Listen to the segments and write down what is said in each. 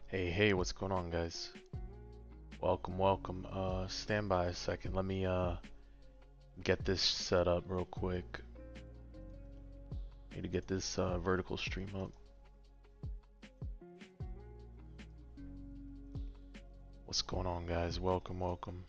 Hey, what's going on, guys? Welcome. Stand by a second. Let me get this set up real quick. Need to get this vertical stream up. What's going on, guys? Welcome.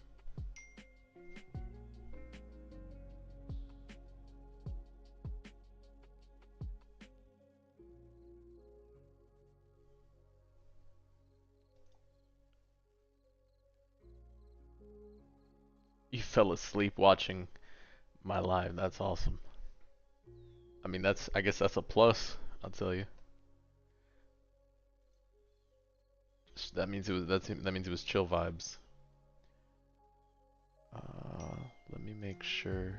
You fell asleep watching my live. That's awesome. I mean, I guess that's a plus. I'll tell you. That means it was chill vibes. Let me make sure.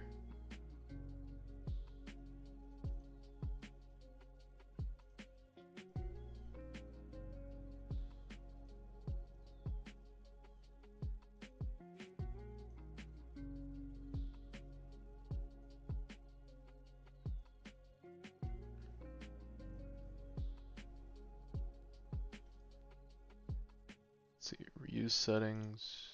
Let's see, reuse settings.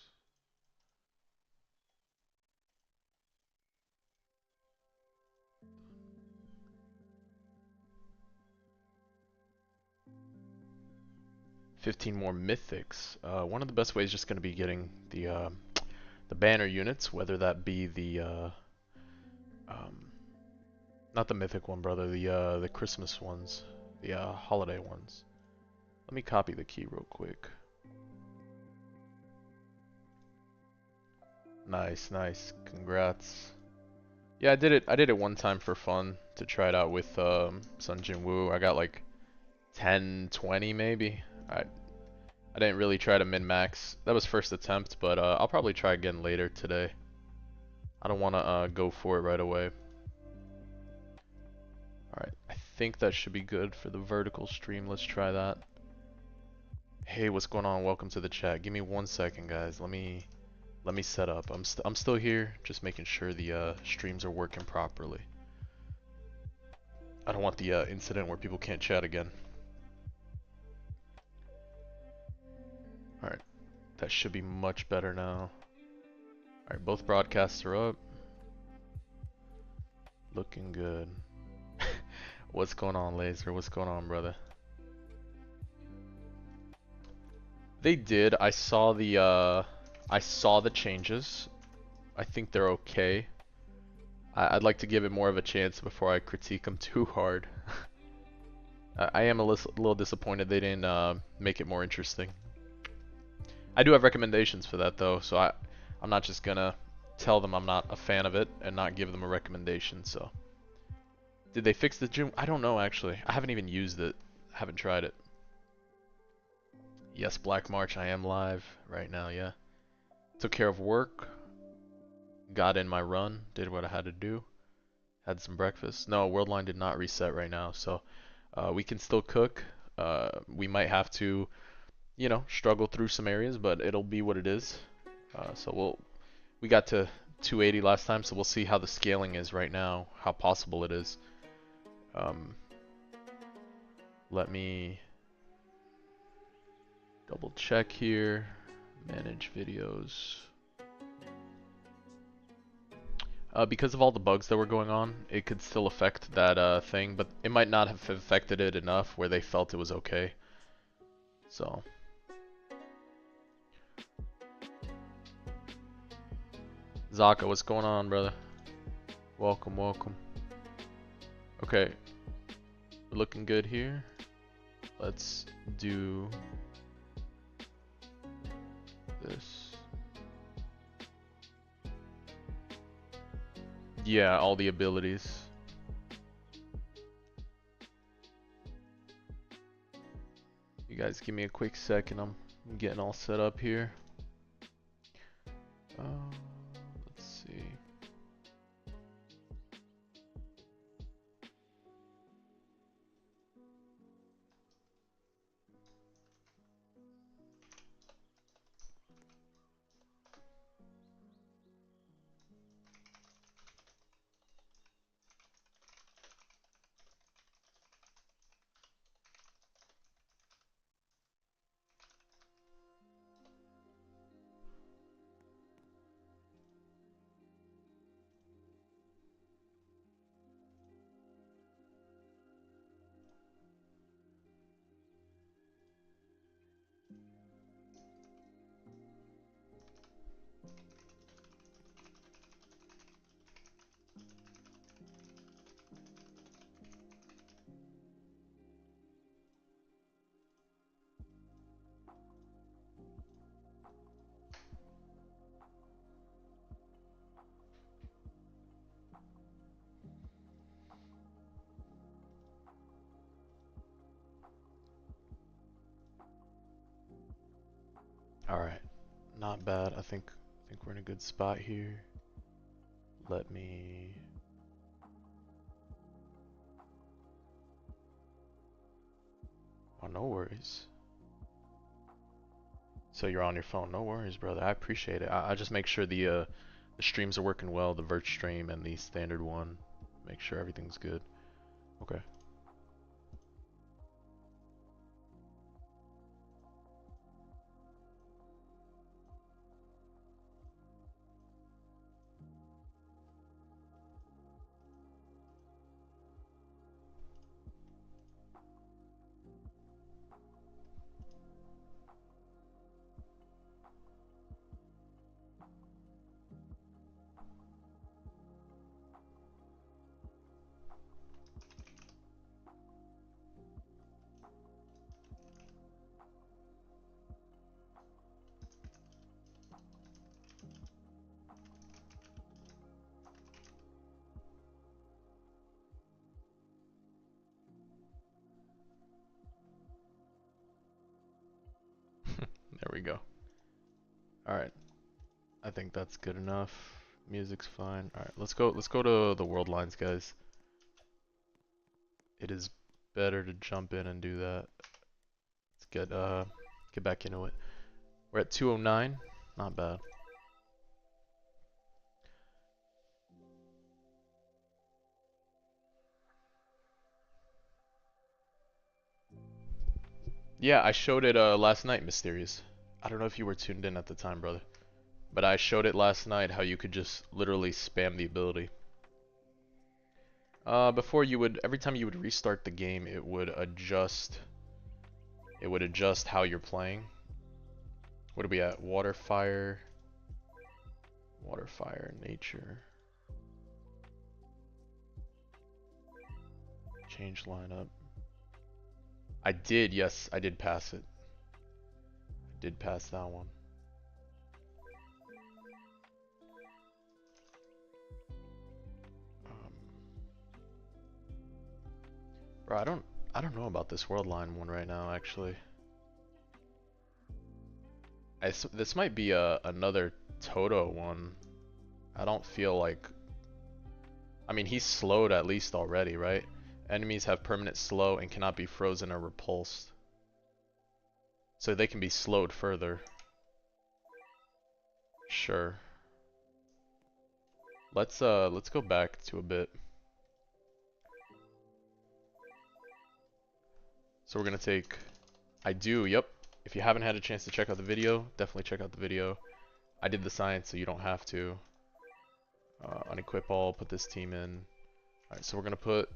$15 more mythics. One of the best ways is just going to be getting the banner units, whether that be the um, not the mythic one, brother, the Christmas ones, the holiday ones. Let me copy the key real quick. Nice. Congrats. Yeah, I did it one time for fun to try it out with Sun Jin Woo. I got like 10, 20 maybe. I didn't really try to min-max. That was first attempt, but I'll probably try again later today. I don't want to go for it right away. Alright, I think that should be good for the vertical stream. Let's try that. Hey, what's going on? Welcome to the chat. Give me 1 second, guys. Let me set up. I'm still here, just making sure the streams are working properly. I don't want the incident where people can't chat again. Alright, that should be much better now. Alright, both broadcasts are up. Looking good. What's going on, Laser? What's going on, brother? They did. I saw the changes. I think they're okay. I'd like to give it more of a chance before I critique them too hard. I am a little disappointed they didn't make it more interesting. I do have recommendations for that though, so I'm not just gonna tell them I'm not a fan of it and not give them a recommendation. So, did they fix the gym? I don't know actually. I haven't even used it. I haven't tried it. Yes, Black March. I am live right now. Yeah. Took care of work. Got in my run. Did what I had to do. Had some breakfast. No, Worldline did not reset right now, so we can still cook. We might have to, you know, struggle through some areas, but it'll be what it is. So we got to 280 last time, so we'll see how the scaling is right now, how possible it is. Let me double check here. Manage videos. Because of all the bugs that were going on, it could still affect that thing, but it might not have affected it enough where they felt it was okay. So. Zaka, what's going on, brother? Welcome. Okay. We're looking good here. Let's do this. Yeah, all the abilities. You guys give me a quick second. I'm getting all set up here. Let's see. All right, not bad. I think we're in a good spot here. Let me. Oh, no worries. So you're on your phone. No worries, brother. I appreciate it. I just make sure the streams are working well, the vert stream and the standard one. Make sure everything's good. Okay. There we go. Alright. I think that's good enough. Music's fine. Alright, let's go to the world lines, guys. It is better to jump in and do that. Let's get back into it. We're at 209. Not bad. Yeah, I showed it last night, Mysterious. I don't know if you were tuned in at the time, brother. But I showed it last night how you could just literally spam the ability. Before you would, every time you would restart the game, it would adjust how you're playing. What are we at? Water, fire, nature. Change lineup. I did, yes, I did pass it. I did pass that one. Bro, I don't know about this world line one right now, actually. This might be another Toto one. I don't feel like. I mean, he's slowed at least already, right? Enemies have permanent slow and cannot be frozen or repulsed. So they can be slowed further. Sure. Let's go back to a bit. So we're gonna take. I do, yep. If you haven't had a chance to check out the video, definitely check out the video. I did the science, so you don't have to. Unequip all, put this team in. Alright, so we're gonna put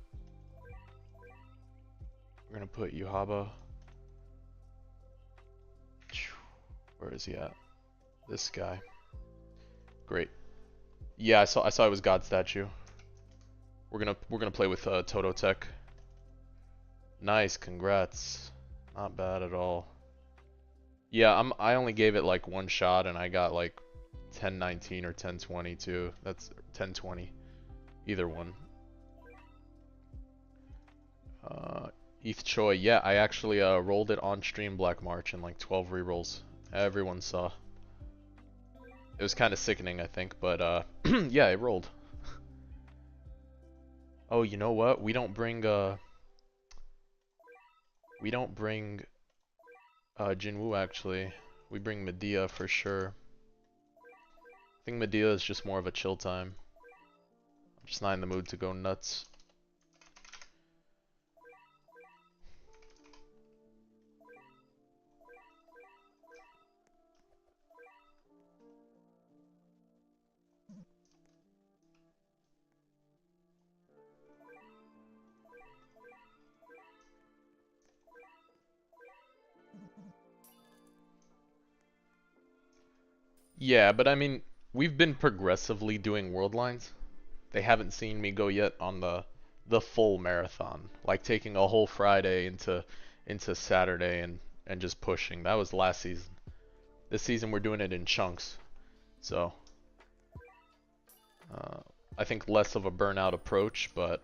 Yuhaba. Where is he at? This guy. Great. Yeah, I saw it was God Statue. We're gonna play with Toto Tech. Nice, congrats. Not bad at all. Yeah, I only gave it like one shot and I got like 1019 or 1020 too. That's 1020. Either one. ETH Choi, yeah, I actually rolled it on stream Black March in like 12 rerolls. Everyone saw. It was kind of sickening, I think, but yeah, it rolled. Oh, you know what? We don't bring Jinwoo actually. We bring Medea for sure. I think Medea is just more of a chill time. I'm just not in the mood to go nuts. Yeah, but I mean, we've been progressively doing world lines. They haven't seen me go yet on the full marathon, like taking a whole Friday into Saturday and just pushing. That was last season. This season we're doing it in chunks. So I think less of a burnout approach, but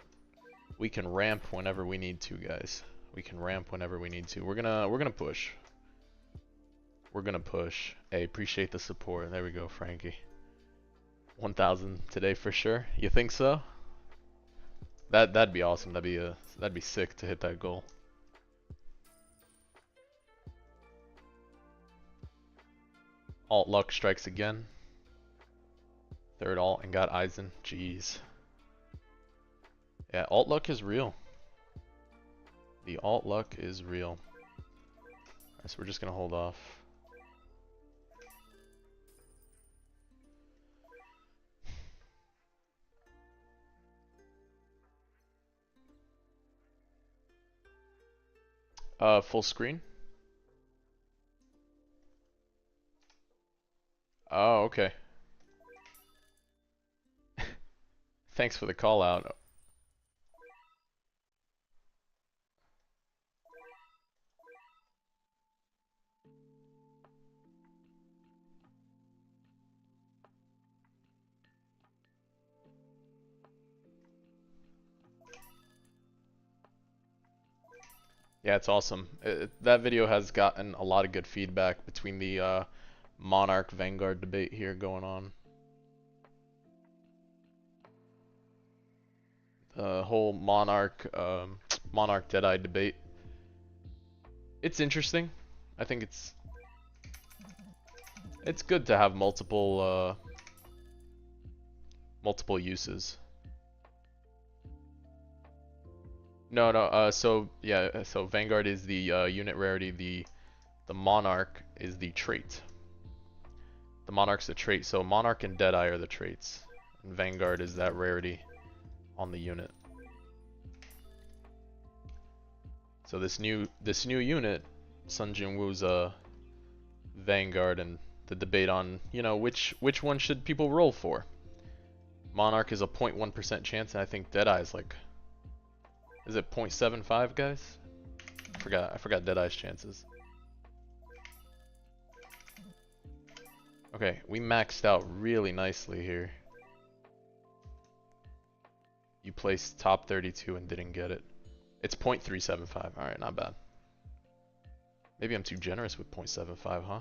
we can ramp whenever we need to, guys. We can ramp whenever we need to. We're gonna push. We're gonna push. Hey, appreciate the support. There we go, Frankie. 1,000 today for sure. You think so? That'd be awesome. That'd be sick to hit that goal. Alt luck strikes again. Third alt and got Eisen. Jeez. Yeah, alt luck is real. The alt luck is real. Alright, so we're just gonna hold off. Full screen? Oh, okay. Thanks for the call out. Yeah, it's awesome. That video has gotten a lot of good feedback between the Monarch Vanguard debate here going on. The whole Monarch Monarch Deadeye debate. It's interesting. I think it's good to have multiple multiple uses. No, so yeah, so Vanguard is the unit rarity, the Monarch is the trait. The Monarch's the trait, so Monarch and Deadeye are the traits. And Vanguard is that rarity on the unit. So this new unit, Sun Jinwoo's Vanguard, and the debate on, you know, which one should people roll for. Monarch is a 0.1% chance, and I think Deadeye is like, is it 0.75, guys? I forgot Deadeye's chances. Okay, we maxed out really nicely here. You placed top 32 and didn't get it. It's 0.375. Alright, not bad. Maybe I'm too generous with 0.75, huh?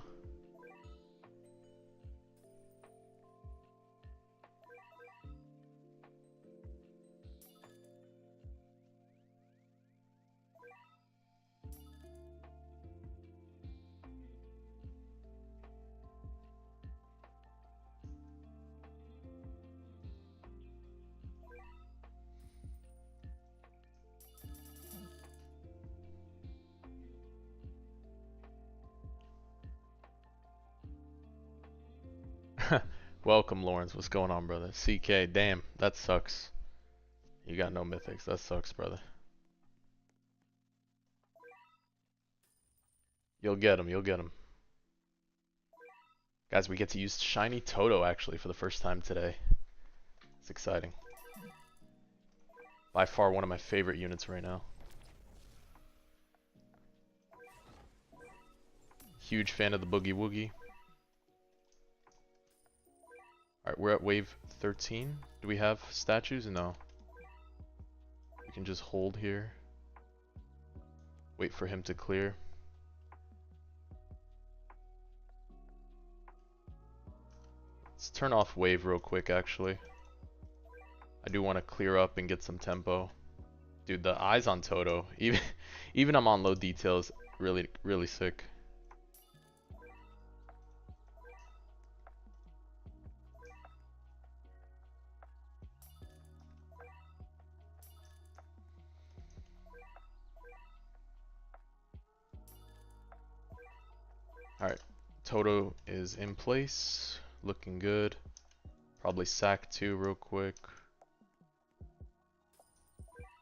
Welcome, Lawrence. What's going on, brother? CK, damn, that sucks. You got no mythics. That sucks, brother. You'll get him. You'll get him. Guys, we get to use Shiny Toto actually for the first time today. It's exciting. By far one of my favorite units right now. Huge fan of the Boogie Woogie. Alright, we're at wave 13. Do we have statues? No. We can just hold here. Wait for him to clear. Let's turn off wave real quick, actually. I do want to clear up and get some tempo. Dude, the eyes on Toto, even I'm on low details, really sick. Alright, Toto is in place, looking good. Probably sack 2 real quick.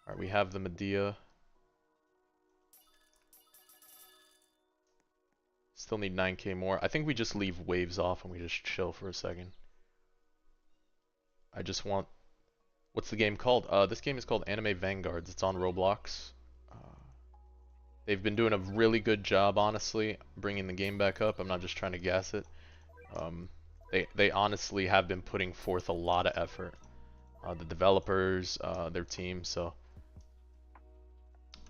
Alright, we have the Medea. Still need 9k more. I think we just leave waves off and we just chill for a second. I just want... What's the game called? This game is called Anime Vanguards. It's on Roblox. They've been doing a really good job, honestly, bringing the game back up. I'm not just trying to gas it. They honestly have been putting forth a lot of effort. The developers, their team, so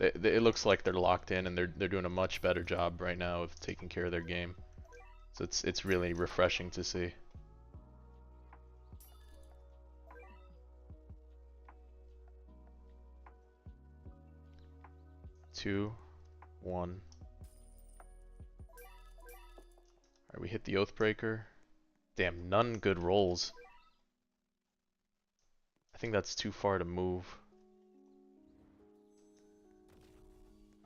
it looks like they're locked in and they're doing a much better job right now of taking care of their game. So it's really refreshing to see. Two, one. Alright, we hit the Oathbreaker. Damn, none good rolls. I think that's too far to move.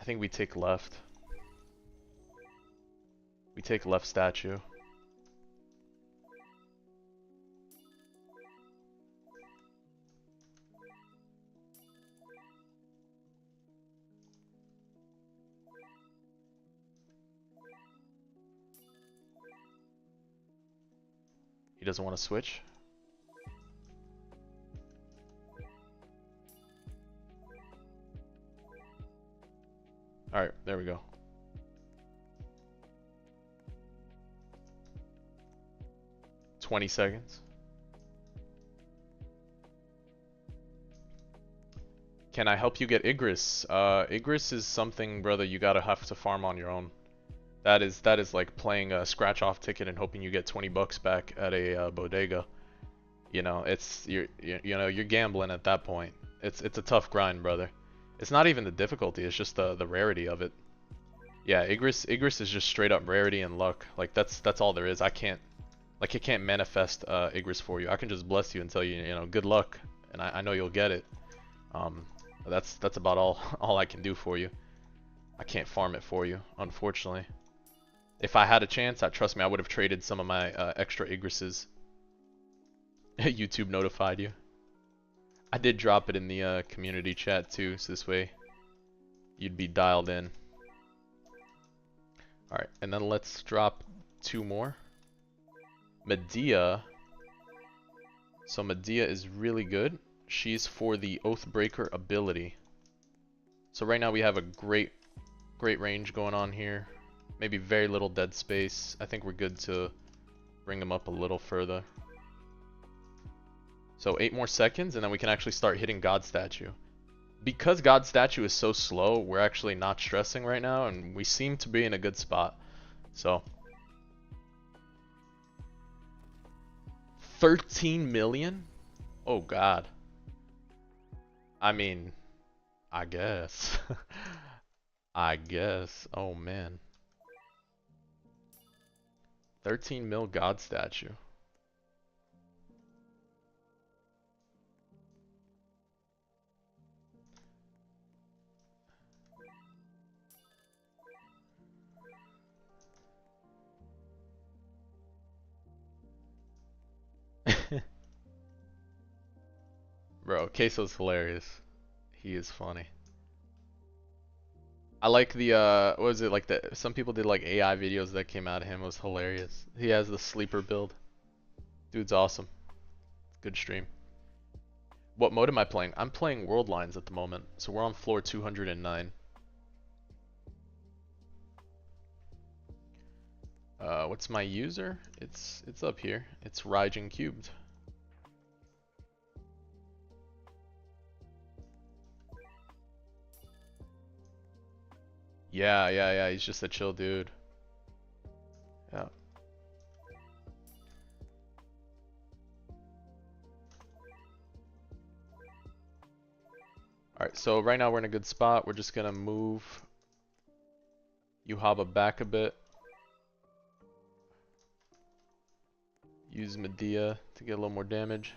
I think we take left. We take left statue. He doesn't want to switch. Alright, there we go. $20 seconds. Can I help you get Igris? Igris is something, brother, you gotta have to farm on your own. That is like playing a scratch-off ticket and hoping you get 20 bucks back at a bodega. You know, you're gambling at that point. It's a tough grind, brother. It's not even the difficulty, it's just the rarity of it. Yeah, Igris is just straight up rarity and luck. Like that's all there is. I can't manifest Igris for you. I can just bless you and tell you, you know, good luck, and I know you'll get it. That's about all I can do for you. I can't farm it for you, unfortunately. If I had a chance, trust me, I would have traded some of my extra Igrises. YouTube notified you. I did drop it in the community chat too, so this way you'd be dialed in. Alright, and then let's drop 2 more. Medea. So Medea is really good. She's for the Oathbreaker ability. So right now we have a great range going on here. Maybe very little dead space. I think we're good to bring him up a little further. So 8 more seconds and then we can actually start hitting God Statue. Because God Statue is so slow, we're actually not stressing right now and we seem to be in a good spot. So 13 million? Oh god. I mean, I guess. I guess. Oh man. 13 mil God Statue. Bro, Queso's hilarious. He is funny. I like the what was it, like some people did like AI videos that came out of him. It was hilarious. He has the sleeper build. Dude's awesome. Good stream. What mode am I playing? I'm playing World Lines at the moment. So we're on floor 209. What's my user? It's up here. It's Raijin Cubed. Yeah, he's just a chill dude. Yeah. Alright, so right now we're in a good spot. We're just gonna move Yuhaba back a bit. Use Medea to get a little more damage.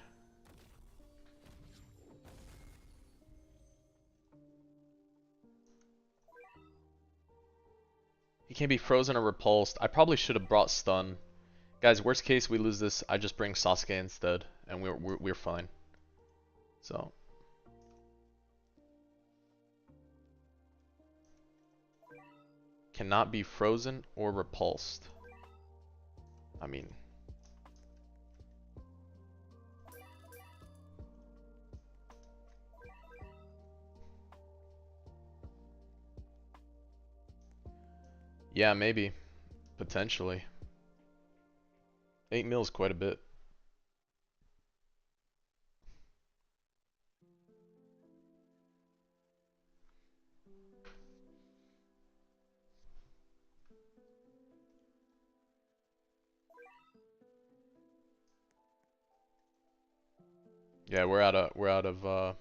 He can't be frozen or repulsed. I probably should have brought stun. Guys, worst case we lose this, I just bring Sasuke instead, and we're fine. So cannot be frozen or repulsed. I mean, yeah, maybe, potentially. 8 mil is quite a bit. Yeah, we're out of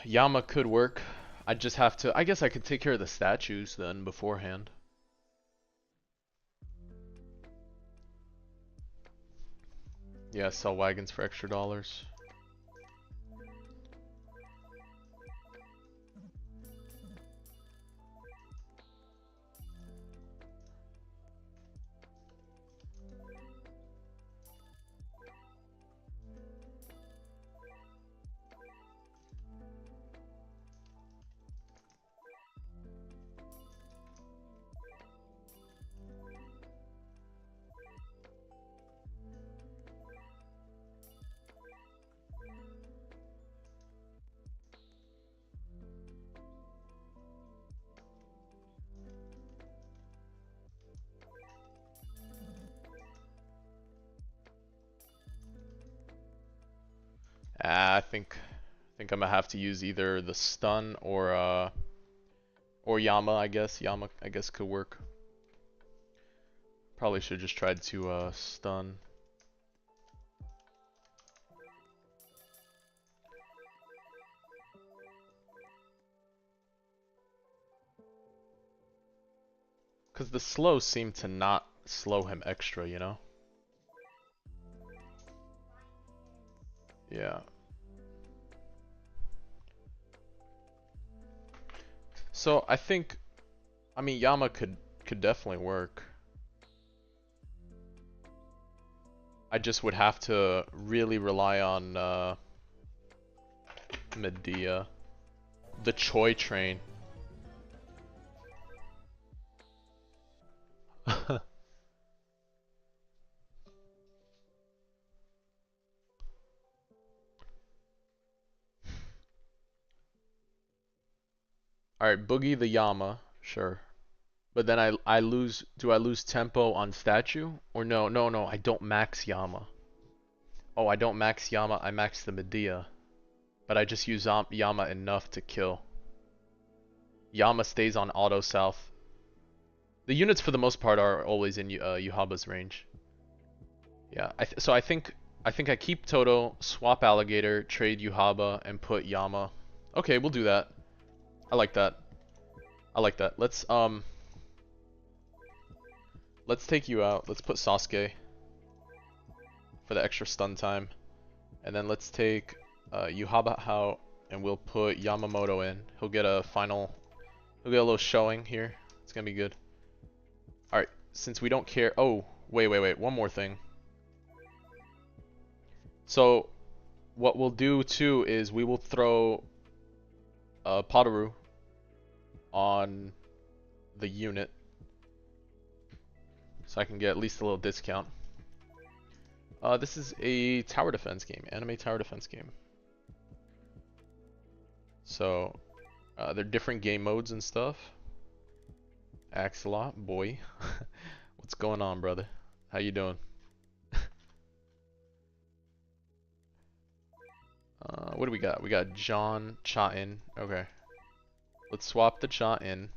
Yama could work. I just have to, I guess I could take care of the statues then beforehand. Yeah, sell wagons for extra dollars. I think I'm gonna have to use either the stun or Yama, I guess. Yama I guess could work. Probably should just tried to stun. Cause the slow seemed to not slow him extra, you know? Yeah. So I mean Yama could definitely work. I just would have to really rely on Medea. The Choi train. Alright, Boogie the Yama, sure. But then I lose, do I lose tempo on statue? Or no, I don't max Yama. Oh, I don't max Yama, I max the Medea. But I just use Yama enough to kill. Yama stays on auto south. The units for the most part are always in Yuhaba's range. Yeah, so I think I keep Toto, swap Alligator, trade Yuhaba, and put Yama. Okay, we'll do that. I like that. I like that. Let's take you out. Let's put Sasuke for the extra stun time. And then let's take Yuhaba out and we'll put Yamamoto in. He'll get a little showing here. It's gonna be good. Alright, since we don't care. Oh, wait. One more thing. So, what we'll do too is we will throw Potaru on the unit. So I can get at least a little discount. This is a tower defense game, anime tower defense game. So, they're different game modes and stuff. Axelot, boy. What's going on, brother? How you doing? What do we got? We got John Chatin. Okay. Let's swap the Chatin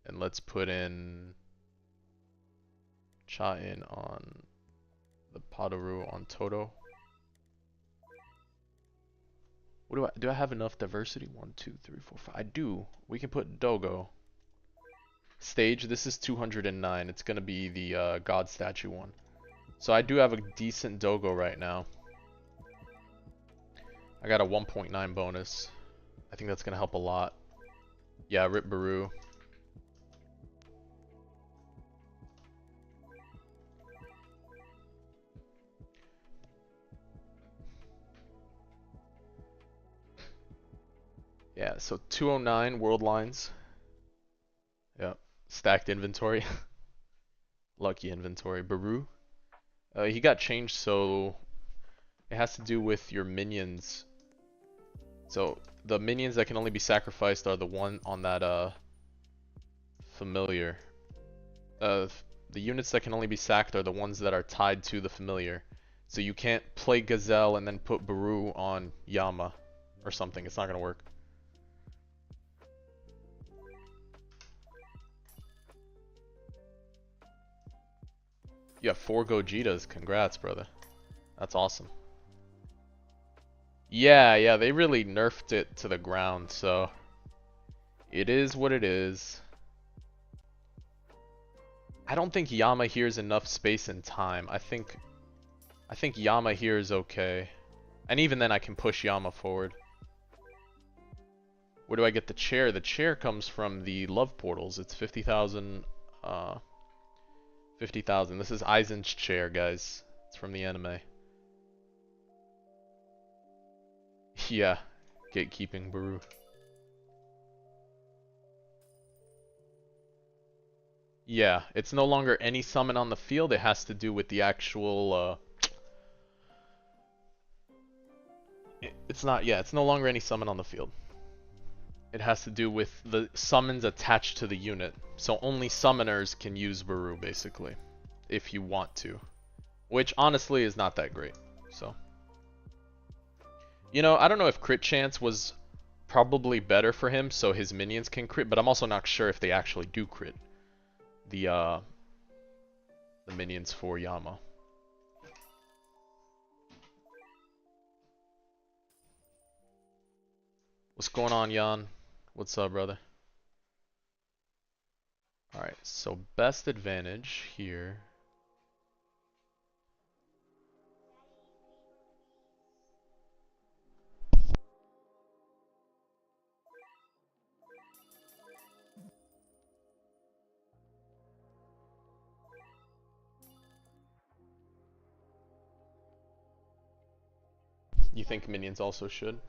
and let's put in Chatin on the Potaru on Toto. What do I have enough diversity? 1, 2, 3, 4, 5. I do. We can put Dogo. Stage, this is 209. It's gonna be the God statue one. So I do have a decent Dogo right now. I got a 1.9 bonus. I think that's gonna help a lot. Yeah, Rip Baru. Yeah, so 209 world lines. Yep. Stacked inventory. Lucky inventory. Baru. He got changed, so it has to do with your minions. So the minions that can only be sacrificed are the one on that familiar. The units that can only be sacked are the ones that are tied to the familiar. So you can't play Gazelle and then put Baru on Yama or something. It's not gonna work. You have 4 Gojitas. Congrats, brother. That's awesome. Yeah, they really nerfed it to the ground, so it is what it is. I don't think Yama here is enough space and time. I think Yama here is okay. And even then I can push Yama forward. Where do I get the chair? The chair comes from the love portals. It's 50,000 50,000. This is Aizen's chair, guys. It's from the anime. Yeah, gatekeeping Baru. Yeah, it's no longer any summon on the field. It has to do with the actual, it's not, yeah, it's no longer any summon on the field. It has to do with the summons attached to the unit. So only summoners can use Baru, basically. If you want to. Which, honestly, is not that great. So. You know, I don't know if crit chance was probably better for him so his minions can crit, but I'm also not sure if they actually do crit. The minions for Yama. What's going on, Jan? What's up, brother? Alright, so best advantage here. You think minions also should?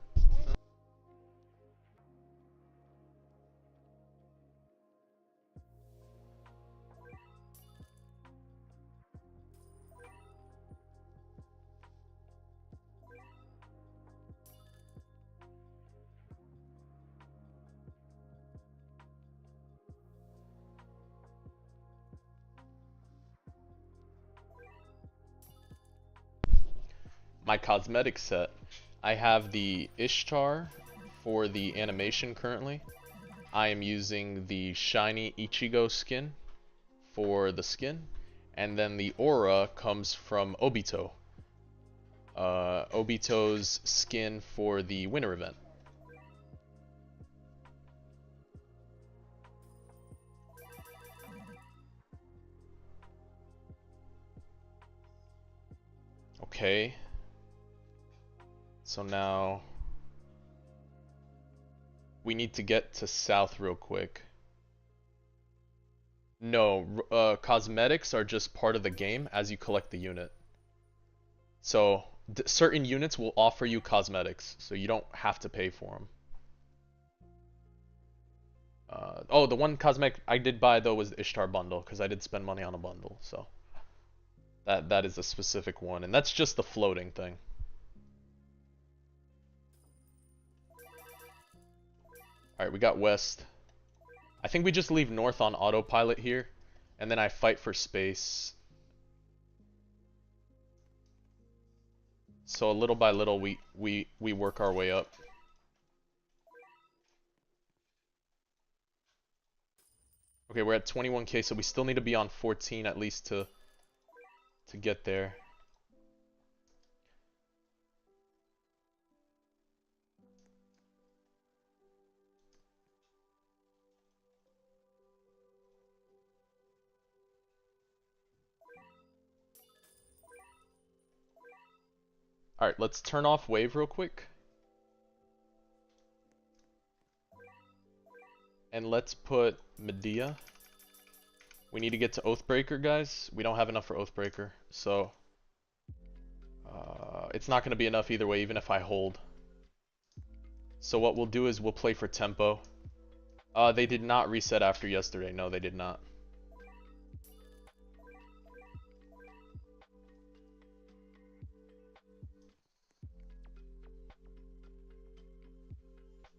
My cosmetic set, I have the Ishtar for the animation currently. I am using the shiny Ichigo skin for the skin, and then the aura comes from Obito. Obito's skin for the winter event. Okay. So now we need to get to south real quick. No, cosmetics are just part of the game as you collect the unit. So certain units will offer you cosmetics, so you don't have to pay for them. Oh, the one cosmetic I did buy though was the Ishtar bundle because I did spend money on a bundle, so that is a specific one, and that's just the floating thing. Alright, we got west. I think we just leave north on autopilot here, and then I fight for space. So little by little we work our way up. Okay, we're at 21k, so we still need to be on 14 at least to get there. Alright, let's turn off wave real quick. And let's put Medea. We need to get to Oathbreaker, guys. We don't have enough for Oathbreaker, so it's not going to be enough either way, even if I hold. So what we'll do is we'll play for tempo. They did not reset after yesterday. No, they did not.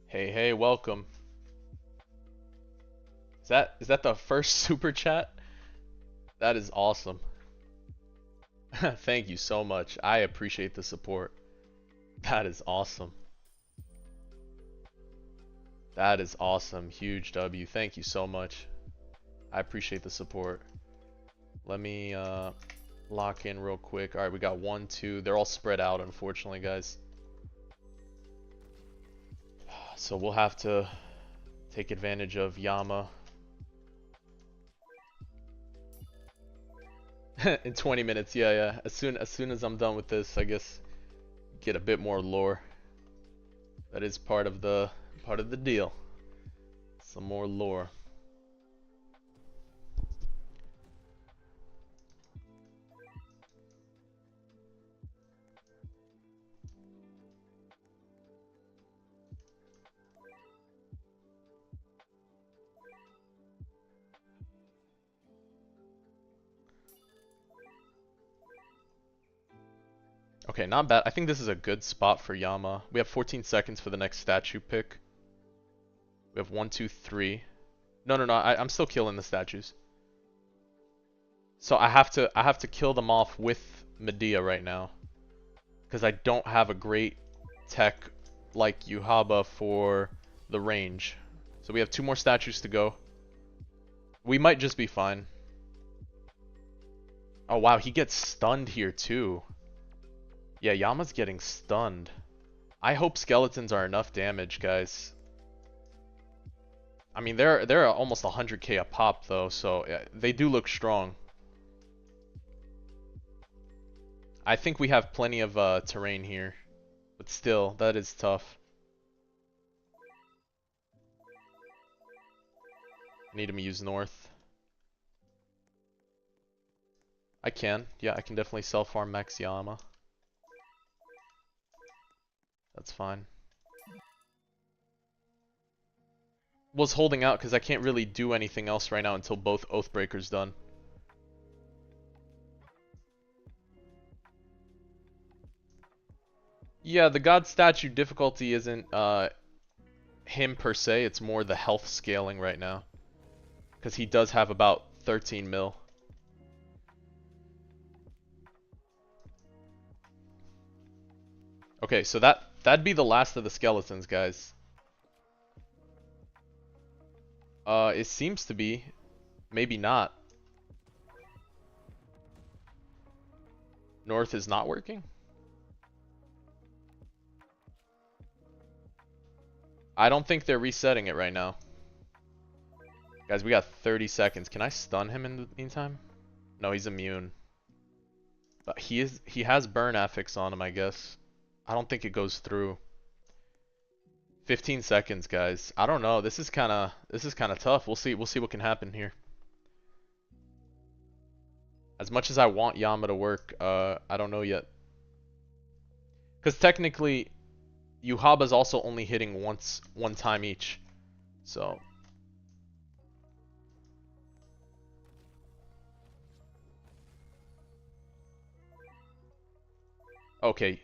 Hey, welcome. Is that the first super chat? That is awesome. Thank you so much. I appreciate the support. That is awesome. That is awesome. Huge W. Thank you so much. I appreciate the support. Let me lock in real quick. Alright, we got 1, 2. They're all spread out, unfortunately, guys. So we'll have to take advantage of Yama. In 20 minutes, yeah. As soon as I'm done with this, I guess get a bit more lore. That is part of the deal. Some more lore. Okay, not bad. I think this is a good spot for Yama. We have 14 seconds for the next statue pick. We have 1, 2, 3. No. I'm still killing the statues. So I have to kill them off with Medea right now, because I don't have a great tech like Yuhaba for the range. So we have 2 more statues to go. We might just be fine. Oh wow, he gets stunned here too. Yeah, Yama's getting stunned. I hope skeletons are enough damage, guys. I mean, they're almost 100k a pop though, so yeah, they do look strong. I think we have plenty of terrain here, but still, that is tough. Need him to use north. I can. Yeah, I can definitely self-farm Max Yama. That's fine. Was holding out because I can't really do anything else right now until both Oathbreakers done. Yeah, the God statue difficulty isn't him per se, it's more the health scaling right now. Because he does have about 13 mil. Okay, so that'd be the last of the skeletons, guys. It seems to be. Maybe not. North is not working? I don't think they're resetting it right now. Guys, we got 30 seconds. Can I stun him in the meantime? No, he's immune. But he has burn affix on him, I guess. I don't think it goes through. 15 seconds, guys. I don't know. This is kind of tough. We'll see what can happen here. As much as I want Yama to work, I don't know yet. Cuz technically Yuhaba's also only hitting one time each. So okay.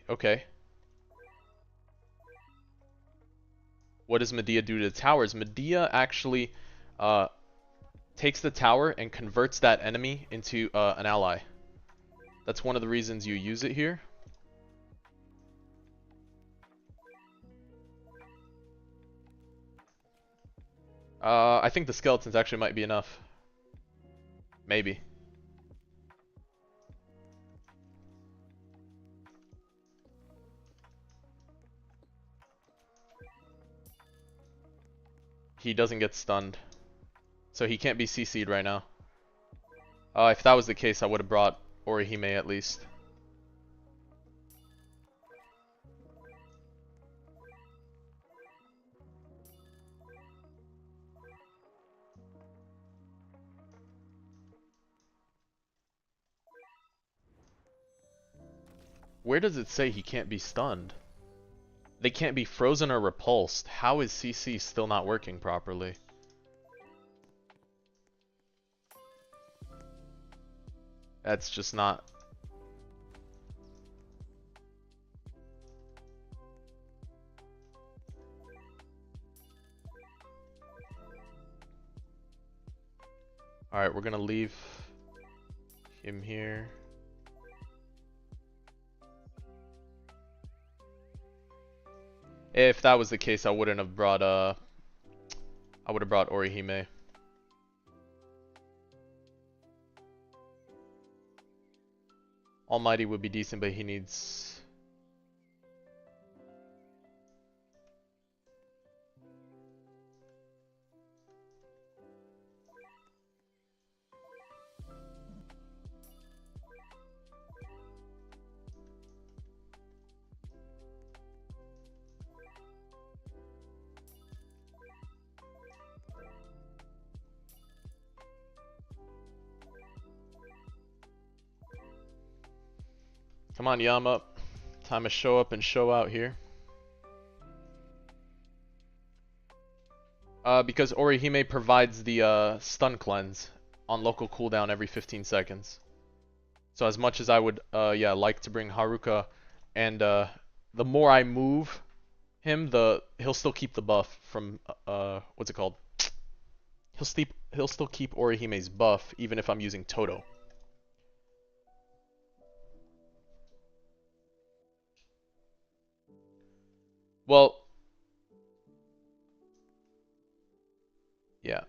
What does Medea do to the towers? Medea actually takes the tower and converts that enemy into an ally. That's one of the reasons you use it here. I think the skeletons actually might be enough. Maybe. He doesn't get stunned. So he can't be CC'd right now. If that was the case, I would have brought Orihime at least. Where does it say he can't be stunned? They can't be frozen or repulsed. How is CC still not working properly? That's just not... Alright, we're gonna leave him here. If that was the case, I wouldn't have brought I would have brought Almighty would be decent, but he needs... Come on, Yama. Time to show up and show out here. Because Orihime provides the stun cleanse on local cooldown every 15 seconds. So as much as I would, yeah, like to bring Haruka, and the more I move him, he'll still keep the buff from, what's it called? He'll still keep Orihime's buff even if I'm using Toto. Well, yeah.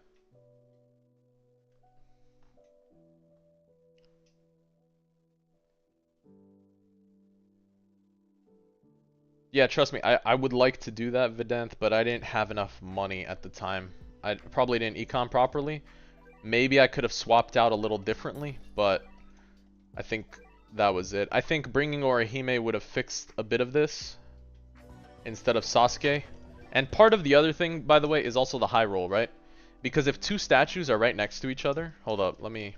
Yeah, trust me, I would like to do that, Videnth, but I didn't have enough money at the time. I probably didn't econ properly. Maybe I could have swapped out a little differently, but I think that was it. I think bringing Orihime would have fixed a bit of this instead of Sasuke. And part of the other thing, by the way, is also the high roll, right? Because if two statues are right next to each other... Hold up, let me...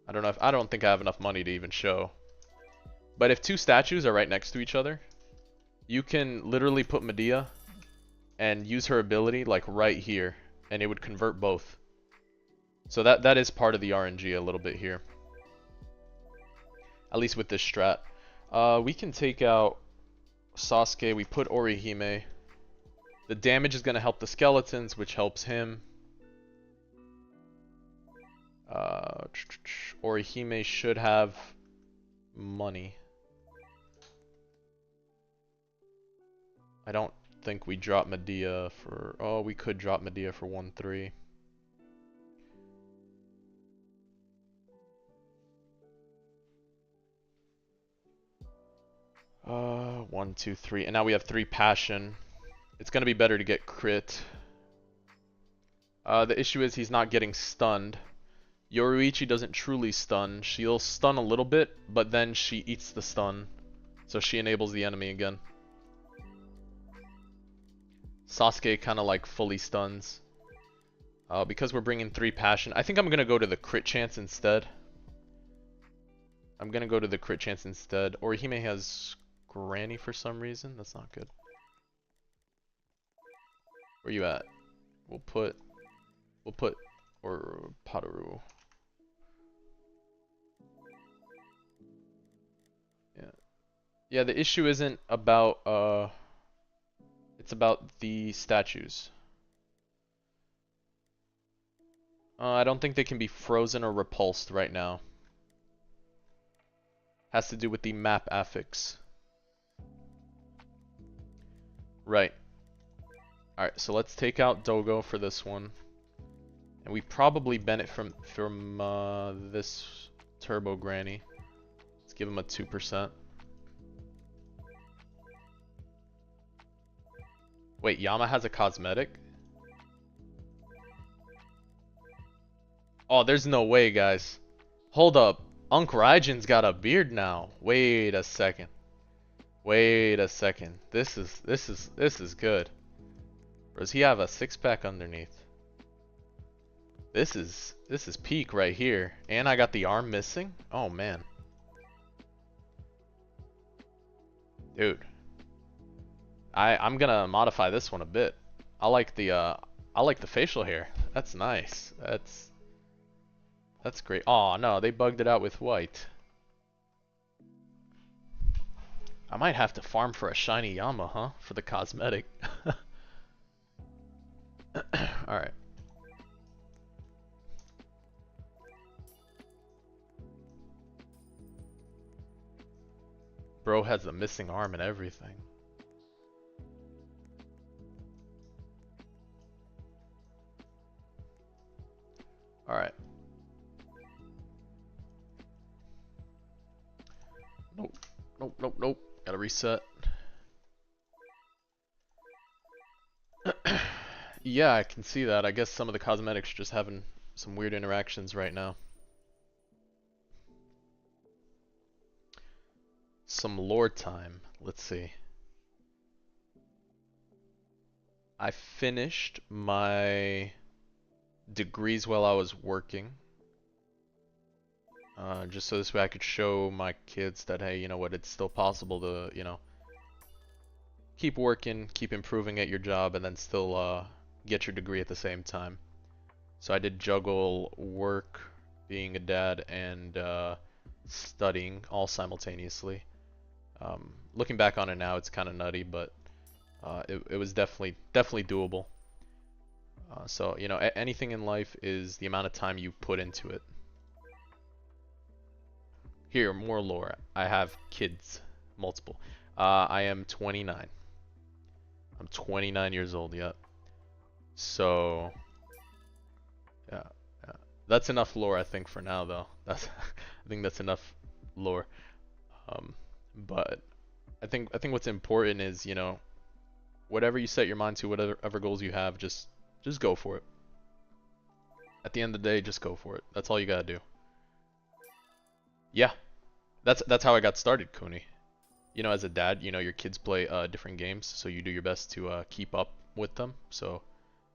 I don't think I have enough money to even show. But if two statues are right next to each other, you can literally put Medea and use her ability like right here, and it would convert both. So that is part of the RNG a little bit here. At least with this strat. We can take out Sasuke, we put Orihime. The damage is going to help the skeletons, which helps him. Orihime should have money. I don't think we drop Medea for... Oh, we could drop Medea for 1-3. One, two, three. And now we have 3 passion. It's going to be better to get crit. The issue is he's not getting stunned. Yoruichi doesn't truly stun. She'll stun a little bit, but then she eats the stun. So she enables the enemy again. Sasuke kind of like fully stuns. Because we're bringing 3 passion, I think I'm going to go to the crit chance instead. Orihime has Granny for some reason. That's not good. Where you at? We'll put or Pataru. Yeah. Yeah, the issue isn't about it's about the statues. I don't think they can be frozen or repulsed right now. Has to do with the map affix. Right. Alright, so let's take out Dogo for this one. And we probably benefit from this Turbo Granny. Let's give him a 2%. Wait, Yama has a cosmetic? Oh, there's no way, guys. Hold up. Unk Raijin's got a beard now. Wait a second. This is good. Or does he have a 6-pack underneath? This is peak right here. And I got the arm missing? Oh man. Dude. I'm gonna modify this one a bit. I like the facial hair. That's nice. That's great. Oh no, they bugged it out with white. I might have to farm for a shiny Yama, huh? For the cosmetic. Alright. Bro has the missing arm and everything. Alright. Nope. Nope, nope, nope. Gotta reset. Yeah, I can see that. I guess some of the cosmetics are just having some weird interactions right now. Some lore time. Let's see. I finished my degrees while I was working. Just so this way I could show my kids that, hey, you know what, it's still possible to, you know, keep working, keep improving at your job, and then still get your degree at the same time. So I did juggle work, being a dad, and studying all simultaneously. Looking back on it now, it's kind of nutty, but it was definitely doable. So, you know, anything in life is the amount of time you put into it. Here, more lore. I have kids, multiple. I am 29. I'm 29 years old, yet. So, yeah, yeah. That's enough lore, I think, for now, though. That's, I think that's enough lore. But I think what's important is, you know, whatever you set your mind to, whatever goals you have, just go for it. At the end of the day, just go for it. That's all you gotta do. Yeah, that's how I got started, Kuni. You know, as a dad, you know, your kids play different games, so you do your best to keep up with them. So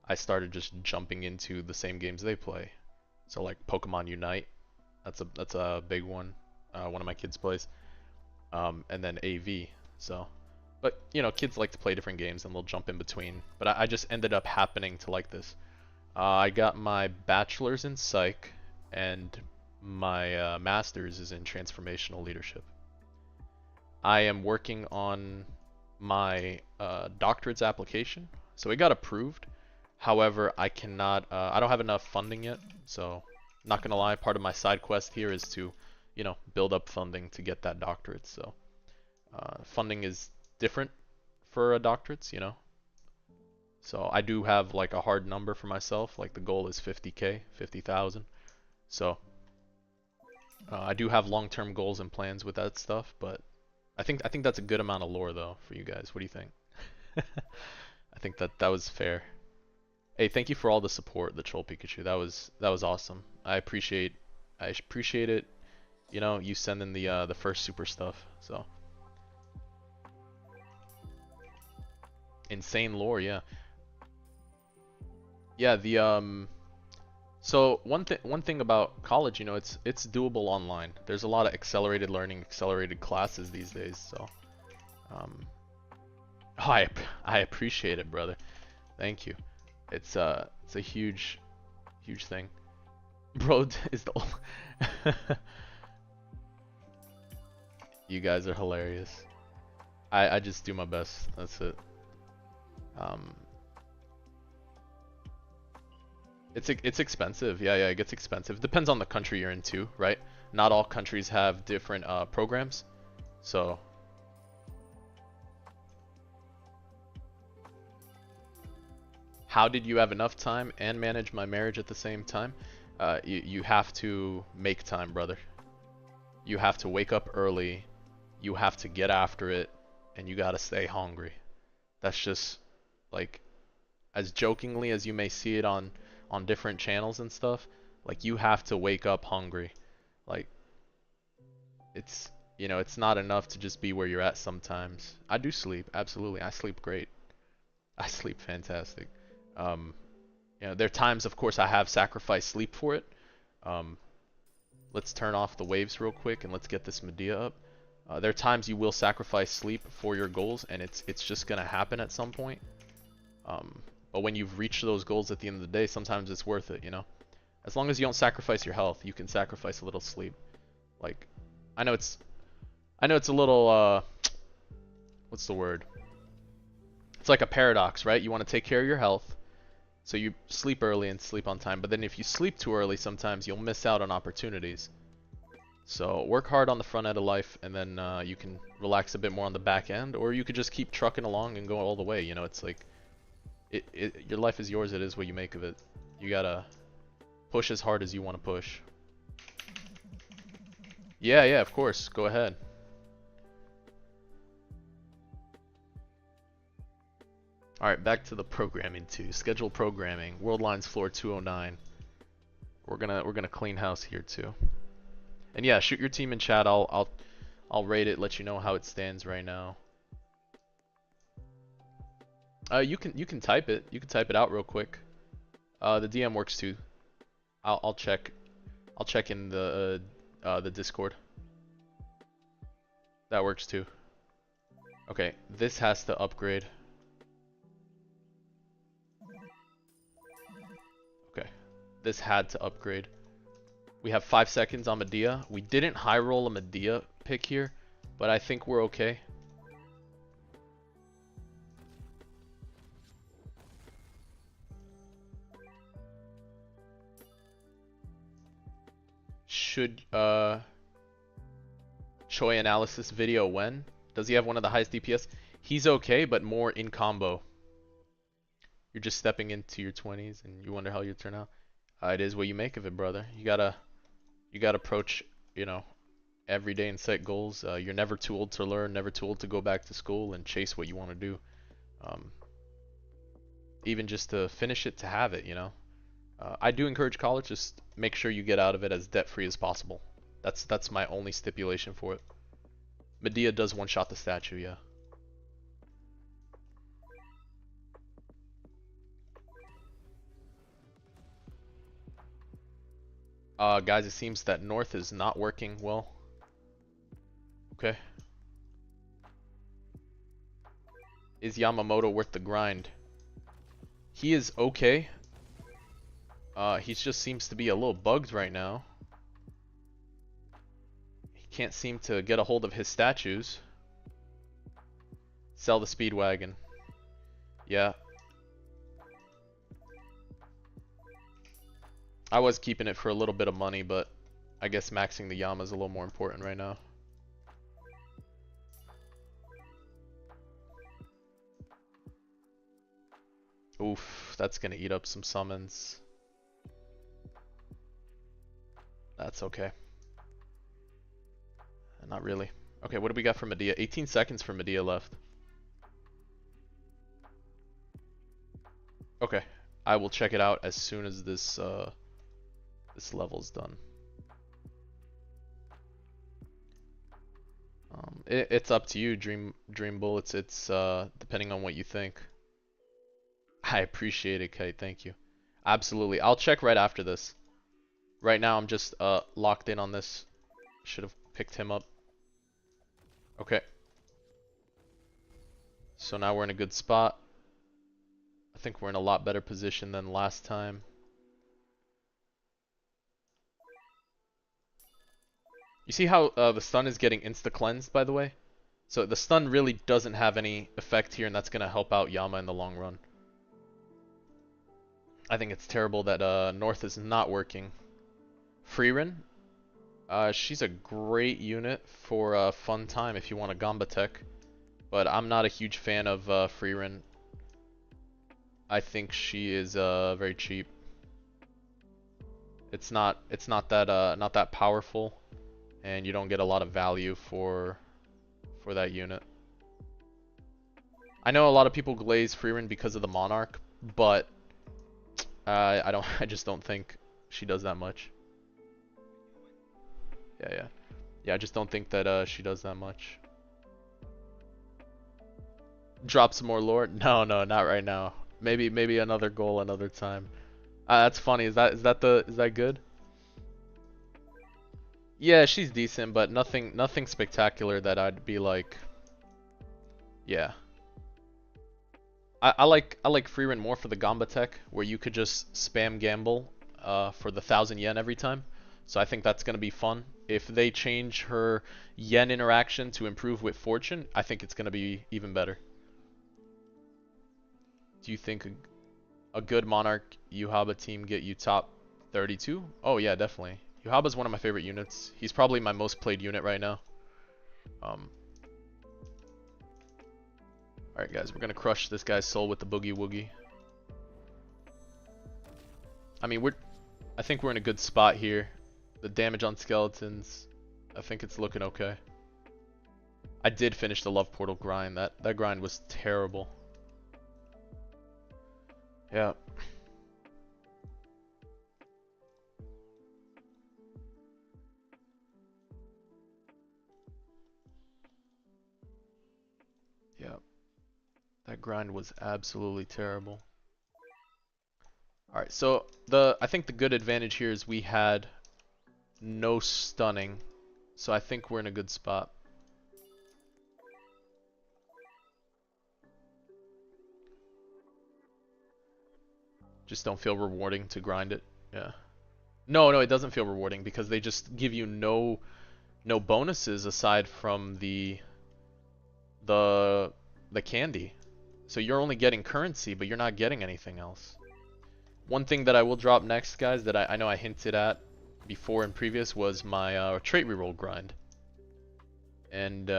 I started just jumping into the same games they play. So like Pokemon Unite, that's a big one. One of my kids plays. And then AV. So, but you know, kids like to play different games and they'll jump in between. But I just ended up happening to like this. I got my bachelor's in psych and my master's is in transformational leadership. I am working on my doctorate's application, so it got approved. However, I cannot, I don't have enough funding yet, so not gonna lie, part of my side quest here is to, you know, build up funding to get that doctorate. So funding is different for doctorates, you know. So I do have like a hard number for myself, like the goal is 50K, 50,000. So I do have long-term goals and plans with that stuff, but I think that's a good amount of lore though for you guys. What do you think? I think that was fair. Hey, thank you for all the support, the Troll Pikachu. That was awesome. I appreciate it. You know, you sending the first super stuff. So insane lore, yeah. Yeah, the so one thing about college, you know, it's doable online. There's a lot of accelerated learning, accelerated classes these days, so oh, I appreciate it, brother. Thank you. It's a huge thing. Bro is the You guys are hilarious. I just do my best. That's it. It's expensive. Yeah, it gets expensive. Depends on the country you're in too, right? Not all countries have different programs. So how did you have enough time and manage my marriage at the same time? You have to make time, brother. You have to wake up early. You have to get after it, and you gotta stay hungry. That's just like, as jokingly as you may see it on different channels and stuff, like you have to wake up hungry. Like it's, you know, it's not enough to just be where you're at sometimes. I do sleep, absolutely. I sleep great. I sleep fantastic. You know, there are times, of course, I have sacrificed sleep for it. Let's turn off the waves real quick and let's get this Medea up. There are times you will sacrifice sleep for your goals, and it's just gonna happen at some point. But when you've reached those goals at the end of the day, sometimes it's worth it, you know? As long as you don't sacrifice your health, you can sacrifice a little sleep. Like, I know it's a little, what's the word? It's like a paradox, right? You want to take care of your health, so you sleep early and sleep on time. But then if you sleep too early, sometimes you'll miss out on opportunities. So work hard on the front end of life, and then you can relax a bit more on the back end, or you could just keep trucking along and go all the way. You know, it's like, your life is yours. It is what you make of it. You gotta push as hard as you want to push. Yeah, of course. Go ahead. Alright, back to the programming too. Schedule programming. World lines floor 209. We're gonna clean house here too. And yeah, shoot your team in chat. I'll rate it, let you know how it stands right now. You can type it. You can type it out real quick. The DM works too. I'll check. I'll check in the Discord. That works too. Okay, this has to upgrade. Okay, this had to upgrade. We have 5 seconds on Medea. We didn't high roll a Medea pick here, but I think we're okay. Should Choi analysis video when? Does he have one of the highest DPS? He's okay, but more in combo. You're just stepping into your 20s and you wonder how you turn out. It is what you make of it, brother. You gotta approach, you know, every day and set goals. You're never too old to learn, never too old to go back to school and chase what you want to do. Even just to finish it, to have it, you know. I do encourage college, just make sure you get out of it as debt-free as possible. That's my only stipulation for it. Medea does one-shot the statue, yeah. Guys, it seems that North is not working well. Okay. Is Yamamoto worth the grind? He is okay. He just seems to be a little bugged right now. He can't seem to get a hold of his statues. Sell the Speedwagon. Yeah. I was keeping it for a little bit of money, but I guess maxing the Yama is a little more important right now. Oof, that's gonna eat up some summons. That's okay. Not really. Okay, what do we got for Medea? 18 seconds for Medea left. Okay, I will check it out as soon as this this level's done. It's up to you, Dream Bullets. It's depending on what you think. I appreciate it, Kite. Thank you. Absolutely. I'll check right after this. Right now, I'm just locked in on this. Should have picked him up. Okay. So now we're in a good spot. I think we're in a lot better position than last time. You see how the stun is getting insta-cleansed, by the way? So the stun really doesn't have any effect here, and that's going to help out Yama in the long run. I think it's terrible that North is not working. Freerin, she's a great unit for a fun time if you want a Gamba tech, but I'm not a huge fan of Freerin. I think she is very cheap. It's not that powerful, and you don't get a lot of value for that unit. I know a lot of people glaze Freerin because of the Monarch, but I just don't think she does that much. Yeah, I just don't think that she does that much. Drop some more lore? No, not right now. Maybe another goal another time. That's funny. Is that good? Yeah, she's decent, but nothing spectacular that I'd be like. Yeah. I like Freerin more for the Gamba tech, where you could just spam gamble for the 1,000 yen every time. So I think that's gonna be fun. If they change her yen interaction to improve with fortune, I think it's gonna be even better. Do you think a good Monarch Yuhaba team get you top 32? Oh yeah, definitely. Yuhaba's one of my favorite units. He's probably my most played unit right now. Alright guys, we're gonna crush this guy's soul with the Boogie Woogie. I mean, I think we're in a good spot here. The damage on skeletons, I think it's looking okay. I did finish the Love Portal grind. That grind was terrible. Yeah. Yeah. That grind was absolutely terrible. Alright, so I think the good advantage here is we had no stunning. So I think we're in a good spot. Just don't feel rewarding to grind it. Yeah. No, no, it doesn't feel rewarding because they just give you no bonuses aside from the the candy. So you're only getting currency, but you're not getting anything else. One thing that I will drop next, guys, that I know I hinted at before in previous was my trait reroll grind. And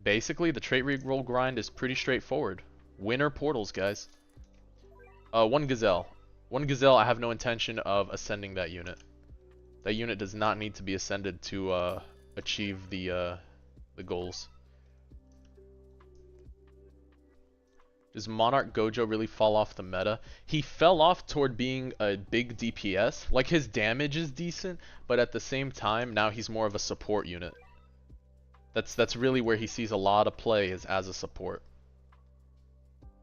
basically, the trait reroll grind is pretty straightforward. Winner portals, guys. One gazelle. One gazelle, I have no intention of ascending that unit. That unit does not need to be ascended to achieve the goals. Does Monarch Gojo really fall off the meta? He fell off toward being a big DPS. Like, his damage is decent, but at the same time, now he's more of a support unit. That's really where he sees a lot of play, is as a support.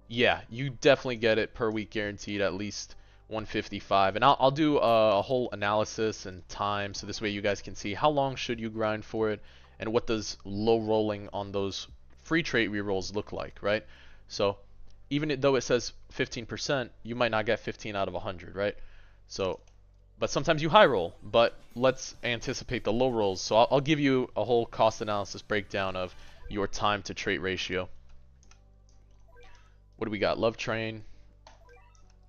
Yeah, you definitely get it per week guaranteed, at least 155. And I'll do a whole analysis and time, so this way you guys can see how long should you grind for it, and what does low rolling on those free trait rerolls look like, right? So even though it says 15%, you might not get 15 out of 100, right? So, but sometimes you high roll, but let's anticipate the low rolls. So I'll give you a whole cost analysis breakdown of your time to trait ratio. What do we got? Love Train.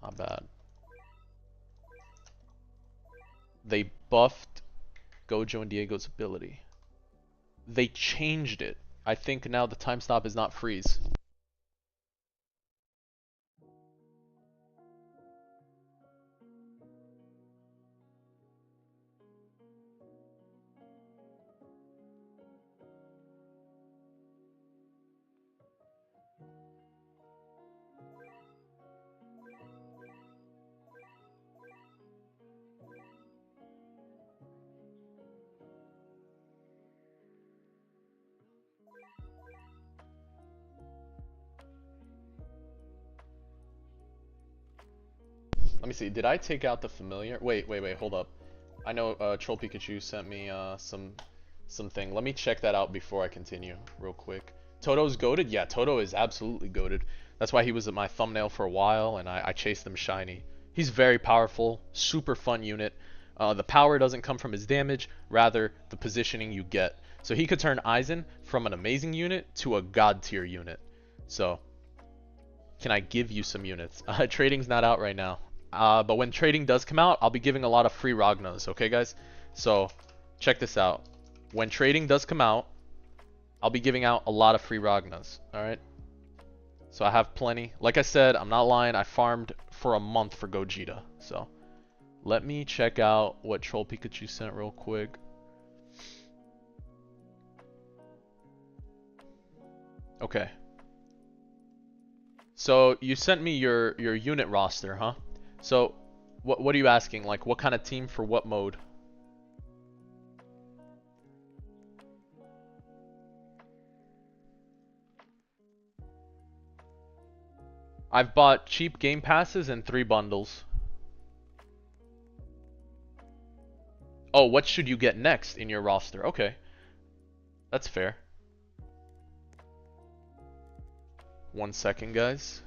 Not bad. They buffed Gojo and Diego's ability. They changed it. I think now the time stop is not freeze. Let me see. Did I take out the familiar? Wait, hold up. I know Troll Pikachu sent me something. Let me check that out before I continue real quick. Toto's goated? Yeah, Toto is absolutely goated. That's why he was at my thumbnail for a while, and I chased him shiny. He's very powerful, super fun unit. The power doesn't come from his damage, rather the positioning you get. So he could turn Aizen from an amazing unit to a god tier unit. So, can I give you some units? Trading's not out right now. But when trading does come out, I'll be giving a lot of free Ragnas, okay guys? So, check this out. When trading does come out, I'll be giving out a lot of free Ragnas, alright? So I have plenty. Like I said, I'm not lying, I farmed for a month for Gogeta. So, let me check out what Troll Pikachu sent real quick. Okay. So, you sent me your unit roster, huh? So, what are you asking? Like, what kind of team for what mode? I've bought cheap game passes and 3 bundles. Oh, what should you get next in your roster? Okay. That's fair. 1 second, guys.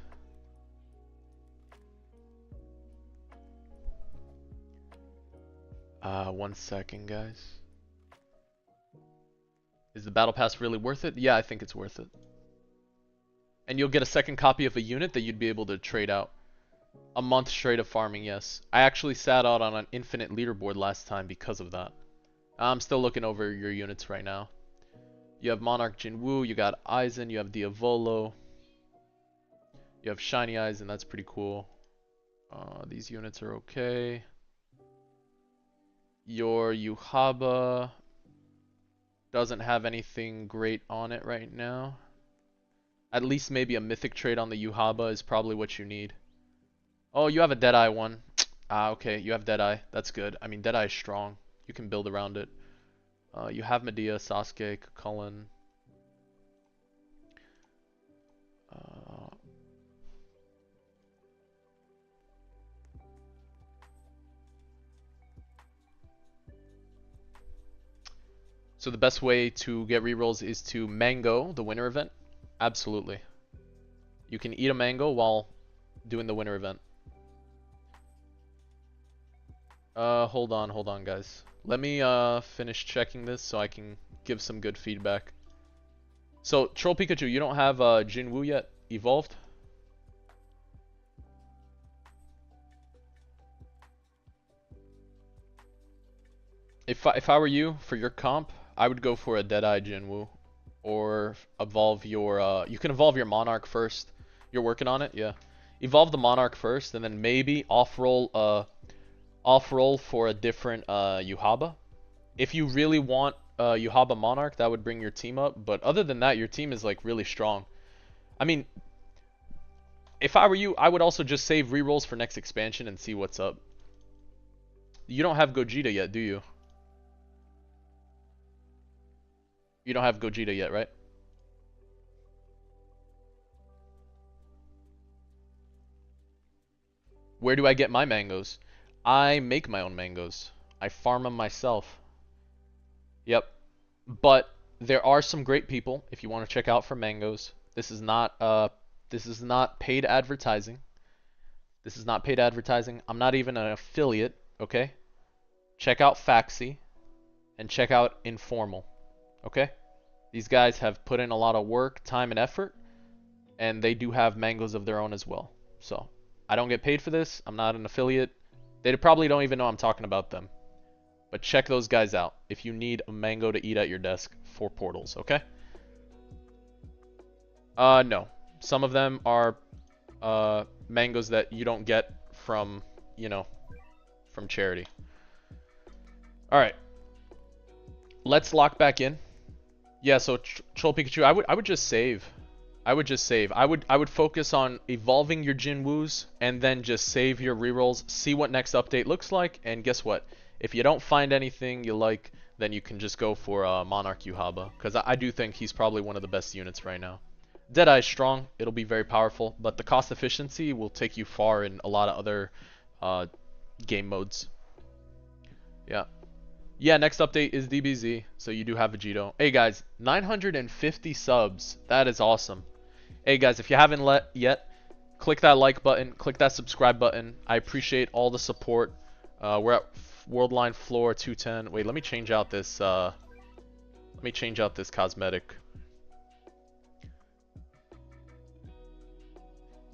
One second, guys. Is the battle pass really worth it? Yeah, I think it's worth it. And you'll get a second copy of a unit that you'd be able to trade out. A month straight of farming, yes. I actually sat out on an infinite leaderboard last time because of that. I'm still looking over your units right now. You have Monarch Jinwoo, you got Aizen, you have Diavolo. You have Shiny Aizen, that's pretty cool. These units are okay. Your Yuhaba doesn't have anything great on it right now. At least maybe a mythic trait on the Yuhaba is probably what you need. Oh, you have a Deadeye one. Ah, okay, you have Deadeye. That's good. I mean, Deadeye is strong. You can build around it. You have Medea, Sasuke, Cullen. Uh, so the best way to get rerolls is to mango the winter event. Absolutely. You can eat a mango while doing the winter event. Hold on, guys. Let me finish checking this so I can give some good feedback. So, Troll Pikachu, you don't have Jinwoo yet evolved? If I were you, for your comp, I would go for a Deadeye Jinwoo. Or evolve your, you can evolve your Monarch first. You're working on it? Yeah. Evolve the Monarch first, and then maybe off-roll for a different Yuhaba. If you really want Yuhaba Monarch, that would bring your team up. But other than that, your team is like really strong. I mean, if I were you, I would also just save rerolls for next expansion and see what's up. You don't have Gogeta yet, do you? You don't have Gogeta yet, right? Where do I get my mangoes? I make my own mangoes. I farm them myself. Yep. But there are some great people if you want to check out for mangoes. This is not paid advertising. This is not paid advertising. I'm not even an affiliate, okay? Check out Faxi and check out Informal, okay? These guys have put in a lot of work, time, and effort, and they do have mangoes of their own as well. So, I don't get paid for this. I'm not an affiliate. They probably don't even know I'm talking about them. But check those guys out if you need a mango to eat at your desk for portals, okay? No. Some of them are mangoes that you don't get from, you know, from charity. Alright. Let's lock back in. Yeah, so Troll Pikachu, I would just save. I would just save. I would focus on evolving your Jinwoos and then just save your rerolls, see what next update looks like, and guess what? If you don't find anything you like, then you can just go for Monarch Yuhaba, because I do think he's probably one of the best units right now. Deadeye is strong, it'll be very powerful, but the cost efficiency will take you far in a lot of other game modes. Yeah. Yeah, next update is DBZ, so you do have Vegito. Hey guys, 950 subs. That is awesome. Hey guys, if you haven't yet, click that like button, click that subscribe button. I appreciate all the support. We're at Worldline Floor 210. Wait, let me change out this cosmetic.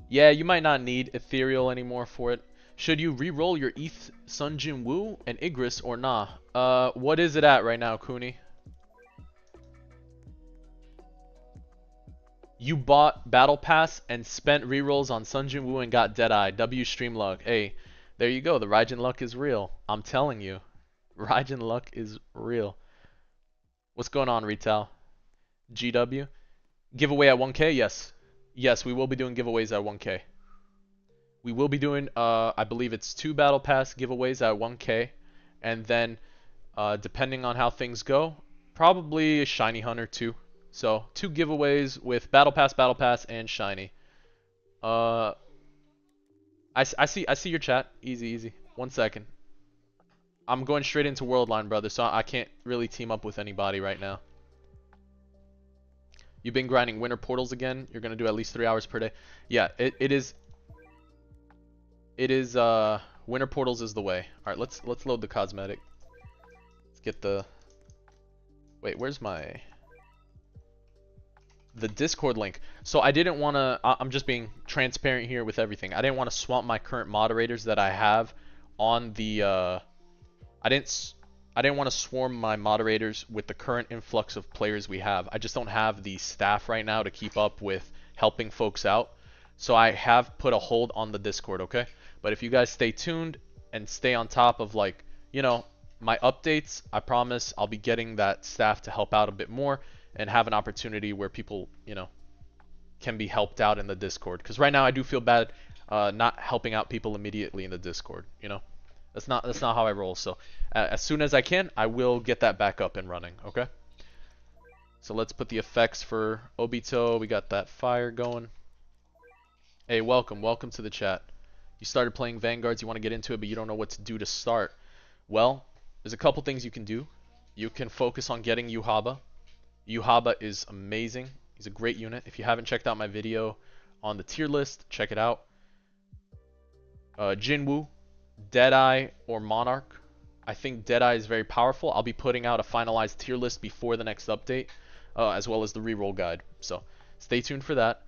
Yeah, you might not need Ethereal anymore for it. Should you re-roll your ETH Sun Jin Woo and Igris or nah? What is it at right now, Cooney? You bought Battle Pass and spent rerolls on Sun Jin Woo and got Deadeye. W Streamlug. Hey, there you go. The Raijin luck is real. I'm telling you. Raijin luck is real. What's going on, Retail? GW? Giveaway at 1K? Yes. Yes, we will be doing giveaways at 1K. We will be doing, I believe it's 2 Battle Pass giveaways at 1K. And then, depending on how things go, probably a Shiny Hunter too. So, 2 giveaways with Battle Pass, and Shiny. I see your chat. Easy, easy. 1 second. I'm going straight into Worldline, brother, so I can't really team up with anybody right now. You've been grinding winter portals again. You're gonna do at least 3 hours per day. Yeah, it is winter portals is the way. Alright, let's load the cosmetic. Let's get the wait, where's the Discord link? So I didn't wanna I'm just being transparent here with everything. I didn't want to swamp my current moderators that I have on the I didn't want to swarm my moderators with the current influx of players we have. I just don't have the staff right now to keep up with helping folks out. So I have put a hold on the Discord, okay? But if you guys stay tuned and stay on top of, like, you know, my updates, I promise I'll be getting that staff to help out a bit more and have an opportunity where people, you know, can be helped out in the Discord. Because right now I do feel bad. not helping out people immediately in the Discord. You know, that's not how I roll. So as soon as I can, I will get that back up and running. Okay. So let's put the effects for Obito. We got that fire going. Hey, welcome to the chat. You started playing Vanguards, you want to get into it, but you don't know what to do to start. Well, there's a couple things you can do. You can focus on getting Yuhaba. Yuhaba is amazing. He's a great unit. If you haven't checked out my video on the tier list, check it out. Jinwoo, Deadeye, or Monarch. I think Deadeye is very powerful. I'll be putting out a finalized tier list before the next update, as well as the reroll guide. So stay tuned for that.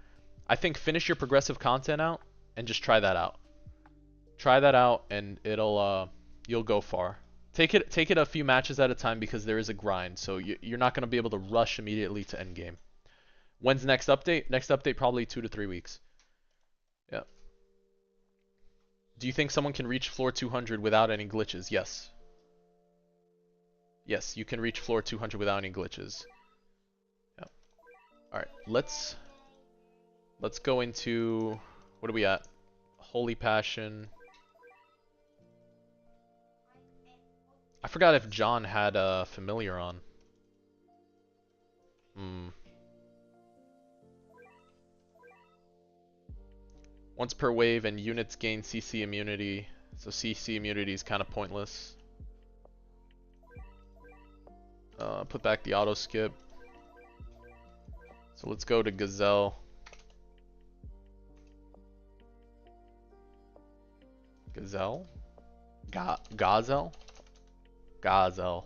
I think finish your progressive content out and just try that out. Try that out and it'll you'll go far. Take it a few matches at a time because there is a grind. So you're not going to be able to rush immediately to end game. When's next update? Next update probably 2 to 3 weeks. Yeah. Do you think someone can reach floor 200 without any glitches? Yes. Yes, you can reach floor 200 without any glitches. Yeah. All right, let's go into, what are we at? Holy Passion. I forgot if John had a familiar on. Once per wave and units gain CC immunity. So CC immunity is kind of pointless. Put back the auto skip. So let's go to Gazelle. Gazelle? Gazelle? Gazelle.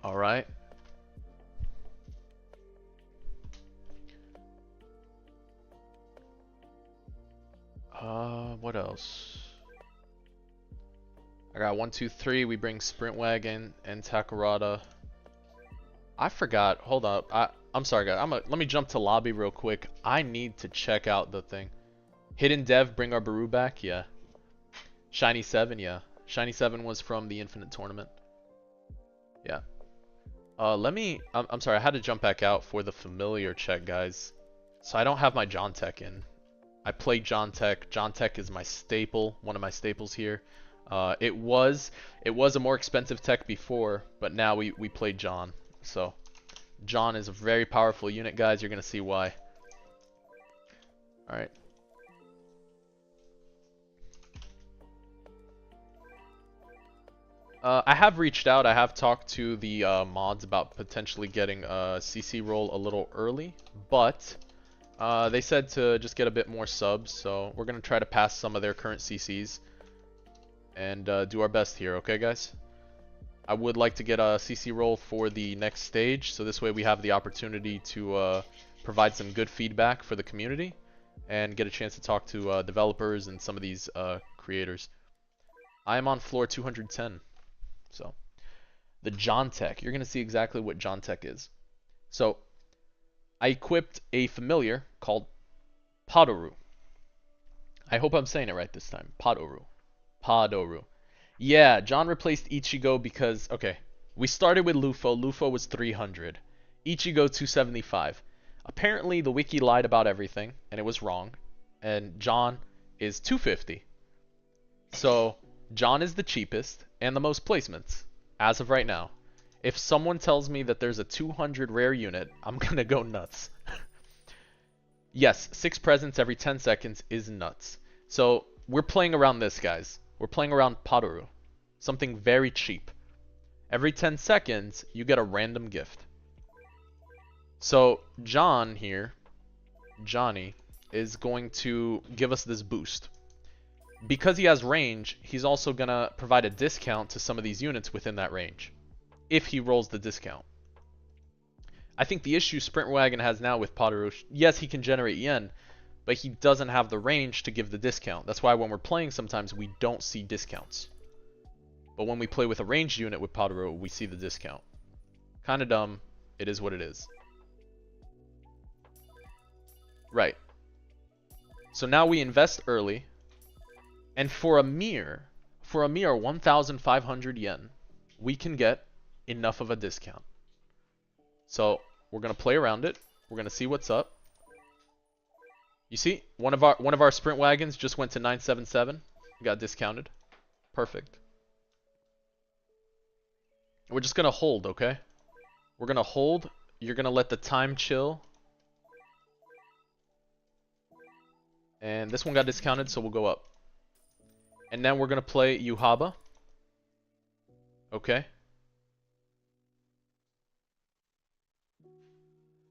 All right. What else? I got 1, 2, 3. We bring Sprint Wagon and Takarada. I forgot. Hold up. I'm sorry, guys. Let me jump to lobby real quick. I need to check out the thing. Hidden Dev, bring our Baru back. Yeah. Shiny 7. Yeah. Shiny 7 was from the Infinite Tournament. Yeah. I'm sorry. I had to jump back out for the familiar check, guys. So I don't have my John Tech in. I played John Tech. John Tech is my staple, one of my staples here. It was a more expensive tech before, but now we played John. So John is a very powerful unit, guys. You're gonna see why. All right. I have reached out. I have talked to the mods about potentially getting a CC roll a little early, but they said to just get a bit more subs, so we're going to try to pass some of their current CCs and do our best here, okay guys? I would like to get a CC roll for the next stage, so this way we have the opportunity to provide some good feedback for the community and get a chance to talk to developers and some of these creators. I am on floor 210, so the John Tech, you're going to see exactly what John Tech is. So I equipped a familiar called Padoru. I hope I'm saying it right this time. Padoru. Padoru. Yeah, John replaced Ichigo because, okay, we started with Lufo. Lufo was 300. Ichigo 275. Apparently the wiki lied about everything, and it was wrong. And John is 250. So John is the cheapest and the most placements, as of right now. If someone tells me that there's a 200 rare unit, I'm gonna go nuts. Yes, 6 presents every 10 seconds is nuts. So we're playing around this, guys. We're playing around Padoru. Something very cheap. Every 10 seconds, you get a random gift. So John here, Johnny, is going to give us this boost. Because he has range, he's also gonna provide a discount to some of these units within that range, if he rolls the discount. I think the issue Sprint Wagon has now with Padoru, yes, he can generate yen, but he doesn't have the range to give the discount. That's why when we're playing sometimes we don't see discounts. But when we play with a ranged unit with Padoru, we see the discount. Kinda dumb. It is what it is. Right. So now we invest early. And for a mere 1,500 yen, we can get enough of a discount. So we're gonna play around it. We're gonna see what's up. You see, one of our sprint wagons just went to 977. Got discounted. Perfect. We're just gonna hold, okay? We're gonna hold. You're gonna let the time chill. And this one got discounted, so we'll go up. And then we're gonna play Yuhaba. Okay.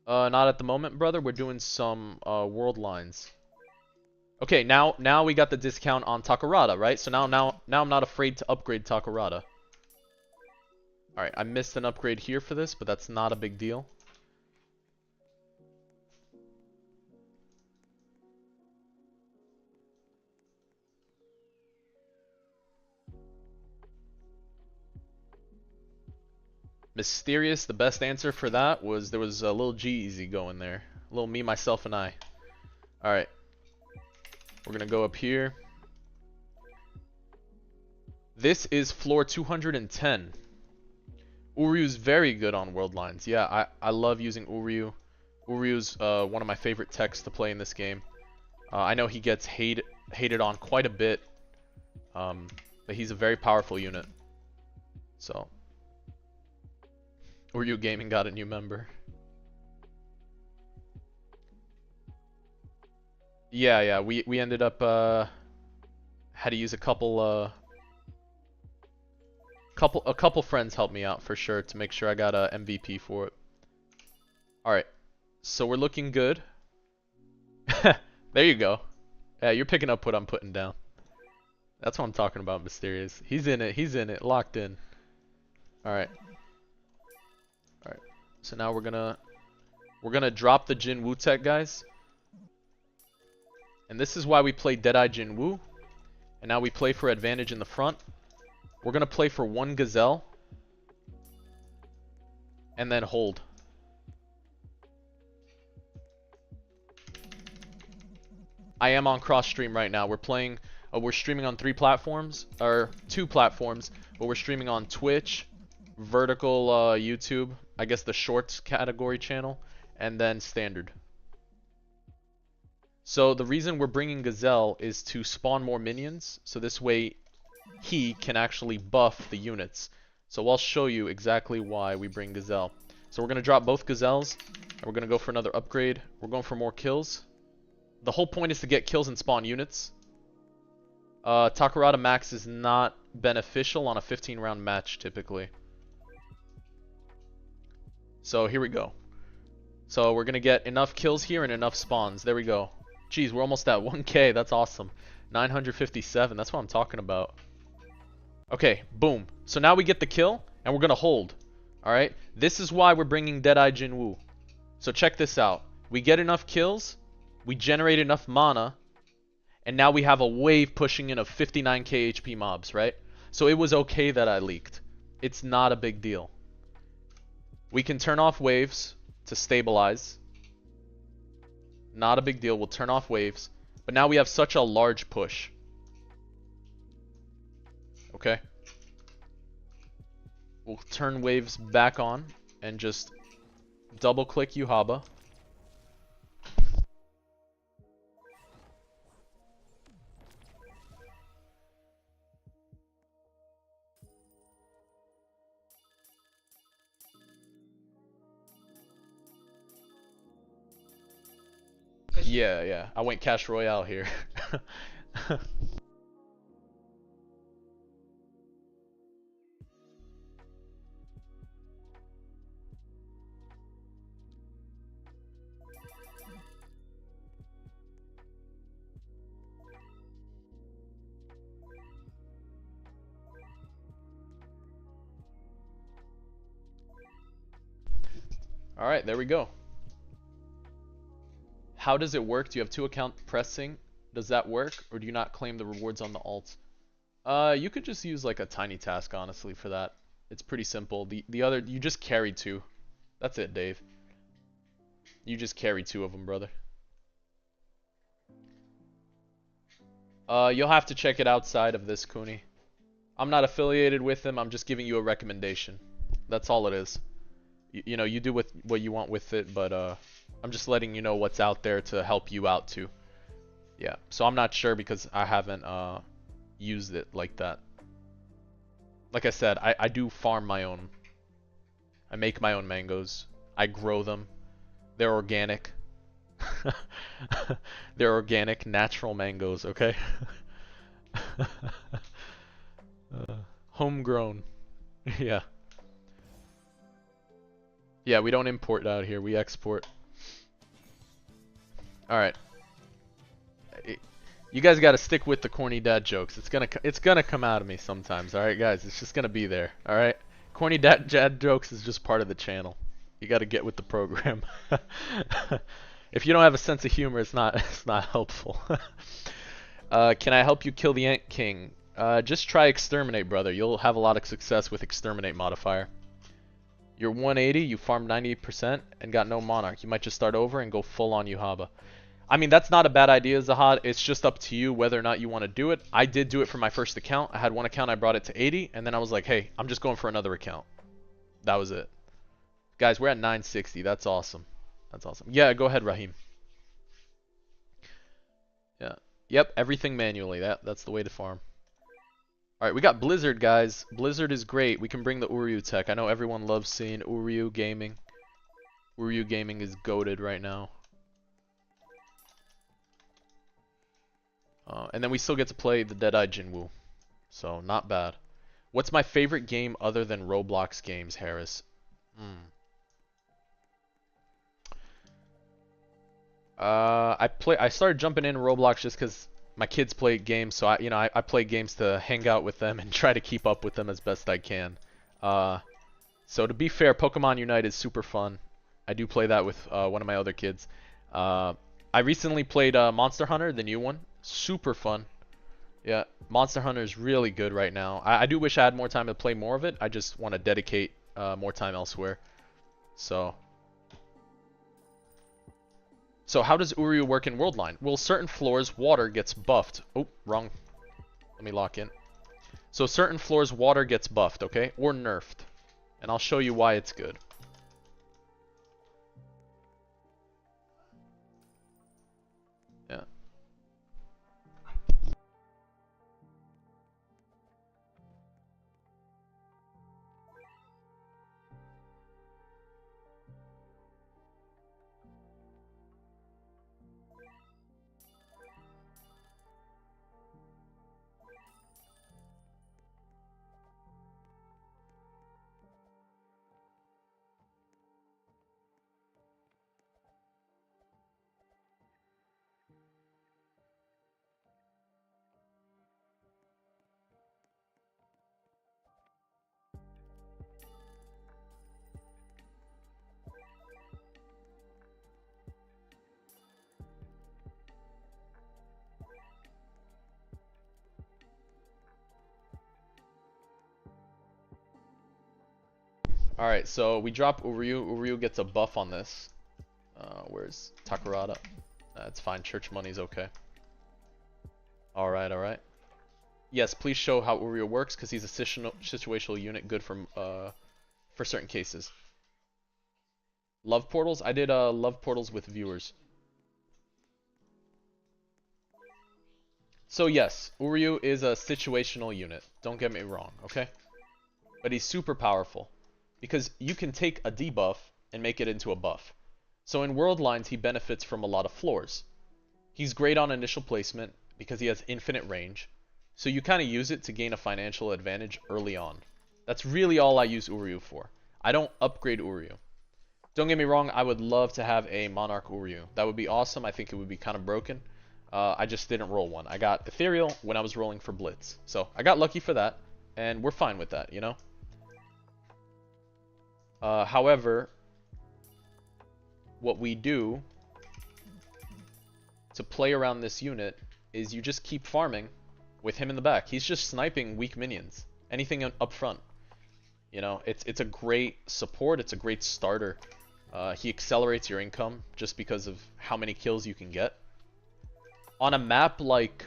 Not at the moment, brother. We're doing some world lines. Okay, now we got the discount on Takarada, right? So now I'm not afraid to upgrade Takarada. Alright, I missed an upgrade here for this, but that's not a big deal. Mysterious, the best answer for that was there was a little G-Easy going there. A little me, myself, and I. Alright. We're gonna go up here. This is floor 210. Uryu's very good on world lines. Yeah, I love using Uryu. Uryu's one of my favorite techs to play in this game. I know he gets hated on quite a bit. But he's a very powerful unit. So Uryu Gaming got a new member. Yeah, we ended up had to use a couple friends helped me out for sure to make sure I got a MVP for it. Alright, so we're looking good. There you go. Yeah, you're picking up what I'm putting down. That's what I'm talking about, Mysterious. He's in it, locked in. Alright. Alright, so now we're gonna drop the Jin Woo tech, guys. And this is why we play Deadeye Jin Woo. And now we play for advantage in the front. We're gonna play for one Gazelle. And then hold. I am on cross stream right now. We're playing, we're streaming on 3 platforms, or 2 platforms, but we're streaming on Twitch, vertical YouTube, I guess the shorts category channel, and then standard. So the reason we're bringing Gazelle is to spawn more minions, so this way he can actually buff the units. So I'll show you exactly why we bring Gazelle. So we're going to drop both Gazelles, and we're going to go for another upgrade. We're going for more kills. The whole point is to get kills and spawn units. Takarada Max is not beneficial on a 15-round match, typically. So here we go. So we're going to get enough kills here and enough spawns. There we go. Jeez, we're almost at 1K. That's awesome. 957. That's what I'm talking about. Okay, boom. So now we get the kill, and we're going to hold. Alright? This is why we're bringing Deadeye Jin Woo. So check this out. We get enough kills, we generate enough mana, and now we have a wave pushing in of 59k HP mobs, right? So it was okay that I leaked. It's not a big deal. We can turn off waves to stabilize. Not a big deal. We'll turn off waves. But now we have such a large push. Okay. We'll turn waves back on and just double click Yuhaba. Yeah. I went Cash Royale here. Alright, there we go. How does it work? Do you have 2 account pressing? Does that work? Or do you not claim the rewards on the alt? You could just use like a tiny task, honestly, for that. It's pretty simple. The other, you just carry 2. That's it, Dave. You just carry 2 of them, brother. You'll have to check it outside of this, Cooney. I'm not affiliated with him. I'm just giving you a recommendation. That's all it is. You know, you do with what you want with it, but I'm just letting you know what's out there to help you out too. Yeah. So I'm not sure because I haven't used it like that. Like I said, I do farm my own. I make my own mangoes. I grow them. They're organic. They're organic, natural mangoes, okay? Homegrown. Yeah. Yeah, we don't import out here. We export. Alright. You guys gotta stick with the corny dad jokes. It's gonna come out of me sometimes, alright guys? It's just gonna be there, alright? Corny dad jokes is just part of the channel. You gotta get with the program. If you don't have a sense of humor, it's not helpful. Can I help you kill the Ant King? Just try Exterminate, brother. You'll have a lot of success with Exterminate modifier. You're 180, you farmed 98%, and got no Monarch. You might just start over and go full on Yuhaba. I mean, that's not a bad idea, Zahad. It's just up to you whether or not you want to do it. I did do it for my first account. I had one account, I brought it to 80, and then I was like, hey, I'm just going for another account. That was it. Guys, we're at 960. That's awesome. That's awesome. Yeah, go ahead, Raheem. Yeah. Yep, everything manually. That's the way to farm. Alright, we got Blizzard, guys. Blizzard is great. We can bring the Uryu tech. I know everyone loves seeing Uryu gaming. Uryu gaming is goated right now. And then we still get to play the Deadeye Jinwoo. So, not bad. What's my favorite game other than Roblox games, Harris? I started jumping in Roblox just because my kids play games, so I play games to hang out with them and try to keep up with them as best I can. So to be fair, Pokemon Unite is super fun. I do play that with one of my other kids. I recently played Monster Hunter, the new one. Super fun. Yeah, Monster Hunter is really good right now. I do wish I had more time to play more of it. I just want to dedicate more time elsewhere. So how does Uryu work in Worldline? Well, certain floors, water gets buffed. Oh, wrong. Let me lock in. So certain floors, water gets buffed, okay? Or nerfed. And I'll show you why it's good. Yeah. Alright, so we drop Uryu. Uryu gets a buff on this. Where's Takarada? That's fine. Church money's okay. Alright, alright. Yes, please show how Uryu works, because he's a situational unit good for certain cases. Love portals? I did love portals with viewers. So yes, Uryu is a situational unit. Don't get me wrong, okay? But he's super powerful. Because you can take a debuff and make it into a buff. So in World Lines, he benefits from a lot of floors. He's great on initial placement because he has infinite range. So you kind of use it to gain a financial advantage early on. That's really all I use Uryu for. I don't upgrade Uryu. Don't get me wrong, I would love to have a Monarch Uryu. That would be awesome. I think it would be kind of broken. I just didn't roll one. I got Ethereal when I was rolling for Blitz. So I got lucky for that. And we're fine with that, you know? However, what we do to play around this unit is you just keep farming with him in the back. He's just sniping weak minions. Anything up front. You know, it's a great support. It's a great starter. He accelerates your income just because of how many kills you can get. On a map like,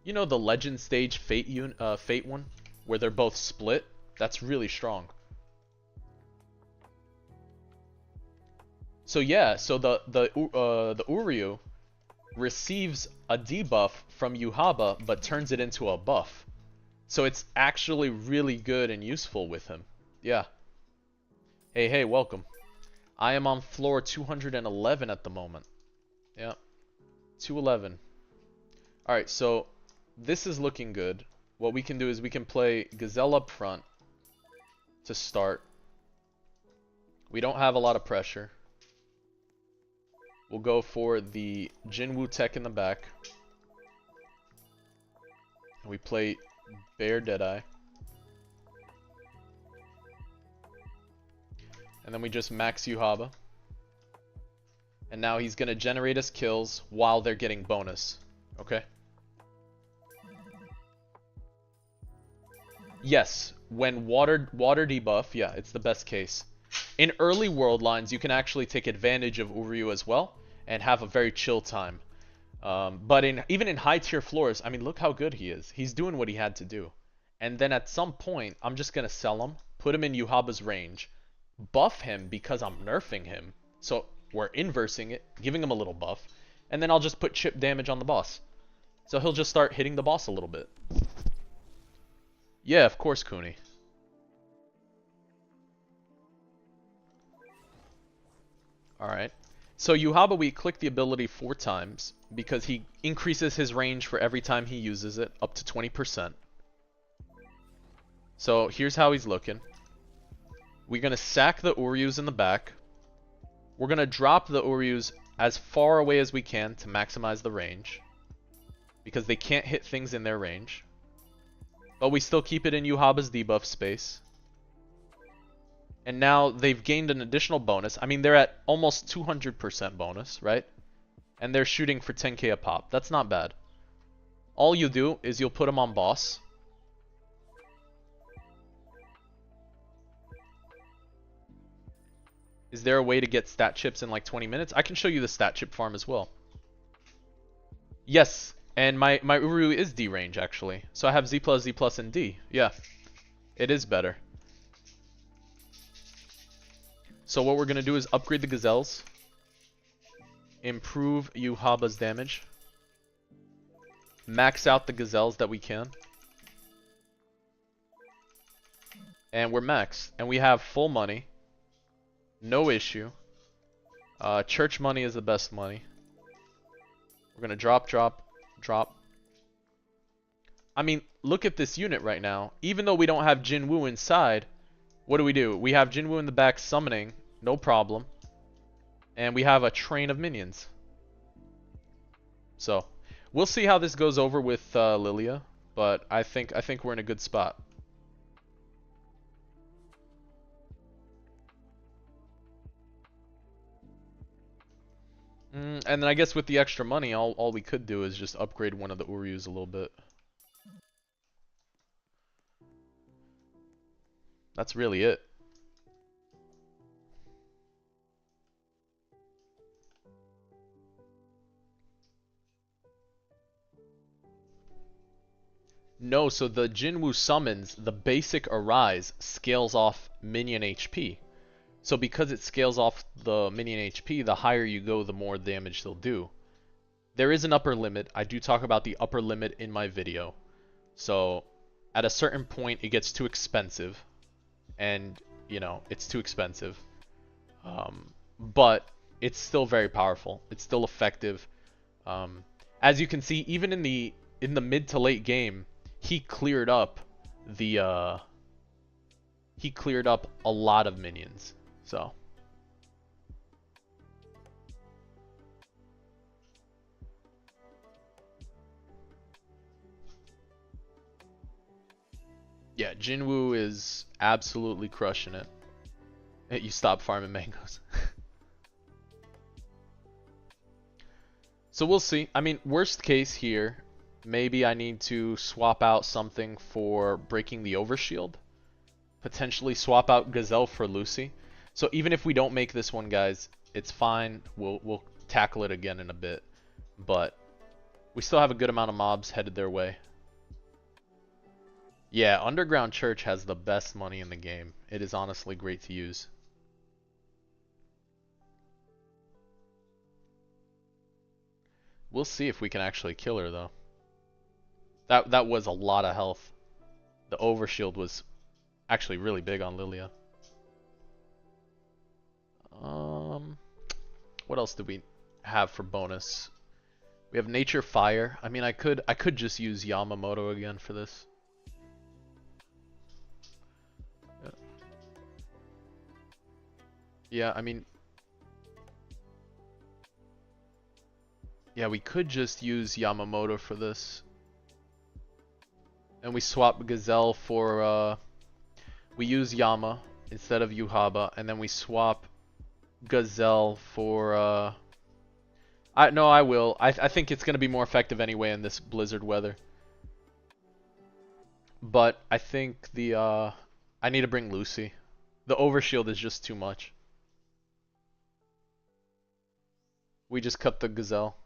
you know, the Legend Stage Fate one? where they're both split, that's really strong. So yeah, so the Uryu receives a debuff from Yuhaba, but turns it into a buff. So it's actually really good and useful with him. Yeah. Hey, welcome. I am on floor 211 at the moment. Yeah. 211. Alright, so this is looking good. What we can do is we can play Gazelle up front to start. We don't have a lot of pressure. We'll go for the Jinwoo tech in the back. And we play Bear Deadeye. And then we just max Yuhaba. And now he's going to generate us kills while they're getting bonus. Okay? Yes, when water debuff, yeah, it's the best case. In early world lines, you can actually take advantage of Uryu as well and have a very chill time. But even in high tier floors, I mean, look how good he is. He's doing what he had to do. And then at some point, I'm just going to sell him, put him in Yuhaba's range, buff him because I'm nerfing him. So we're inversing it, giving him a little buff, and then I'll just put chip damage on the boss. So he'll just start hitting the boss a little bit. Yeah, of course, Cooney. Alright. So Yuhaba, we click the ability 4 times because he increases his range for every time he uses it up to 20%. So here's how he's looking. We're going to sack the Uryus in the back. We're going to drop the Uryus as far away as we can to maximize the range, because they can't hit things in their range. But we still keep it in Yuhaba's debuff space. And now they've gained an additional bonus. I mean, they're at almost 200% bonus, right? And they're shooting for 10k a pop. That's not bad. All you do is you'll put them on boss. Is there a way to get stat chips in like 20 minutes? I can show you the stat chip farm as well. Yes, and my Uryu is D range actually. So I have Z+, Z+, and D. Yeah, it is better. So what we're going to do is upgrade the Gazelles. Improve Yuhaba's damage. Max out the Gazelles that we can. And we're maxed. And we have full money. No issue. Church money is the best money. We're going to drop. I mean, look at this unit right now. Even though we don't have Jinwoo inside, what do? We have Jinwoo in the back summoning, no problem. And we have a train of minions. So, we'll see how this goes over with Lilia, but I think we're in a good spot. And then I guess with the extra money, all we could do is just upgrade one of the Uryus a little bit. That's really it. No, so the Jinwoo summons, the basic Arise scales off minion HP. So because it scales off the minion HP, the higher you go, the more damage they'll do. There is an upper limit. I do talk about the upper limit in my video. So at a certain point, it gets too expensive. And, you know, it's too expensive. But it's still very powerful. It's still effective. As you can see, even in the mid to late game, he cleared up a lot of minions. So yeah, Jinwoo is absolutely crushing it. Hey, you stop farming mangoes. So we'll see. I mean, worst case here, maybe I need to swap out something for breaking the overshield. Potentially swap out Gazelle for Lucy. So even if we don't make this one, guys, it's fine. We'll tackle it again in a bit. But we still have a good amount of mobs headed their way. Yeah, Underground Church has the best money in the game. It is honestly great to use. We'll see if we can actually kill her though. That was a lot of health. The overshield was actually really big on Lilia. What else do we have for bonus? We have Nature Fire. I mean, I could just use Yamamoto again for this. Yeah, I mean, yeah, we could just use Yamamoto for this. And we swap Gazelle for, we use Yama instead of Yuhaba, and then we swap Gazelle for, I will. I think it's gonna be more effective anyway in this blizzard weather. But I think I need to bring Lucy. The overshield is just too much. We just cut the Gazelle.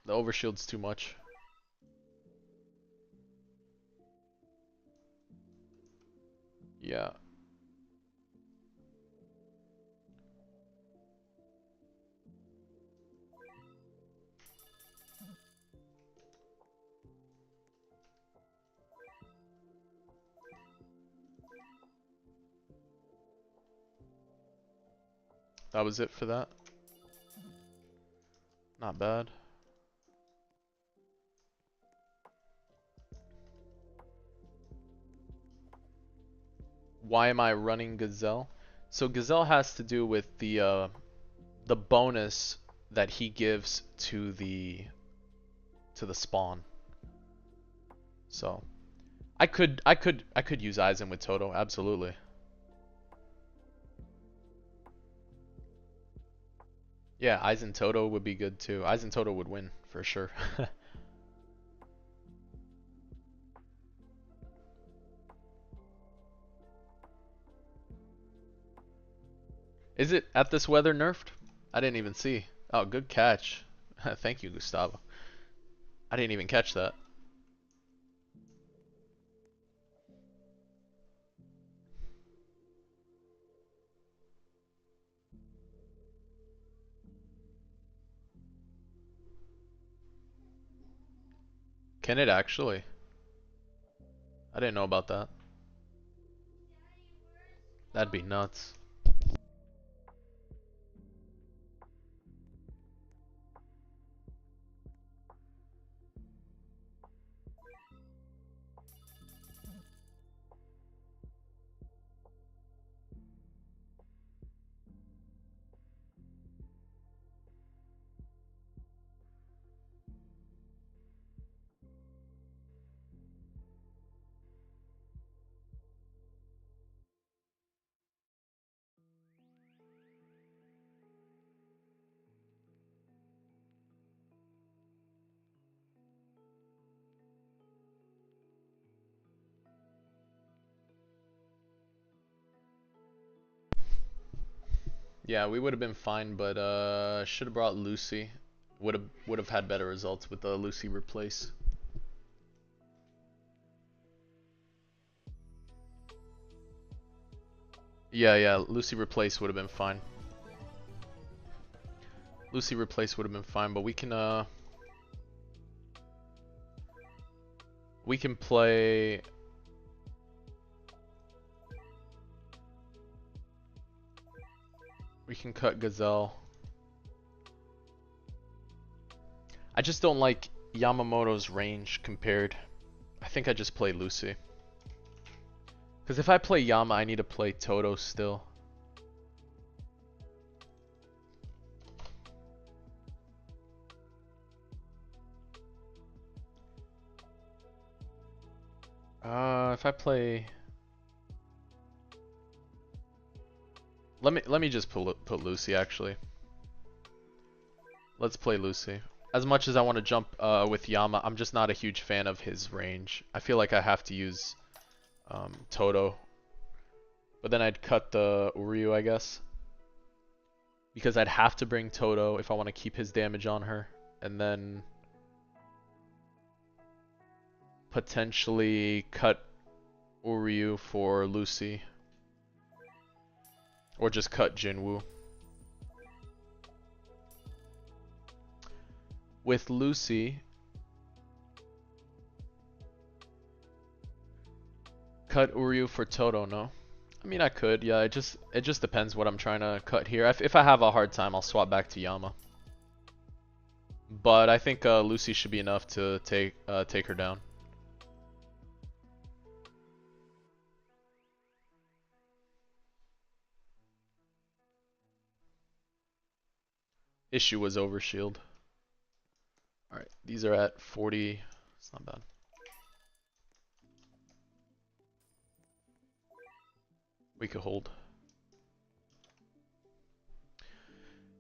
The overshield's too much. Yeah. That was it for that. Not bad. Why am I running Gazelle? So Gazelle has to do with the bonus that he gives to the spawn. So I could use Aizen with Toto, absolutely. Yeah, Aizen Toto would be good too. Aizen Toto would win for sure. Is it at this weather nerfed? I didn't even see. Oh, good catch. Thank you, Gustavo. I didn't even catch that. Can it actually? I didn't know about that. That'd be nuts. Yeah, we would have been fine, but should have brought Lucy. Would have had better results with the Lucy replace. Yeah, Lucy replace would have been fine. Lucy replace would have been fine, but we can play. We can cut Gazelle. I just don't like Yamamoto's range compared. I think I just play Lucy. Because if I play Yama, I need to play Toto still. If I play... Let me just put Lucy actually. Let's play Lucy. As much as I want to jump with Yama, I'm just not a huge fan of his range. I feel like I have to use Toto. But then I'd cut the Uryu, I guess. Because I'd have to bring Toto if I want to keep his damage on her. And then... potentially cut Uryu for Lucy. Or just cut Jinwoo. With Lucy, cut Uryu for Toto, no? I mean, I could, yeah, it just depends what I'm trying to cut here. If I have a hard time, I'll swap back to Yama. But I think Lucy should be enough to take her down. Issue was overshield. Alright, these are at 40. It's not bad. We could hold.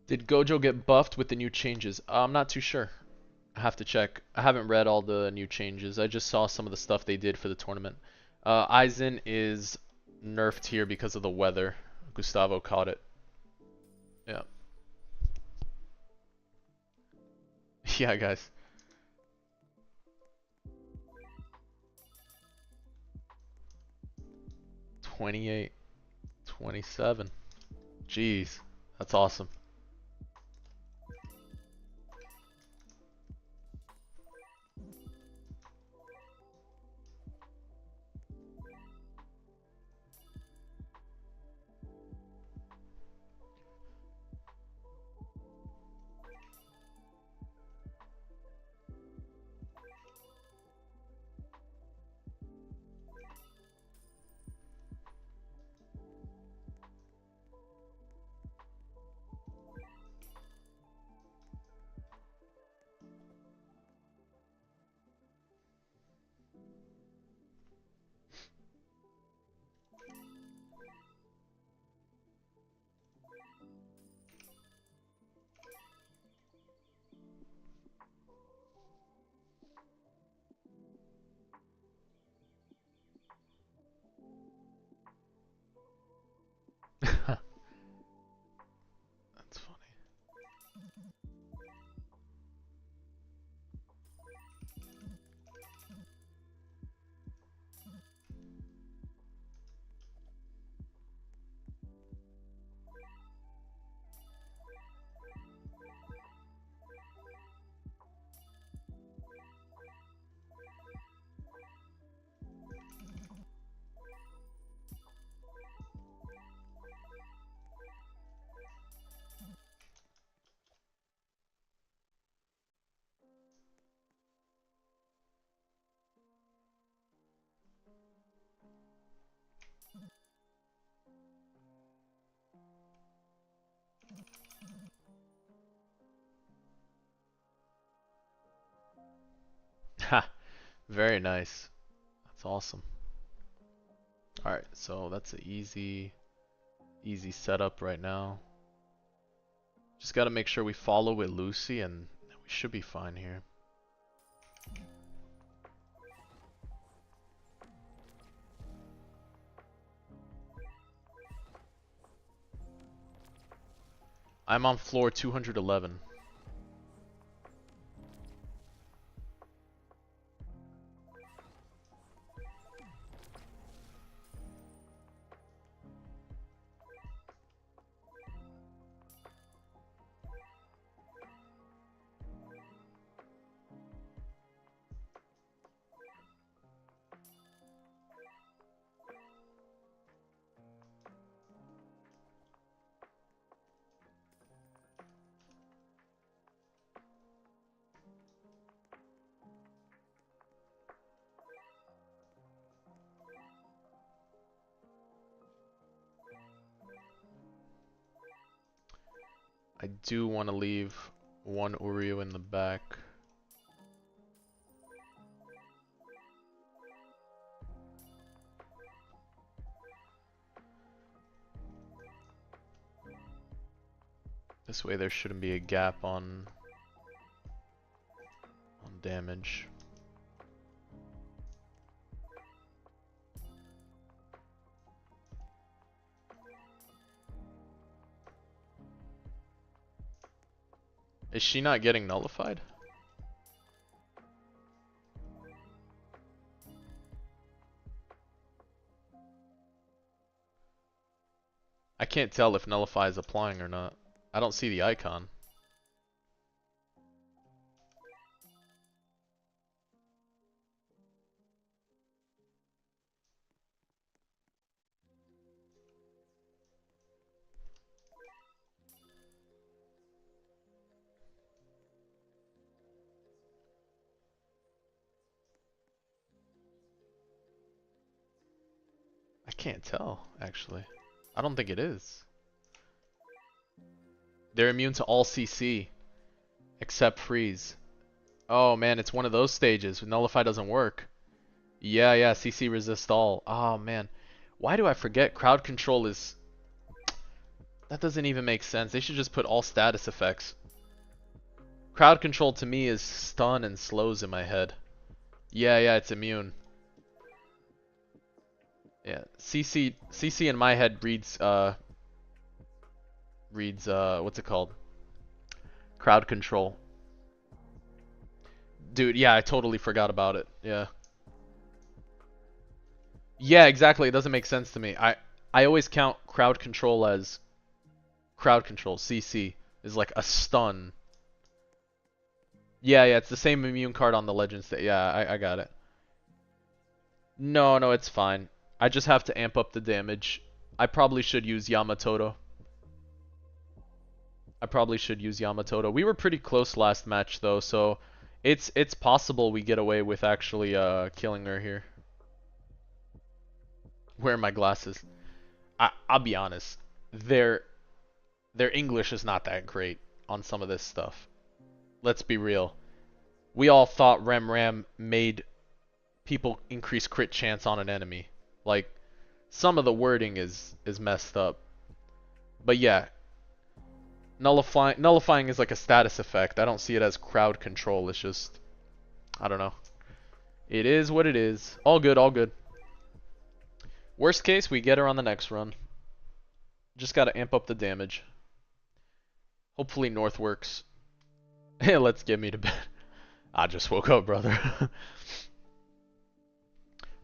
Did Gojo get buffed with the new changes? I'm not too sure. I have to check. I haven't read all the new changes. I just saw some of the stuff they did for the tournament. Aizen is nerfed here because of the weather. Gustavo caught it. Yeah. Yeah, guys. $28, $27. Jeez, that's awesome. That's funny. Ha, very nice. That's awesome. Alright, so that's an easy setup right now. Just gotta make sure we follow with Lucy and we should be fine here. I'm on floor 211. I do want to leave one Uryu in the back. This way there shouldn't be a gap on damage. Is she not getting nullified? I can't tell if nullify is applying or not. I don't see the icon. I can't tell, actually. I don't think it is. They're immune to all CC, except freeze. Oh man, it's one of those stages. Nullify doesn't work. Yeah, yeah, CC resist all. Oh man. Why do I forget crowd control is... That doesn't even make sense. They should just put all status effects. Crowd control to me is stun and slows in my head. Yeah, yeah, it's immune. Yeah, CC in my head reads what's it called? Crowd control. Dude, yeah, I totally forgot about it. Yeah. Yeah, exactly. It doesn't make sense to me. I always count crowd control as crowd control. CC is like a stun. Yeah, yeah, it's the same immune card on the Legends that. Yeah, I got it. No, no, it's fine. I just have to amp up the damage. I probably should use Yamatoto. I probably should use Yamatoto. We were pretty close last match though, so it's possible we get away with actually killing her here. Where are my glasses? I'll be honest. Their English is not that great on some of this stuff. Let's be real. We all thought Ram made people increase crit chance on an enemy. Like some of the wording is messed up. But yeah, nullifying is like a status effect. I don't see it as crowd control. It's just, I don't know. It is what it is. All good, all good. Worst case, we get her on the next run. Just gotta amp up the damage. Hopefully North works. Hey, let's get me to bed. I just woke up, brother.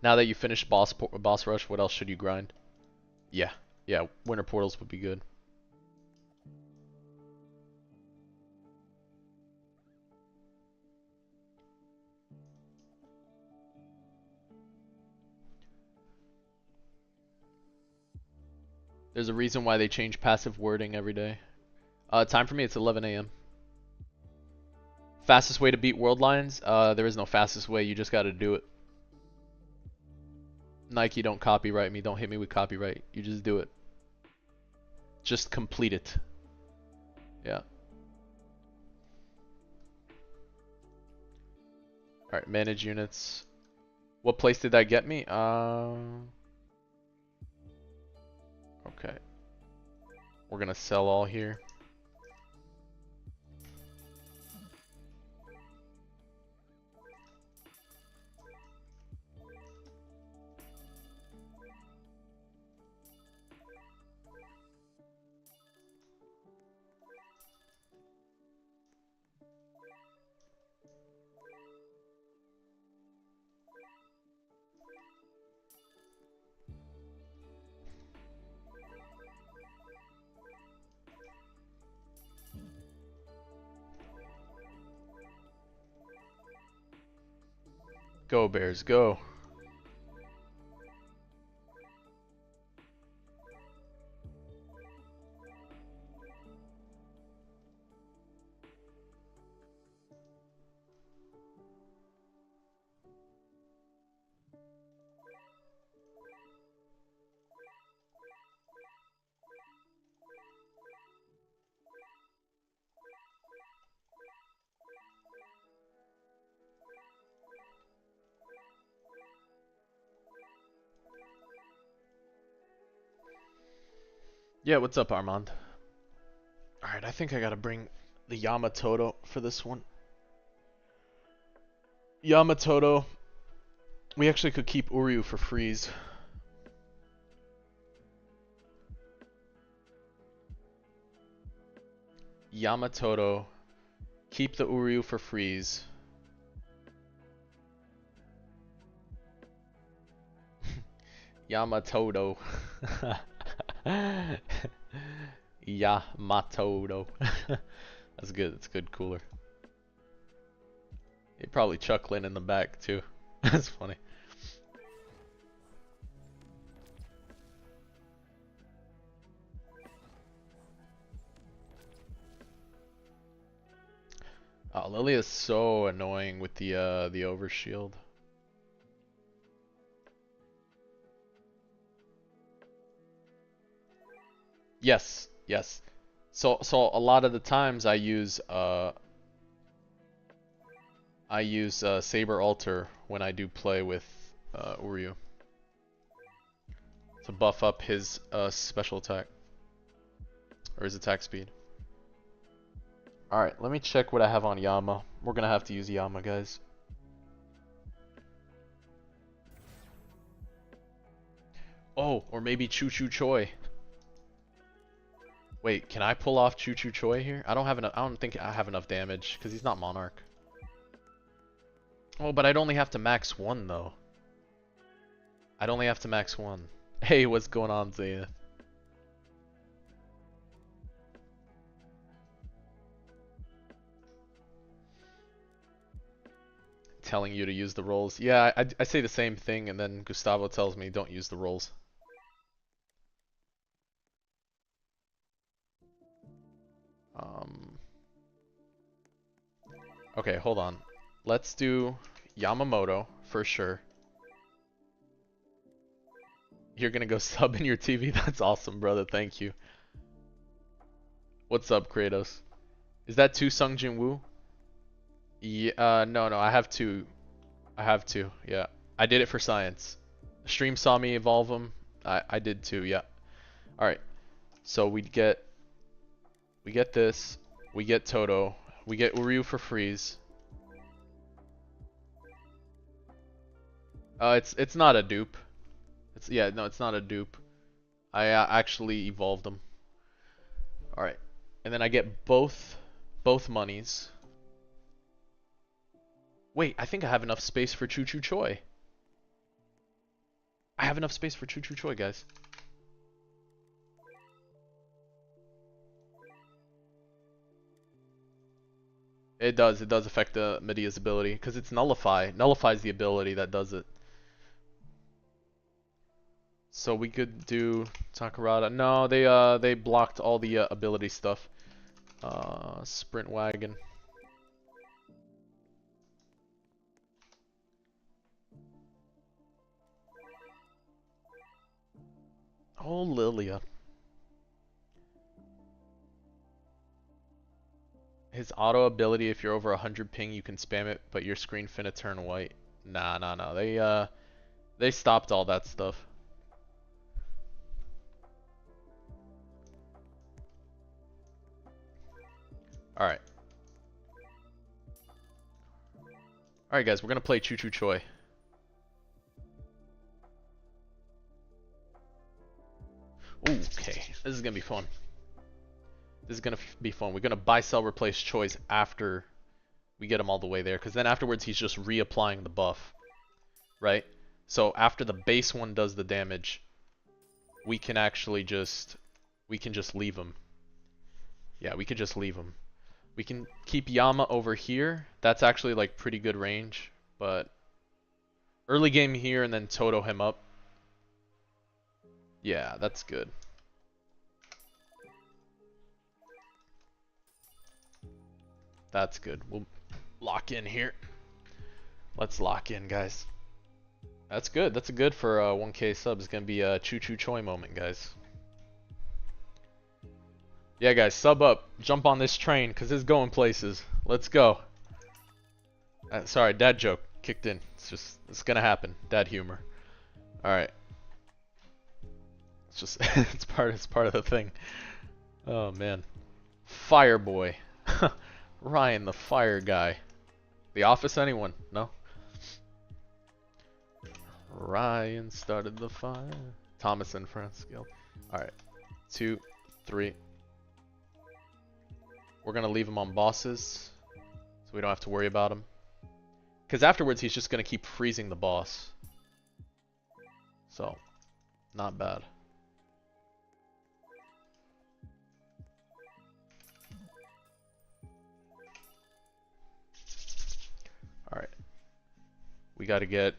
Now that you finished boss rush, what else should you grind? Yeah, yeah, winter portals would be good. There's a reason why they change passive wording every day. Time for me, it's 11 a.m. Fastest way to beat World Lions? There is no fastest way, you just gotta do it. Nike, don't copyright me, don't hit me with copyright. You just do it. Just complete it. Yeah. Alright, manage units. What place did that get me? Okay. We're gonna sell all here. Go Bears, go. Yeah, what's up, Armand? Alright, I think I gotta bring the Yamatoto for this one. Yamatoto. We actually could keep Uryu for freeze. Yamatoto. Keep the Uryu for freeze. Yamatoto. Yamatodo. That's good. That's good. Cooler. He probably chuckling in the back too. That's funny. Oh, Lily is so annoying with the overshield. Yes, yes. So a lot of the times I use Saber Alter when I do play with Uryu to buff up his special attack or his attack speed. Alright, let me check what I have on Yama. We're gonna have to use Yama, guys. Oh, or maybe Choo Choo Choi. Wait, can I pull off Choo Choo Choi here? I don't think I have enough damage because he's not Monarch. Oh, but I'd only have to max one though. I'd only have to max one. Hey, what's going on, Zaya? Telling you to use the rolls. Yeah, I say the same thing, and then Gustavo tells me don't use the rolls. Okay, hold on. Let's do Yamamoto for sure. You're gonna go sub in your TV? That's awesome, brother. Thank you. What's up, Kratos? Is that two Sung Jin Woo? Yeah, no, I have two. I have two, yeah. I did it for science. Stream saw me evolve them. I did too, yeah. Alright. So we get this. We get Toto. We get Uryu for freeze. It's not a dupe. It's not a dupe. I actually evolved them. Alright. And then I get both monies. Wait, I think I have enough space for Choo Choo Choi. I have enough space for Choo Choo Choi, guys. It does affect the Medea's ability, because it's Nullify. Nullifies the ability that does it. So we could do Takarada. No, they blocked all the ability stuff. Sprint Wagon. Oh, Lilia. His auto ability, if you're over 100 ping, you can spam it, but your screen finna turn white. Nah. They stopped all that stuff. Alright. Alright, guys, we're gonna play Choo Choo Choi. Ooh, okay. This is gonna be fun. This is gonna be fun. We're gonna buy, sell, replace Choi's after we get him all the way there, because then afterwards he's just reapplying the buff, right? So after the base one does the damage, we can actually just leave him. Yeah, we could just leave him. We can keep Yama over here. That's actually like pretty good range, but early game here and then Toto him up. Yeah, that's good. That's good. We'll lock in here. Let's lock in, guys. That's good. That's a good for 1K subs. It's gonna be a Choo Choo Choi moment, guys. Yeah, guys, sub up. Jump on this train, because it's going places. Let's go. Sorry, dad joke kicked in. It's gonna happen. Dad humor. Alright. It's just, it's part of the thing. Oh, man. Fireboy. Ryan, the fire guy. The Office, anyone? No? Ryan started the fire. Thomas and France Guild. Alright. 2, 3. We're gonna leave him on bosses, so we don't have to worry about him. Because afterwards he's just gonna keep freezing the boss. So, not bad. We gotta get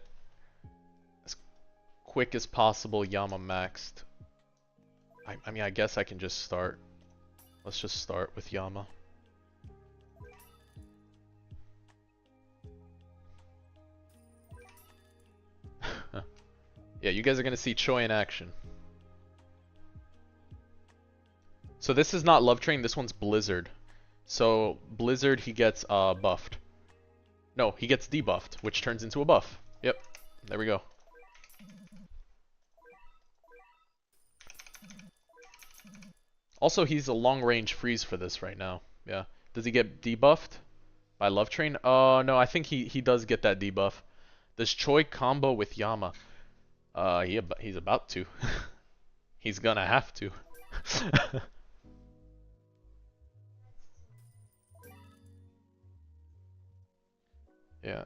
as quick as possible Yama maxed. I mean, I guess I can just start. Let's just start with Yama. Yeah, you guys are gonna see Choi in action. So this is not Love Train, this one's Blizzard. So Blizzard, he gets buffed. No, he gets debuffed, which turns into a buff. Yep, there we go. Also, he's a long-range freeze for this right now. Yeah. Does he get debuffed by Love Train? No, I think he does get that debuff. Does Choi combo with Yama? He's about to. He's gonna have to. Yeah.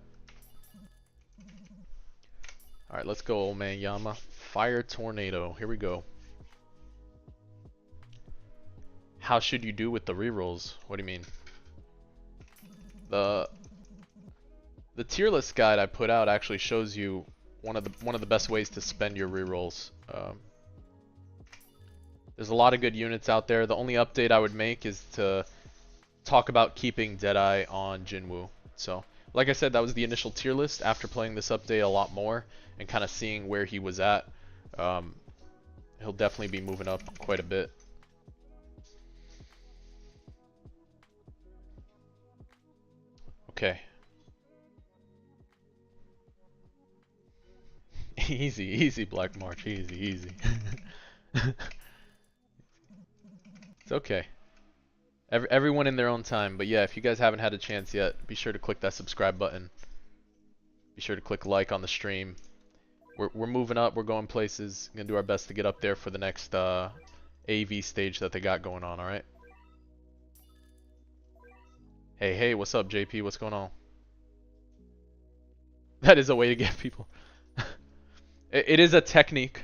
Alright, let's go, old man Yama. Fire Tornado. Here we go. How should you do with the rerolls? What do you mean? The tier list guide I put out actually shows you one of the best ways to spend your rerolls. There's a lot of good units out there. The only update I would make is to talk about keeping Deadeye on Jinwoo. So, like I said, that was the initial tier list. After playing this update a lot more and kind of seeing where he was at, he'll definitely be moving up quite a bit. Okay. Easy, easy, Black March. Easy, easy. It's okay. Everyone in their own time. But yeah, if you guys haven't had a chance yet, be sure to click that subscribe button. Be sure to click like on the stream. We're moving up. We're going places. Gonna do our best to get up there for the next AV stage that they got going on. All right. Hey, what's up, JP? What's going on? That is a way to get people. It is a technique.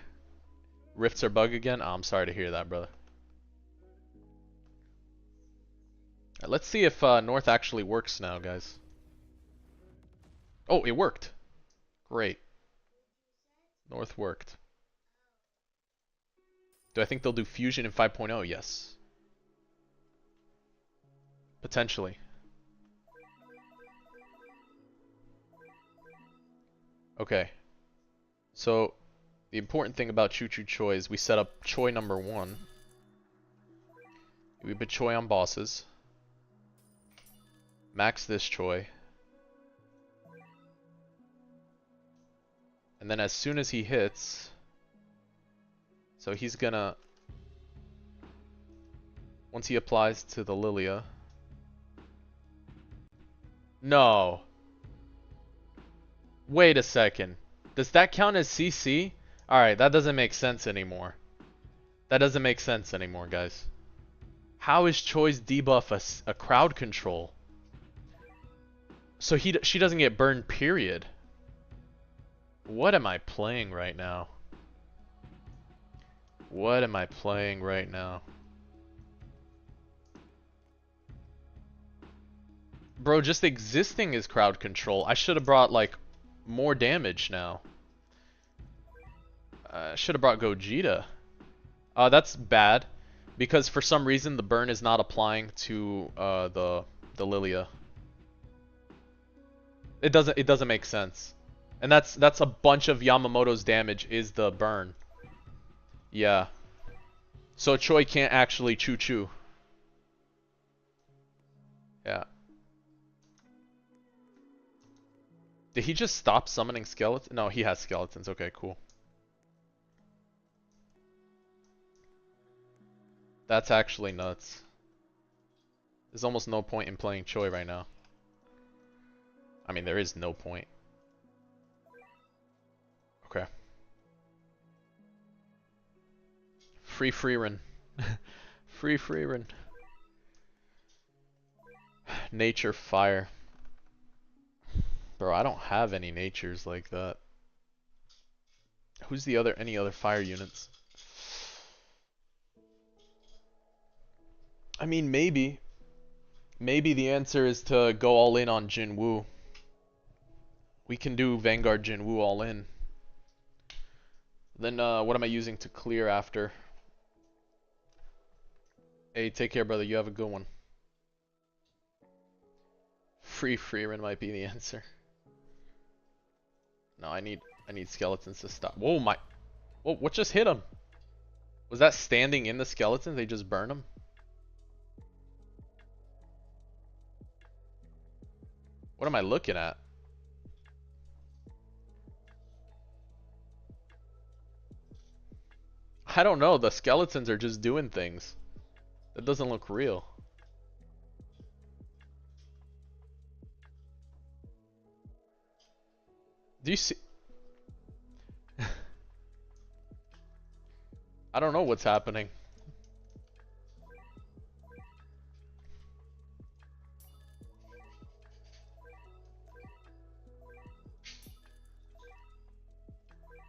Rifts are bug again? Oh, I'm sorry to hear that, brother. Right, let's see if North actually works now, guys. Oh, it worked. Great. North worked. Do I think they'll do Fusion in 5.0? Yes. Potentially. Okay. So, the important thing about Choo Choo Choi is we set up Choi number 1. We put Choi on bosses. Max this Choi. And then as soon as he hits... So he's gonna... Once he applies to the Lilia... No! Wait a second. Does that count as CC? Alright, that doesn't make sense anymore. That doesn't make sense anymore, guys. How is Choi's debuff a crowd control? So she doesn't get burned, period. What am I playing right now? What am I playing right now? Bro, just existing is crowd control. I should have brought, like, more damage now. I should have brought Gogeta. That's bad. Because for some reason the burn is not applying to the Lilia. It doesn't make sense. And that's a bunch of Yamamoto's damage is the burn. Yeah. So Choi can't actually choo-choo. Yeah. Did he just stop summoning skeletons? No, he has skeletons. Okay, cool. That's actually nuts. There's almost no point in playing Choi right now. I mean, there is no point. Okay. Free run. free run. Nature fire. Bro, I don't have any natures like that. Who's any other fire units? I mean, maybe. Maybe the answer is to go all in on Jinwoo. We can do Vanguard Jinwoo all in. Then what am I using to clear after? Hey, take care, brother. You have a good one. Free Freeman might be the answer. No, I need skeletons to stop. Whoa, my. Whoa, what just hit him? Was that standing in the skeleton? They just burn him? What am I looking at? I don't know. The skeletons are just doing things. That doesn't look real. Do you see? I don't know what's happening.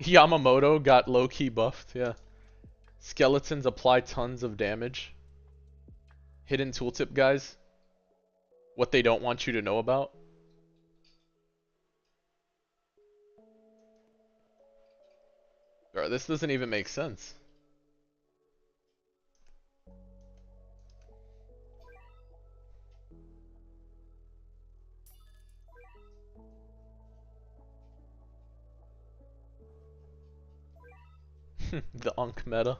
Yamamoto got low-key buffed, yeah. Skeletons apply tons of damage. Hidden tooltip, guys. What they don't want you to know about. Bro, this doesn't even make sense. The Unk meta.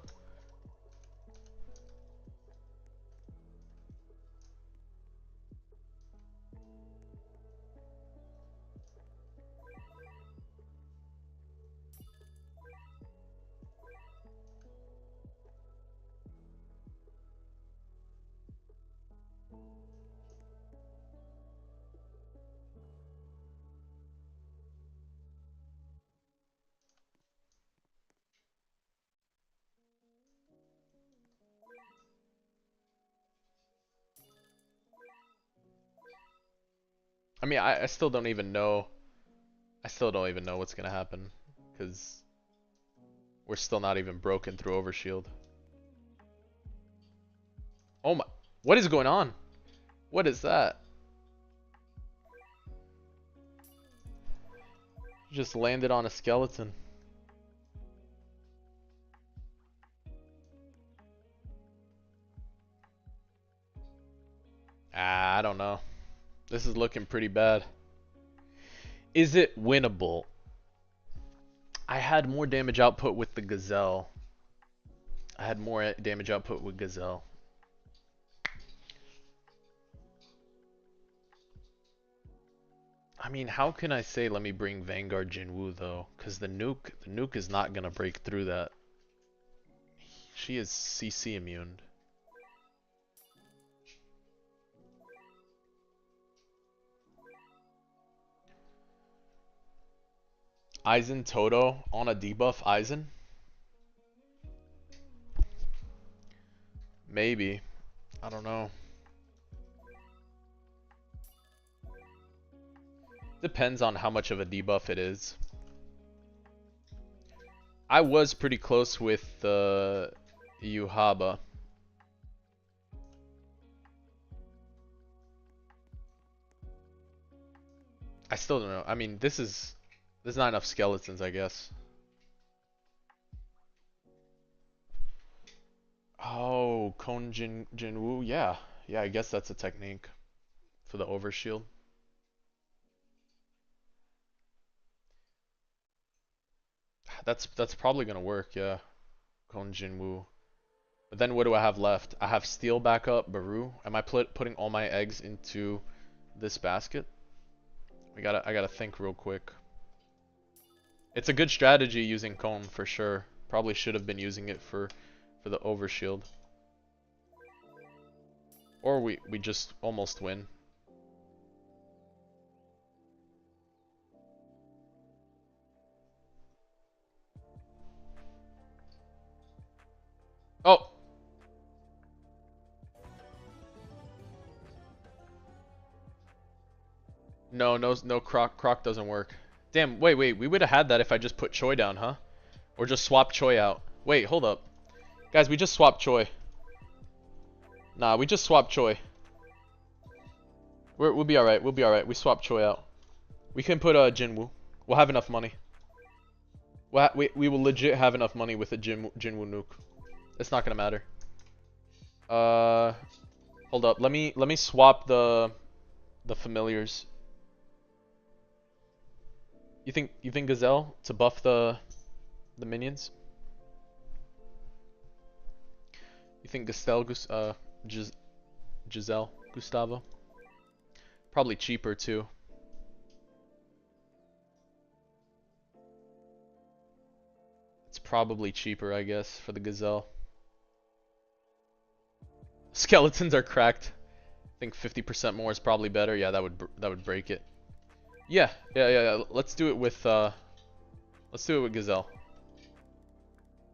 I mean, I still don't even know. I still don't even know what's gonna happen, because we're still not even broken through Overshield. Oh my, what is going on? What is that? Just landed on a skeleton. I don't know. This is looking pretty bad. Is it winnable? I had more damage output with the Gazelle. I had more damage output with Gazelle. I mean, how can I say let me bring Vanguard Jinwoo though? Because the nuke is not gonna break through that. She is CC immune. Aizen Toto on a debuff Aizen? Maybe. I don't know. Depends on how much of a debuff it is. I was pretty close with Yuhaba. I still don't know. I mean, there's not enough skeletons, I guess. Oh, Kon Jinwoo, yeah. Yeah, I guess that's a technique for the overshield. That's probably gonna work, yeah. Kon Jinwoo. But then what do I have left? I have Steel backup, Baru. Am I putting all my eggs into this basket? I gotta think real quick. It's a good strategy using Kon for sure. Probably should have been using it for the overshield. Or we just almost win. Oh! No, Croc doesn't work. Damn, wait, we would have had that if I just put Choi down, huh? Or just swap Choi out. Wait, hold up. Guys, we just swapped Choi. Nah, we just swapped Choi. We'll be alright, we swapped Choi out. We can put Jinwoo. We'll have enough money. We will legit have enough money with a Jinwoo nuke. It's not gonna matter. Hold up. Let me swap the familiars. You think Gazelle to buff the minions? You think Giselle Gustavo? Probably cheaper too. It's probably cheaper, I guess, for the Gazelle. Skeletons are cracked. I think 50% more is probably better. Yeah, that would break it. Yeah. Let's do it with Gazelle.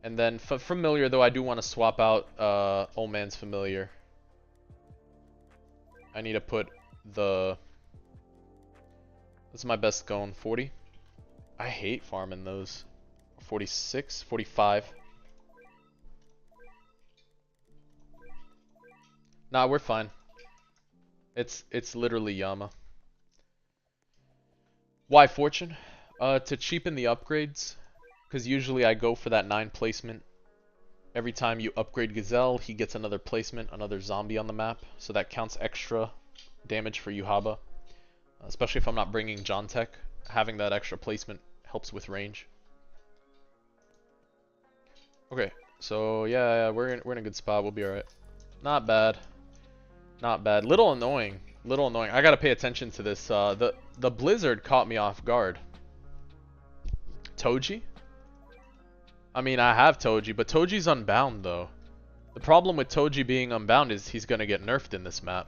And then familiar though, I do want to swap out old man's familiar. I need to put the. What's my best going? 40. I hate farming those. 46, 45. Nah, we're fine. It's literally Yama. Why fortune? To cheapen the upgrades. Because usually I go for that 9 placement. Every time you upgrade Gazelle, he gets another placement, another zombie on the map. So that counts extra damage for Yuhaba. Especially if I'm not bringing John Tech. Having that extra placement helps with range. Okay, so yeah, we're in a good spot. We'll be alright. Not bad. Not bad. Little annoying. Little annoying. I gotta pay attention to this. The blizzard caught me off guard. Toji? I mean, I have Toji, but Toji's unbound though. The problem with Toji being unbound is he's gonna get nerfed in this map.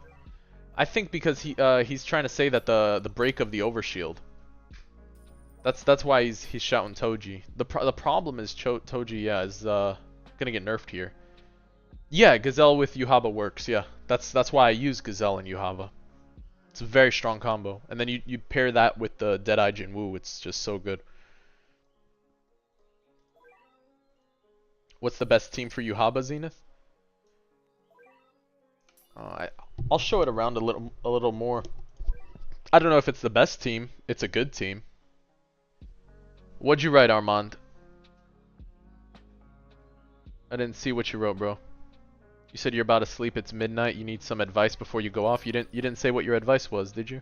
I think because he's trying to say that the break of the overshield. That's why he's shouting Toji. The problem is Toji, yeah, is gonna get nerfed here. Yeah, Gazelle with Yuhaba works. Yeah, that's why I use Gazelle and Yuhaba. It's a very strong combo, and then you pair that with the Deadeye Jinwoo. It's just so good. What's the best team for Yuhaba, Zenith? I'll show it around a little more. I don't know if it's the best team. It's a good team. What'd you write, Armand? I didn't see what you wrote, bro. You said you're about to sleep. It's midnight. You need some advice before you go off. You didn't say what your advice was, did you?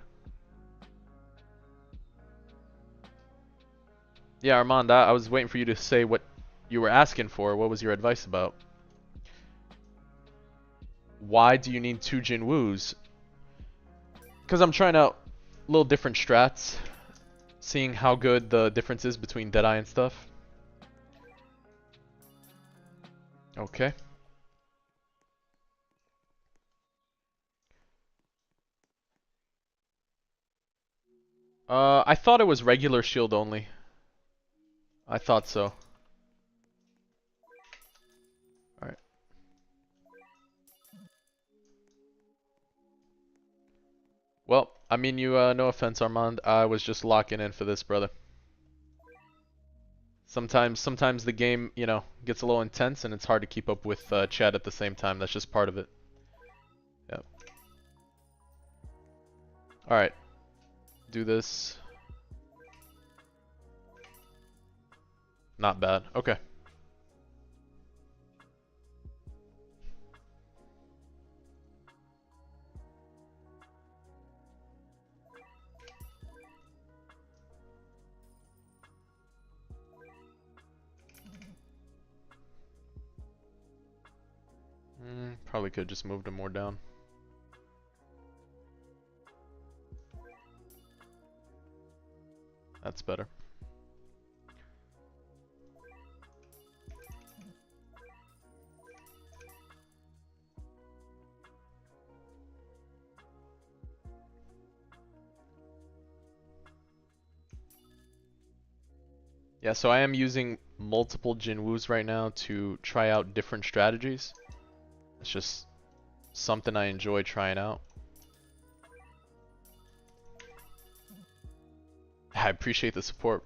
Yeah, Armand. I was waiting for you to say what you were asking for. What was your advice about? Why do you need 2 Jinwoos? Because I'm trying out little different strats. Seeing how good the difference is between Deadeye and stuff. Okay. I thought it was regular shield only. I thought so. Alright. Well, I mean you, no offense, Armand. I was just locking in for this, brother. Sometimes the game, you know, gets a little intense and it's hard to keep up with chat at the same time. That's just part of it. Yep. Alright. Do this. Not bad. Okay. Probably could have just moved him more down. That's better. Yeah, so I am using multiple Jinwoos right now to try out different strategies. It's just something I enjoy trying out. I appreciate the support.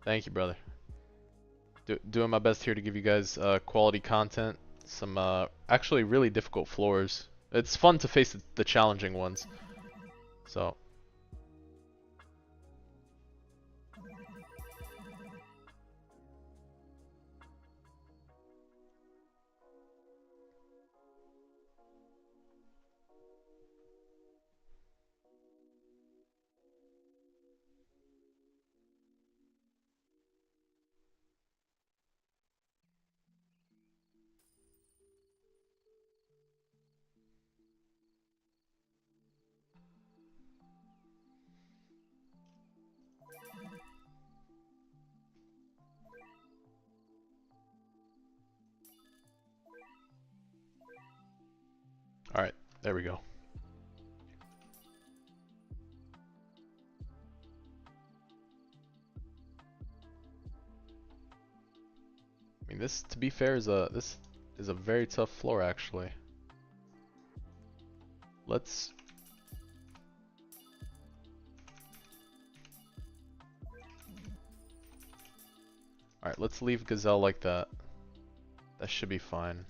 Thank you, brother. Doing my best here to give you guys quality content. Some actually really difficult floors. It's fun to face the challenging ones. So Alright, there we go. I mean, this, to be fair, is a very tough floor actually. Let's Alright, let's leave Gazelle like that. That should be fine.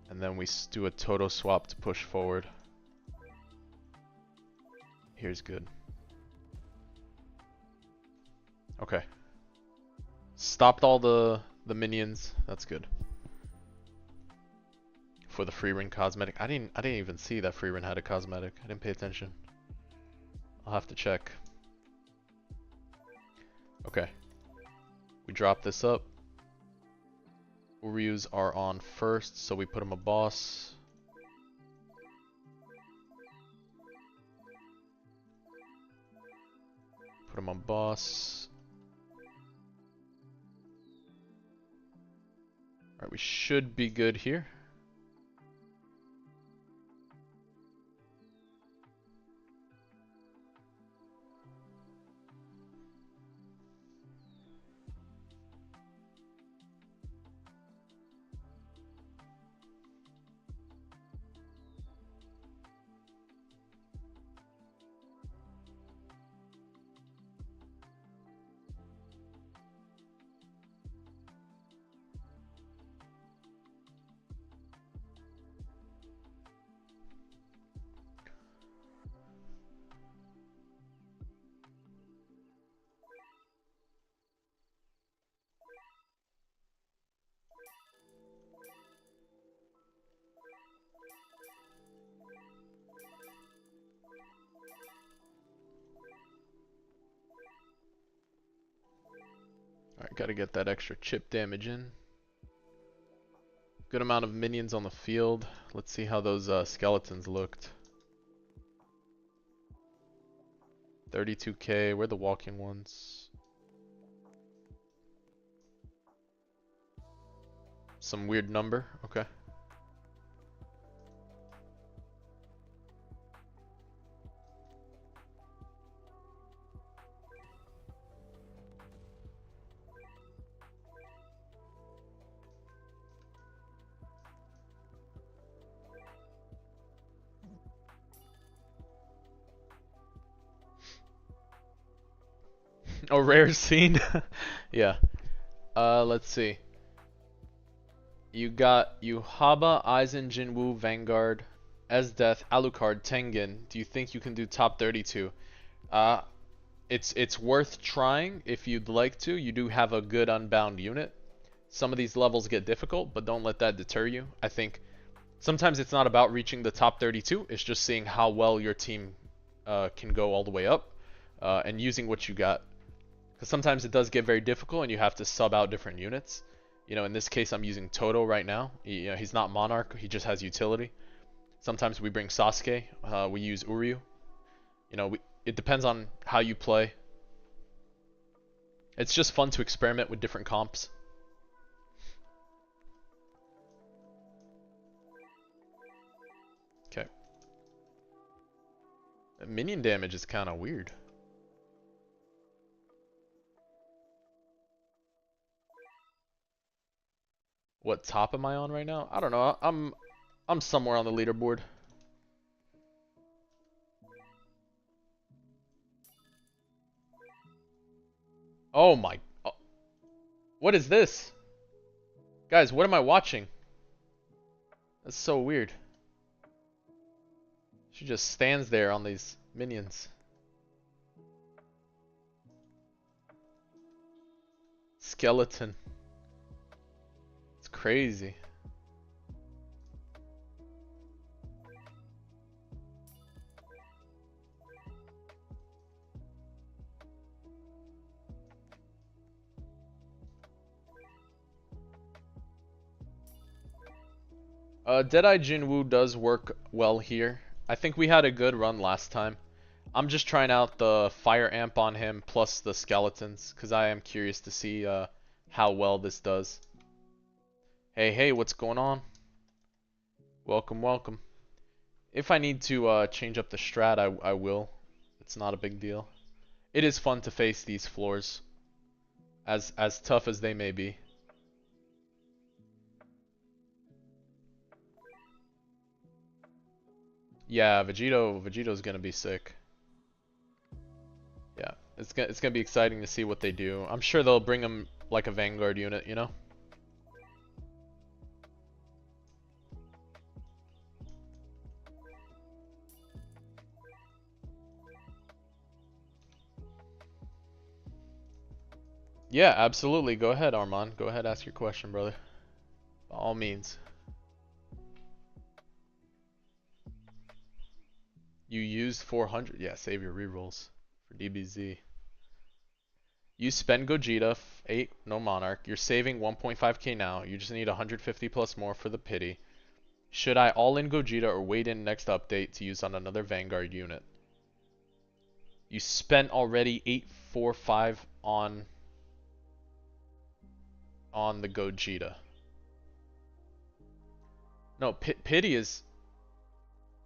And then we do a Toto swap to push forward. Here's good. Okay. Stopped all the minions. That's good. For the free run cosmetic. I didn't even see that free run had a cosmetic. I didn't pay attention. I'll have to check. Okay. We drop this up. Uryus are on first, so we put him a boss. Put him on boss. Alright, we should be good here. Alright, gotta get that extra chip damage in. Good amount of minions on the field. Let's see how those skeletons looked. 32k, where are the walking ones? Some weird number, okay. Oh, rare scene? Yeah. Let's see. You got Yuhaba, Aizen, Jinwoo, Vanguard, Esdeath, Alucard, Tengen. Do you think you can do top 32? It's worth trying if you'd like to. You do have a good unbound unit. Some of these levels get difficult, but don't let that deter you. I think sometimes it's not about reaching the top 32. It's just seeing how well your team can go all the way up and using what you got. Because sometimes it does get very difficult and you have to sub out different units. You know, in this case, I'm using Toto right now. You know, he's not Monarch. He just has utility. Sometimes we bring Sasuke. We use Uryu. You know, it depends on how you play. It's just fun to experiment with different comps. Okay. Minion damage is kind of weird. What top am I on right now? I don't know. I'm somewhere on the leaderboard. Oh my. Oh, what is this? Guys, what am I watching? That's so weird. She just stands there on these minions. Skeleton. It's crazy. Deadeye Jinwoo does work well here. I think we had a good run last time. I'm just trying out the fire amp on him plus the skeletons because I am curious to see how well this does. Hey, what's going on? Welcome, welcome. If I need to change up the strat, I will. It's not a big deal. It is fun to face these floors, as tough as they may be. Yeah, Vegito's gonna be sick. Yeah, it's gonna be exciting to see what they do. I'm sure they'll bring him like a Vanguard unit, you know? Yeah, absolutely. Go ahead, Armand. Go ahead, ask your question, brother. By all means. You used 400. Yeah, save your rerolls for DBZ. You spend Gogeta, 8, no Monarch. You're saving 1.5k now. You just need 150 plus more for the pity. Should I all in Gogeta or wait in next update to use on another Vanguard unit? You spent already 845 on the Gogeta. No, pity is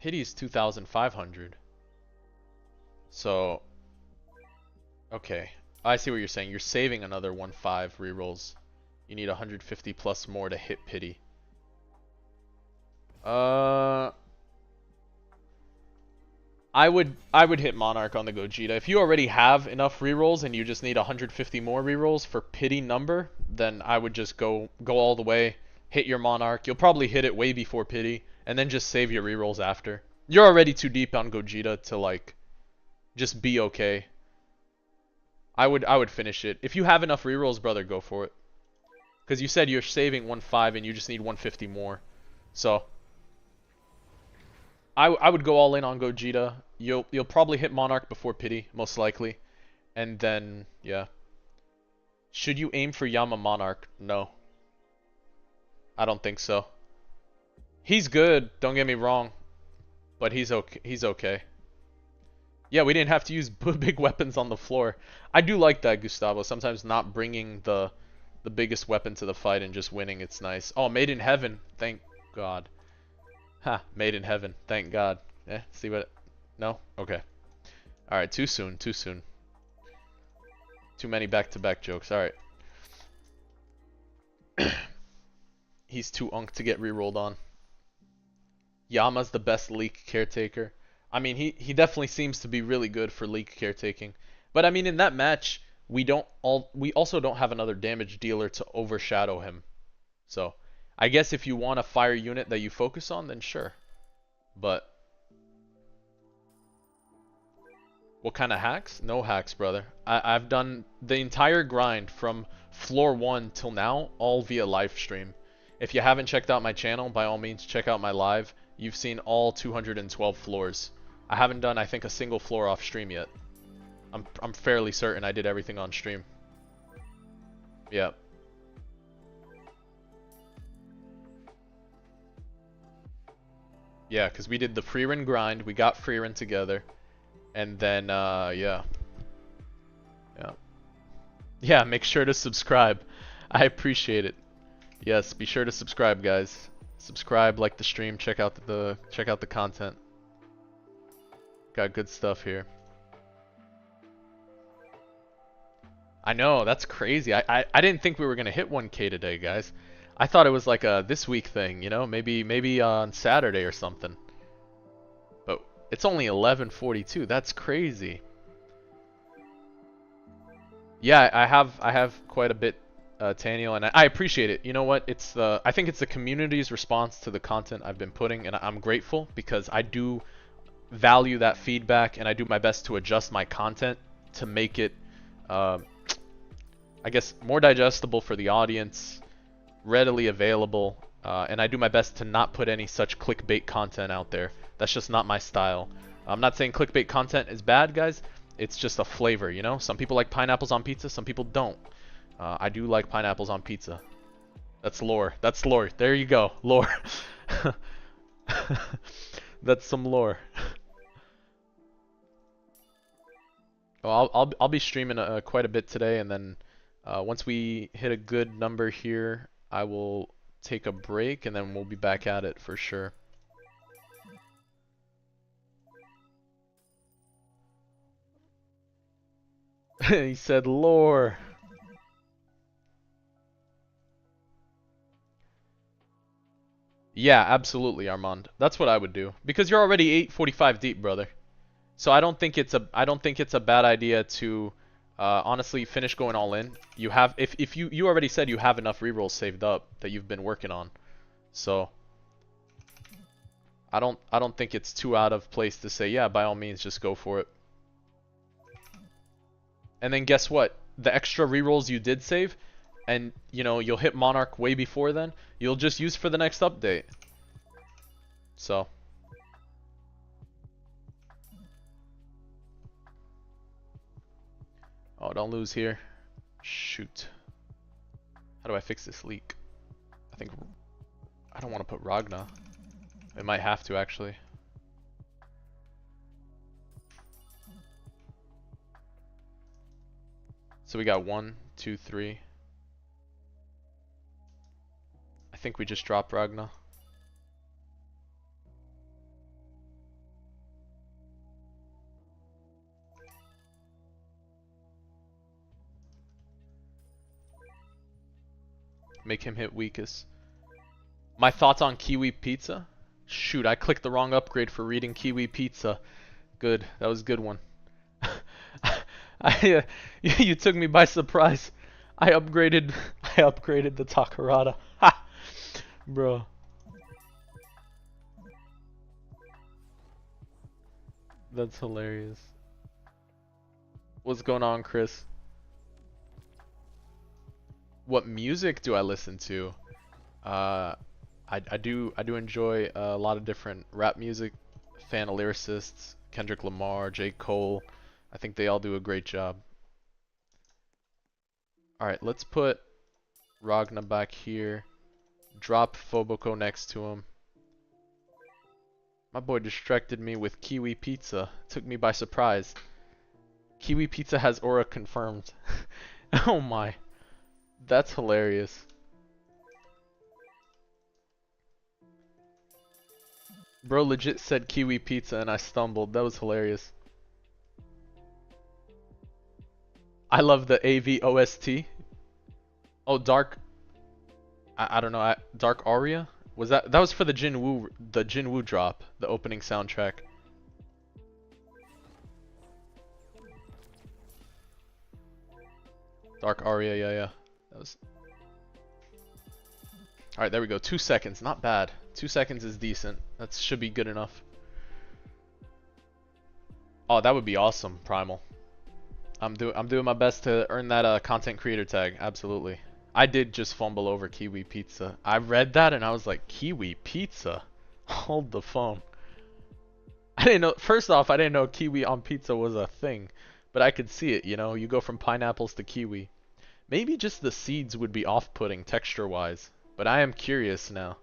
2,500. So, okay. I see what you're saying. You're saving another 1.5 rerolls. You need 150 plus more to hit pity. I would hit Monarch on the Gogeta. If you already have enough rerolls and you just need 150 more rerolls for pity number, then I would just go all the way, hit your Monarch. You'll probably hit it way before pity, and then just save your rerolls after. You're already too deep on Gogeta to like just be okay. I would finish it. If you have enough rerolls, brother, go for it. Because you said you're saving 1.5 and you just need 150 more. So I would go all in on Gogeta. You'll probably hit Monarch before pity, most likely. And then yeah. Should you aim for Yama Monarch? No. I don't think so. He's good, don't get me wrong. But he's okay. Yeah, we didn't have to use big weapons on the floor. I do like that, Gustavo. Sometimes not bringing the biggest weapon to the fight and just winning, it's nice. Oh, Made in Heaven. Thank God. Ha, Made in Heaven. Thank God. See what... No? Okay. Alright, too soon. Too soon. Too many back-to-back jokes. Alright. He's too unk to get rerolled on. Yama's the best leak caretaker. I mean, he definitely seems to be really good for leak caretaking. But I mean, in that match, we also don't have another damage dealer to overshadow him. So, I guess if you want a fire unit that you focus on, then sure. But what kind of hacks? No hacks, brother. I've done the entire grind from floor 1 till now, all via live stream. If you haven't checked out my channel, by all means, check out my live. You've seen all 212 floors. I haven't done, I think, a single floor off stream yet. I'm fairly certain I did everything on stream. Yeah. Yeah, because we did the Freerin grind, we got Freerin together, and then, yeah. Yeah. Yeah, make sure to subscribe. I appreciate it. Yes, be sure to subscribe, guys. Subscribe, like the stream, check out the content. Got good stuff here. I know, that's crazy. I didn't think we were gonna hit 1K today, guys. I thought it was like a this week thing, you know, maybe on Saturday or something. But it's only 11:42. That's crazy. Yeah, I have quite a bit, Taniel, and I appreciate it. You know what? I think it's the community's response to the content I've been putting, and I'm grateful because I do value that feedback, and I do my best to adjust my content to make it I guess, more digestible for the audience, readily available, and I do my best to not put any such clickbait content out there. That's just not my style. I'm not saying clickbait content is bad, guys. It's just a flavor, you know? Some people like pineapples on pizza, some people don't. I do like pineapples on pizza. That's lore. That's lore. There you go. Lore. That's some lore. Well, I'll be streaming quite a bit today, and then once we hit a good number here, I will take a break, and then we'll be back at it for sure. He said lore. Yeah, absolutely, Armand. That's what I would do, because you're already 845 deep, brother. So I don't think it's a bad idea to honestly finish going all in. You have if you already said you have enough rerolls saved up that you've been working on. So I don't think it's too out of place to say, yeah, by all means just go for it. And then guess what? The extra rerolls you did save, and you know, you'll hit Monarch way before then, you'll just use for the next update. So oh, don't lose here. Shoot. How do I fix this leak? I think I don't want to put Ragna. It might have to, actually. So we got 1, 2, 3. I think we just dropped Ragna. Make him hit weakest. My thoughts on Kiwi Pizza? Shoot, I clicked the wrong upgrade for reading Kiwi Pizza. Good, that was a good one. You took me by surprise. I upgraded the Takarada. Ha! Bro. That's hilarious. What's going on, Chris? What music do I listen to? I do enjoy a lot of different rap music, fan of lyricists, Kendrick Lamar, J. Cole. I think they all do a great job. Alright, let's put Ragna back here. Drop Phoboko next to him. My boy distracted me with Kiwi Pizza. Took me by surprise. Kiwi Pizza has aura confirmed. Oh my. That's hilarious. Bro legit said Kiwi Pizza and I stumbled. That was hilarious. I love the AV OST. Oh, Dark. I don't know. Dark Aria? Was that was for the Jinwoo drop, the opening soundtrack. Dark Aria, yeah. That was. All right, there we go. 2 seconds, not bad. 2 seconds is decent. That should be good enough. Oh, that would be awesome, Primal. I'm doing my best to earn that content creator tag. Absolutely. I did just fumble over Kiwi Pizza. I read that and I was like, Kiwi Pizza? Hold the phone. I didn't know. First off, I didn't know kiwi on pizza was a thing, but I could see it. You know, you go from pineapples to kiwi. Maybe just the seeds would be off-putting texture-wise, but I am curious now.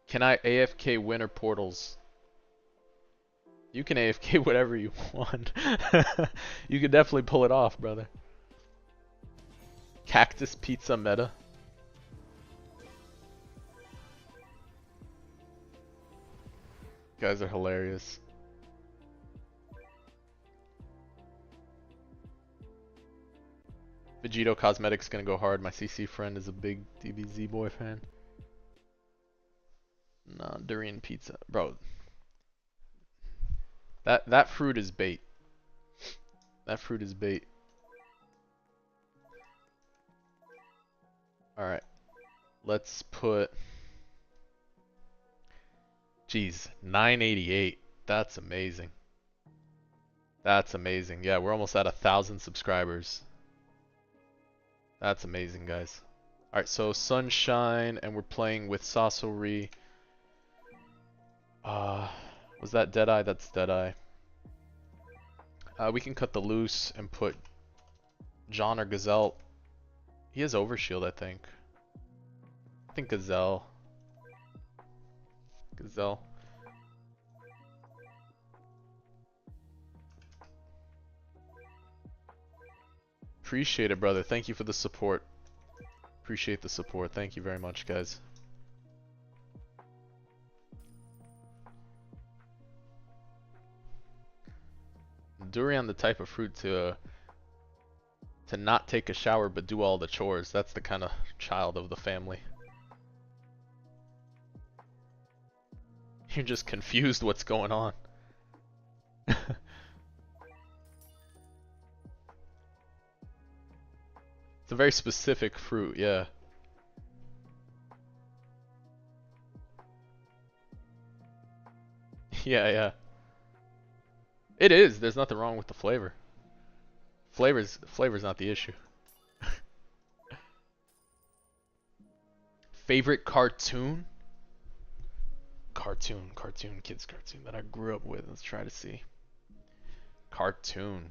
Can I AFK winter portals? You can AFK whatever you want. You can definitely pull it off, brother. Cactus pizza meta. You guys are hilarious. Vegito Cosmetics gonna go hard. My CC friend is a big DBZ boy fan. Nah, durian pizza, bro. That fruit is bait. That fruit is bait. All right, let's put. Geez, 988. That's amazing. That's amazing. Yeah, we're almost at 1,000 subscribers. That's amazing, guys. Alright, so Sunshine, and we're playing with Sasori. Was that Deadeye? That's Deadeye. We can cut the loose and put John or Gazelle. He has Overshield, I think. I think Gazelle. Gazelle. Appreciate it, brother. Thank you for the support. Appreciate the support. Thank you very much, guys. Durian, the type of fruit to not take a shower but do all the chores. That's the kind of child of the family. You're just confused what's going on. It's a very specific fruit, yeah. Yeah, yeah. It is. There's nothing wrong with the flavor. Flavor's not the issue. Favorite cartoon? Kids cartoon that I grew up with. Let's try to see. Cartoon.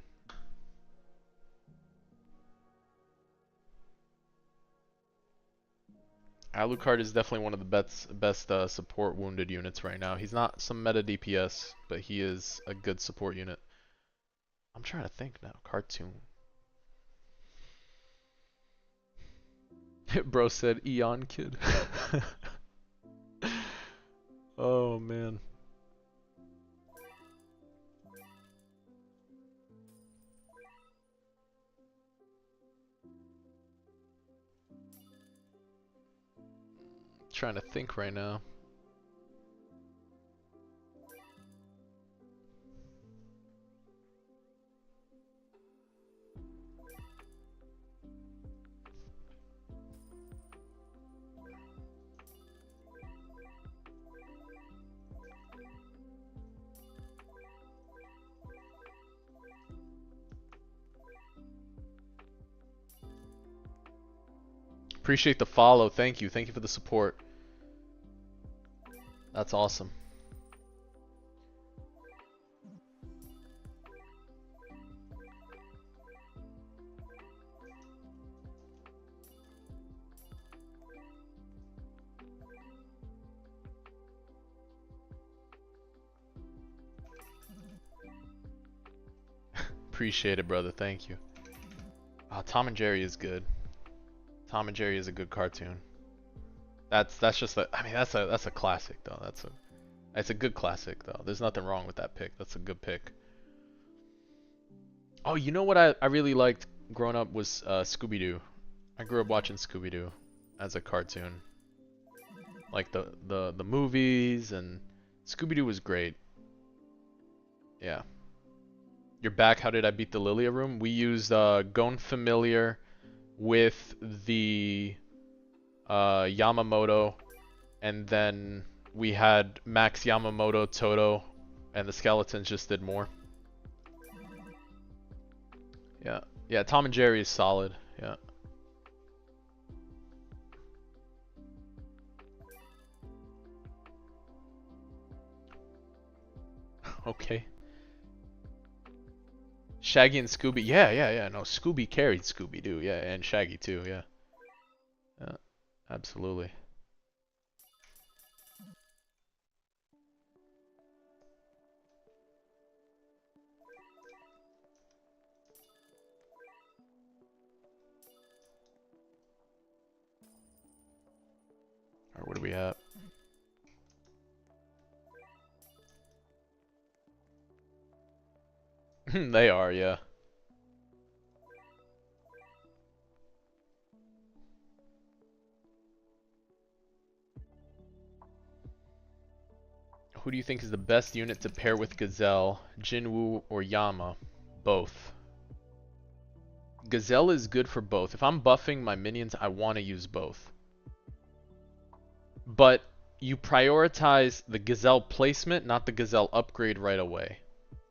Alucard is definitely one of the best support wounded units right now. He's not some meta DPS, but he is a good support unit. I'm trying to think now. Cartoon. Bro said Eon Kid. Oh man. Trying to think right now. Appreciate the follow. Thank you. Thank you for the support. That's awesome. Appreciate it, brother. Thank you. Tom and Jerry is good. Tom and Jerry is a good cartoon. That's just a, I mean that's a classic though. That's a good classic though. There's nothing wrong with that pick. That's a good pick. Oh, you know what I really liked growing up was Scooby-Doo. I grew up watching Scooby-Doo as a cartoon. Like the movies, and Scooby-Doo was great. Yeah. You're back. How did I beat the Lilia room? We used Gone Familiar with the Yamamoto, and then we had Max Yamamoto, Toto, and the skeletons just did more. Yeah. Yeah, Tom and Jerry is solid. Yeah. Okay. Shaggy and Scooby. Yeah. No, Scooby carried Scooby-Doo. Yeah, and Shaggy too. Yeah. Yeah, absolutely. Alright, what are we at? They are, yeah. Who do you think is the best unit to pair with Gazelle, Jinwoo, or Yama? Both. Gazelle is good for both. If I'm buffing my minions, I want to use both. But you prioritize the gazelle placement, not the gazelle upgrade right away.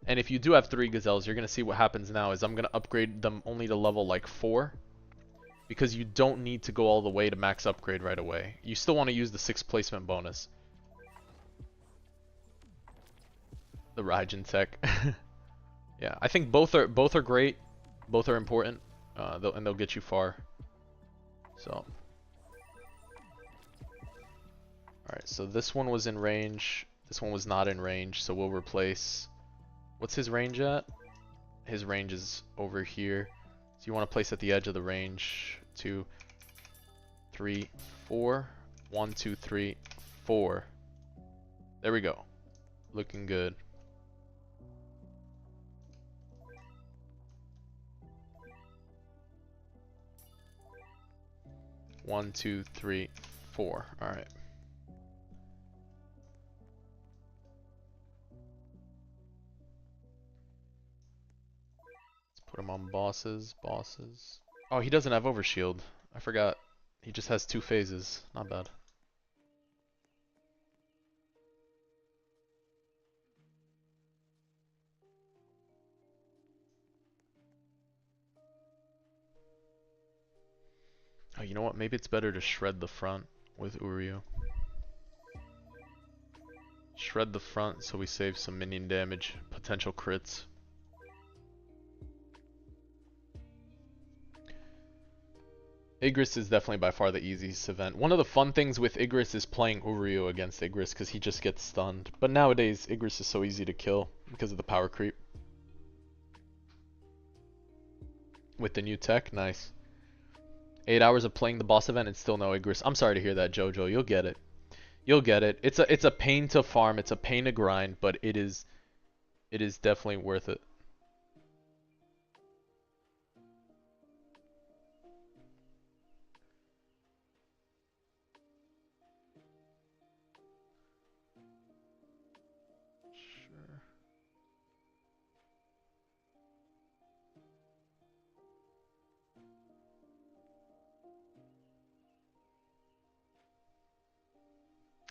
And if you do have 3 gazelles, you're going to see what happens now is I'm going to upgrade them only to level like 4. Because you don't need to go all the way to max upgrade right away. You still want to use the 6 placement bonus. The Raijin tech. Yeah, I think both are great. Both are important. And they'll get you far. So. Alright, so this one was in range. This one was not in range, so we'll replace... What's his range at? His range is over here. So you want to place at the edge of the range. 2, 3, 4. 1, 2, 3, 4. There we go. Looking good. One, 2, 3, 4. All right. Let's put him on bosses. Bosses. Oh, he doesn't have overshield. I forgot. He just has 2 phases. Not bad. Oh, you know what? Maybe it's better to shred the front with Uryu. Shred the front so we save some minion damage, potential crits. Igris is definitely by far the easiest event. One of the fun things with Igris is playing Uryu against Igris because he just gets stunned. But nowadays, Igris is so easy to kill because of the power creep. With the new tech, nice. 8 hours of playing the boss event and still no Igris. I'm sorry to hear that, Jojo. You'll get it. You'll get it. It's a pain to farm. It's a pain to grind, but it is definitely worth it. Sure.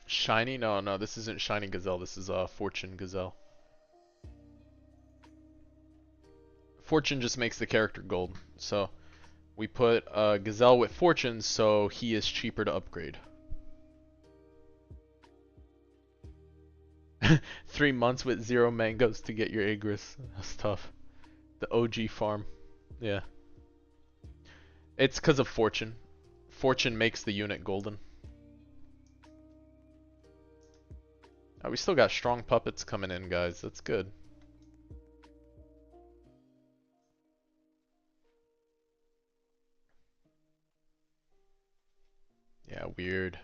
Shiny? No, this isn't Shiny Gazelle. This is Fortune Gazelle. Fortune just makes the character gold. So we put Gazelle with Fortune so he is cheaper to upgrade. 3 months with 0 mangoes to get your Igris. That's tough. The OG farm. Yeah. It's because of Fortune. Fortune makes the unit golden. Oh, we still got strong puppets coming in, guys. That's good. Yeah, weird.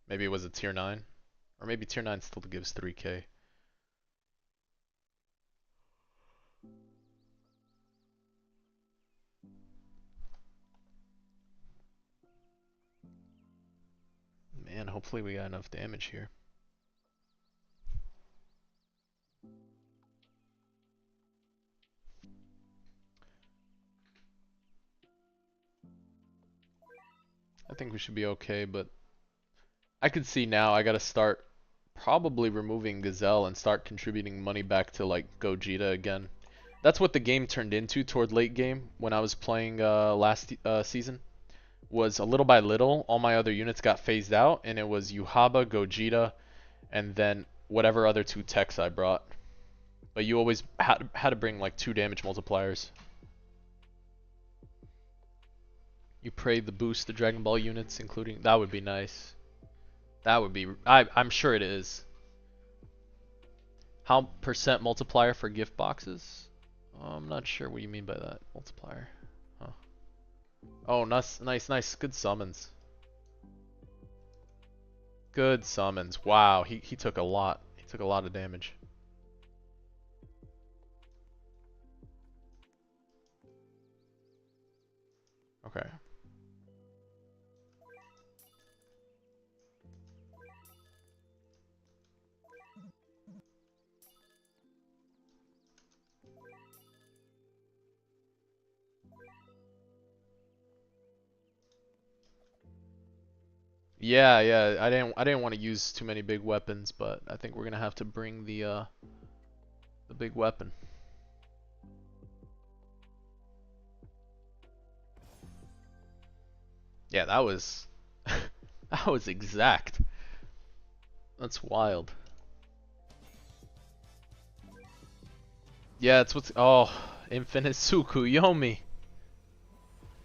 Maybe it was a tier 9. Or maybe tier 9 still gives 3k. Man, hopefully we got enough damage here. I think we should be okay, but I could see now I gotta start probably removing Gazelle and start contributing money back to like Gogeta again. That's what the game turned into toward late game when I was playing last season. Was a little by little, all my other units got phased out, and it was Yuhaba, Gogeta, and then whatever other 2 techs I brought. But you always had to bring like 2 damage multipliers. You pray the boost the Dragon Ball units, including that would be nice. That would be. I'm sure it is. How percent multiplier for gift boxes? I'm not sure what you mean by that multiplier. Huh. Oh, nice. Good summons. Good summons. Wow, he took a lot. He took a lot of damage. Okay. Yeah, yeah. I didn't want to use too many big weapons, but I think we're gonna have to bring the big weapon. Yeah, that was that was exact. That's wild. Yeah, it's what's oh, Infinite Tsukuyomi.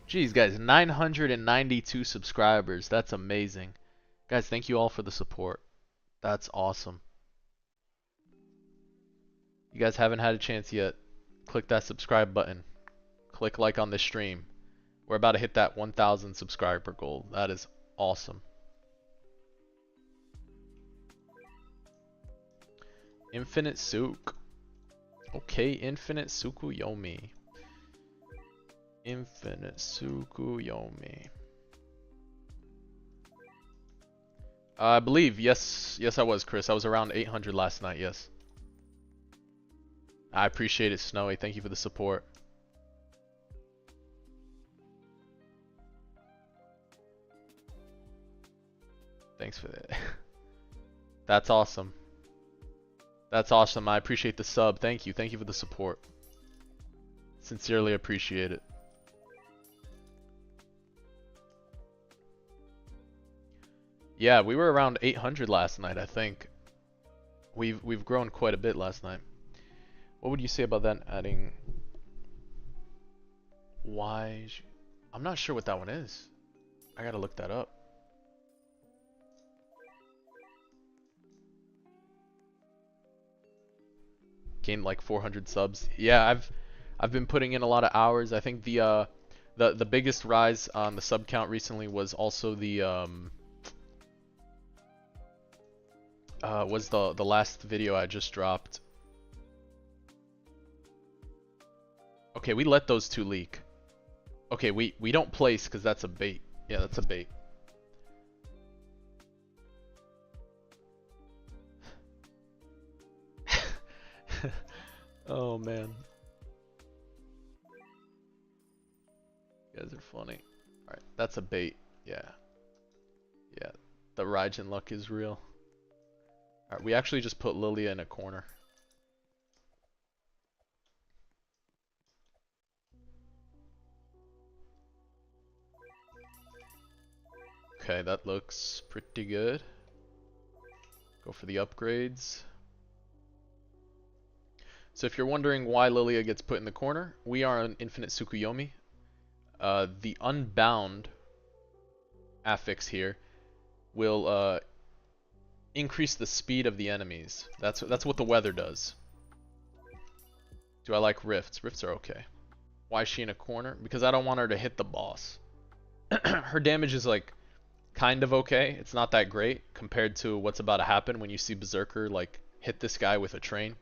Jeez, guys, 992 subscribers. That's amazing. Guys, thank you all for the support. That's awesome. You guys haven't had a chance yet, click that subscribe button. Click like on this stream. We're about to hit that 1,000 subscriber goal. That is awesome. Infinite Suk. Okay, Infinite Tsukuyomi. Infinite Tsukuyomi. I believe, yes, I was, Chris. I was around 800 last night, yes. I appreciate it, Snowy. Thank you for the support. Thanks for that. That's awesome. That's awesome. I appreciate the sub. Thank you. Thank you for the support. Sincerely appreciate it. Yeah, we were around 800 last night, I think. We've grown quite a bit last night. What would you say about that adding why? I'm not sure what that one is. I gotta look that up. Gained like 400 subs. Yeah, I've been putting in a lot of hours. I think the biggest rise on the sub count recently was also the was the last video I just dropped. Okay, we let those two leak. Okay, we don't place because that's a bait. Yeah, that's a bait. Oh man. You guys are funny. Alright, that's a bait. Yeah. Yeah. The Raijin luck is real. Alright, we actually just put Lilia in a corner. Okay, that looks pretty good. Go for the upgrades. So if you're wondering why Lilia gets put in the corner, we are on Infinite Tsukuyomi. The Unbound affix here will increase the speed of the enemies. That's what the weather does. Do I like rifts? Rifts are okay. Why is she in a corner? Because I don't want her to hit the boss. Her damage is like kind of okay. It's not that great compared to what's about to happen when you see Berserker like hit this guy with a train.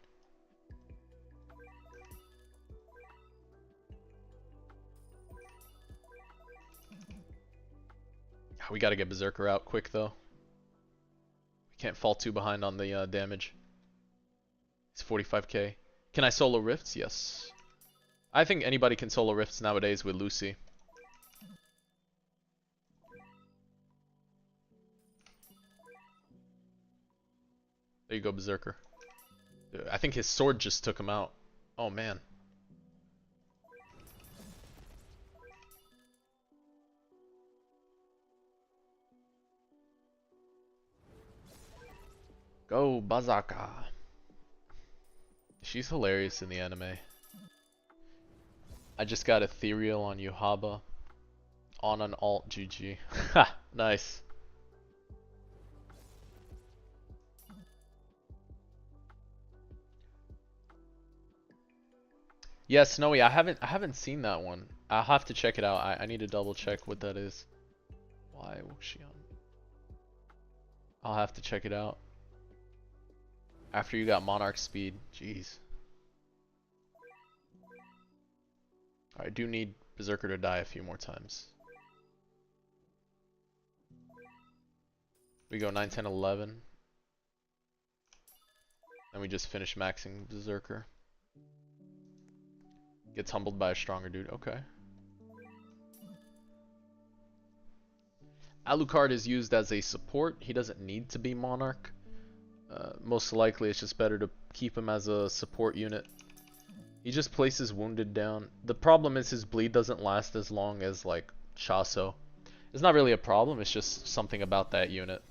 We gotta get Berserker out quick though. We can't fall too behind on the damage. It's 45k. Can I solo rifts? Yes. I think anybody can solo rifts nowadays with Lucy. There you go, Berserker. I think his sword just took him out. Oh man. Go, Bazaka. She's hilarious in the anime. I just got Ethereal on Yuhaba. On an alt GG. Ha! Nice. Yeah, Snowy, I haven't seen that one. I'll have to check it out. I need to double check what that is. Why was she on? I'll have to check it out. After you got Monarch speed. Jeez. I do need Berserker to die a few more times. We go 9, 10, 11. And we just finish maxing Berserker. Gets humbled by a stronger dude. Okay. Alucard is used as a support. He doesn't need to be Monarch. Most likely it's just better to keep him as a support unit. He just places wounded down. The problem is his bleed doesn't last as long as like Chaso. It's not really a problem, it's just something about that unit.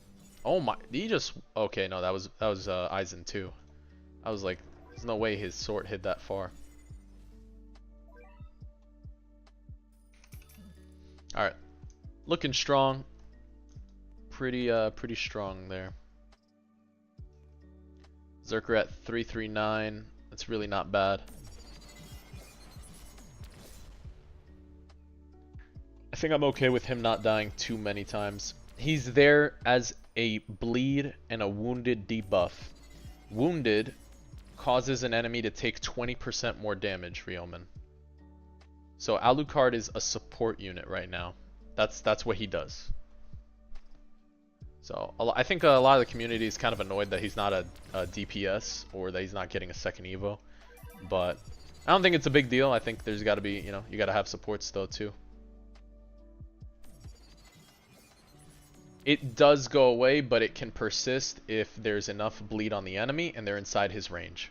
Oh my, he just, okay, no, that was Aizen too. I was like, there's no way his sword hit that far. Alright, looking strong. Pretty strong there. Zerker at 339, that's really not bad. I think I'm okay with him not dying too many times. He's there as a bleed and a wounded debuff. Wounded causes an enemy to take 20% more damage, Ryomen. So Alucard is a support unit right now. That's what he does. So I think a lot of the community is kind of annoyed that he's not a DPS or that he's not getting a second Evo. But I don't think it's a big deal. I think there's got to be, you know, you got to have supports though too. It does go away, but it can persist if there's enough bleed on the enemy and they're inside his range.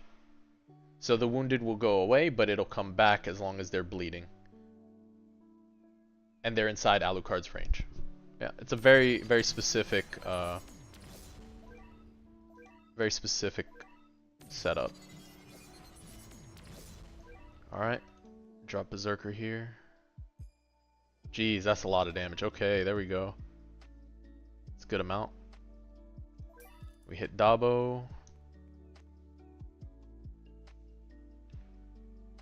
So the wounded will go away, but it'll come back as long as they're bleeding. And they're inside Alucard's range. Yeah, it's a very specific setup. Alright. Drop Berserker here. Jeez, that's a lot of damage. Okay, there we go. It's a good amount. We hit Dabo.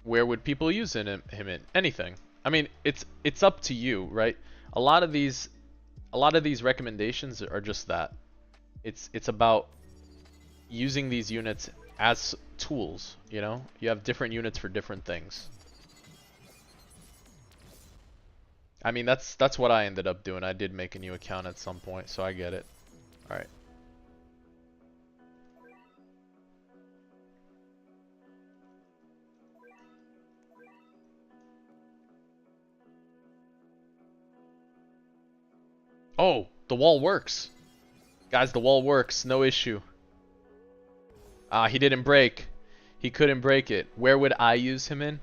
Where would people use him in? Anything. I mean, it's up to you, right? A lot of these recommendations are just that. It's about using these units as tools, you know? You have different units for different things. I mean, that's what I ended up doing. I did make a new account at some point, so I get it. Alright. Oh, the wall works. Guys, the wall works. No issue. He didn't break. He couldn't break it. Where would I use him in?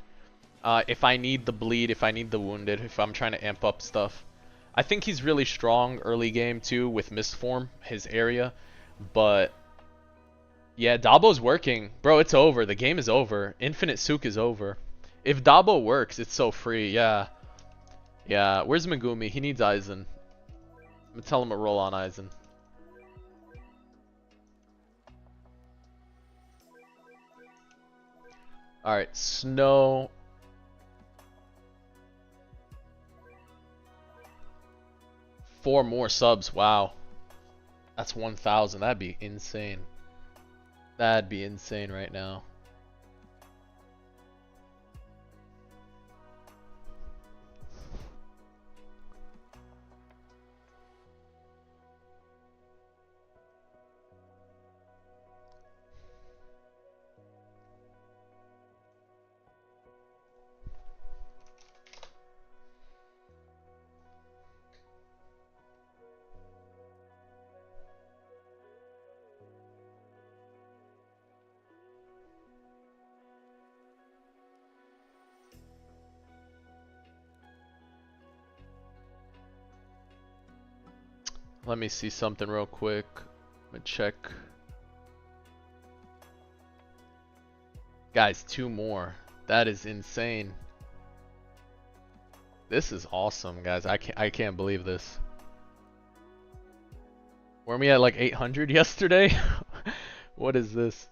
If I need the bleed, if I need the wounded, if I'm trying to amp up stuff. I think he's really strong early game too with Mistform, his area. But yeah, Dabo's working. Bro, it's over. The game is over. Infinite Souk is over. If Dabo works, it's so free. Yeah. Yeah, where's Megumi? He needs Aizen. I'm gonna tell him to roll on Aizen. Alright, Snow. Four more subs, wow. That's 1,000, that'd be insane. That'd be insane right now. Let me see something real quick. Let me check. Guys, 2 more. That is insane. This is awesome, guys. I can't believe this. Weren't we at like 800 yesterday? What is this?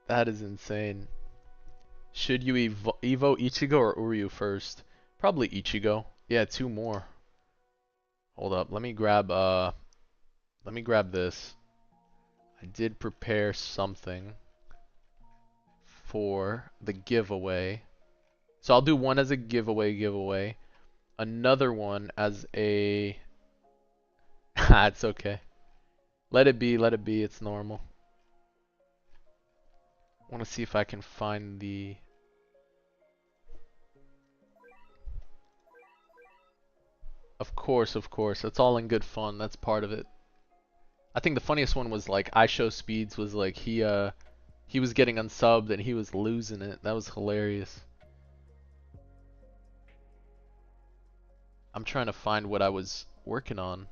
That is insane. Should you Evo Ichigo or Uryu first? Probably Ichigo. Yeah, 2 more. Hold up, let me grab this. I did prepare something for the giveaway. So I'll do one as a giveaway. Another one as a it's okay. Let it be, it's normal. I want to see if I can find the Of course, of course. That's all in good fun. That's part of it. I think the funniest one was like I Show Speeds was like he was getting unsubbed and he was losing it. That was hilarious. I'm trying to find what I was working on.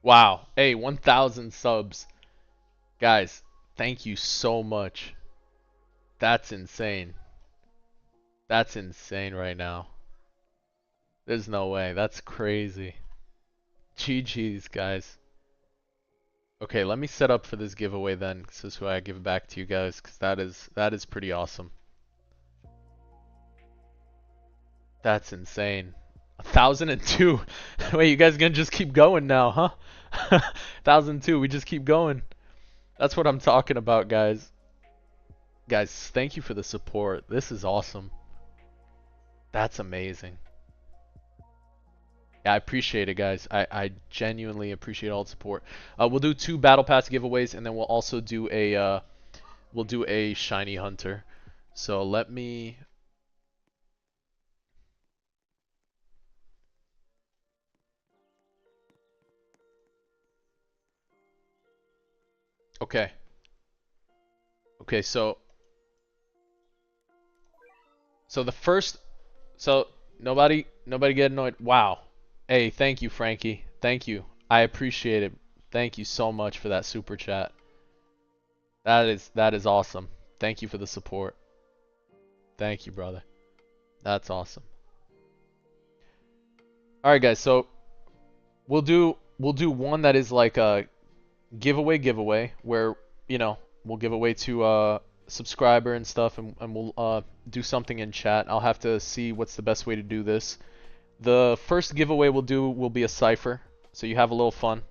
Wow. Hey, 1,000 subs. Guys, thank you so much. That's insane. That's insane right now. There's no way. That's crazy. GG's, guys. Okay, let me set up for this giveaway then. This is who I give it back to you guys, because that is pretty awesome. That's insane. 1,002. Wait, you guys gonna just keep going now, huh? 1,002. We just keep going. That's what I'm talking about, guys. Guys, thank you for the support. This is awesome. That's amazing. Yeah, I appreciate it, guys. I genuinely appreciate all the support. We'll do 2 battle pass giveaways, and then we'll also do a shiny hunter. So let me. Okay. Okay, so the first, so nobody get annoyed. Wow. Hey, thank you, Frankie. Thank you. I appreciate it. Thank you so much for that super chat. That is awesome. Thank you for the support. Thank you, brother. That's awesome. All right, guys. So we'll do one that is like a giveaway where, you know, we'll give away to a subscriber and stuff, and we'll do something in chat. I'll have to see what's the best way to do this. The first giveaway we'll do will be a cipher, so you have a little fun.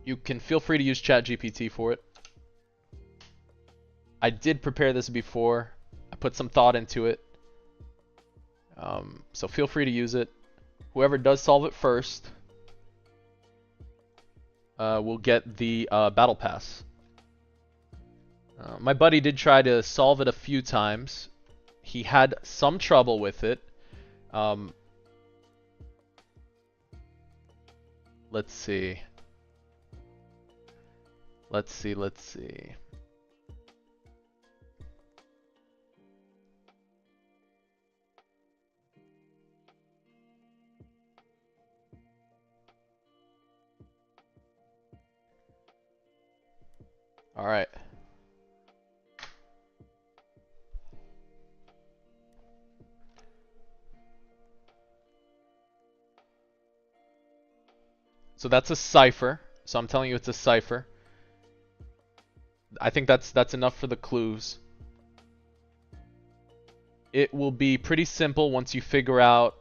You can feel free to use ChatGPT for it. I did prepare this before. I put some thought into it. So feel free to use it. Whoever does solve it first will get the battle pass. My buddy did try to solve it a few times. He had some trouble with it. Let's see. Let's see. All right. So that's a cipher. So I'm telling you it's a cipher. I think that's enough for the clues. It will be pretty simple once you figure out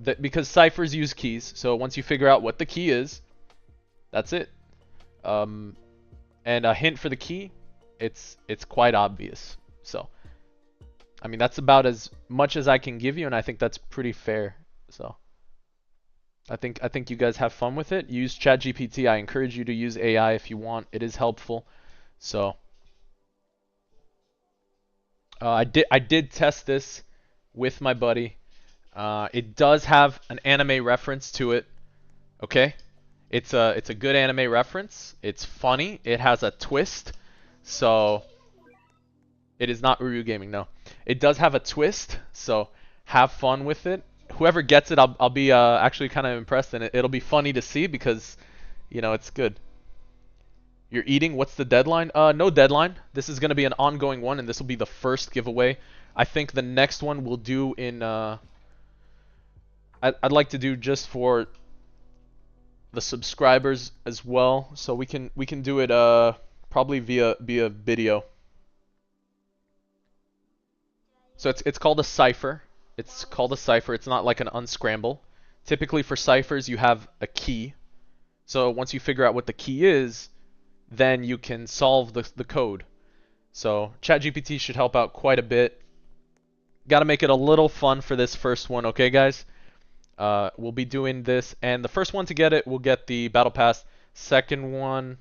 that, because ciphers use keys. So once you figure out what the key is, that's it. And a hint for the key, it's quite obvious. So I mean, that's about as much as I can give you, and I think that's pretty fair. So I think you guys have fun with it. Use ChatGPT. I encourage you to use AI if you want. It is helpful. So I did test this with my buddy. It does have an anime reference to it. Okay, it's a good anime reference. It's funny. It has a twist. So it is not Uru Gaming. No, it does have a twist. So have fun with it. Whoever gets it, I'll be actually kind of impressed, and it'll be funny to see because, you know, it's good. You're eating. What's the deadline? No deadline. This is gonna be an ongoing one, and this will be the first giveaway. I think the next one we'll do in. I'd like to do just for the subscribers as well, so we can do it Probably via video. So it's called a cipher. It's called a cipher. It's not like an unscramble. Typically for ciphers you have a key. So once you figure out what the key is, then you can solve the code. So ChatGPT should help out quite a bit. Got to make it a little fun for this first one, okay, guys? We'll be doing this, and the first one to get it will get the battle pass. Second one,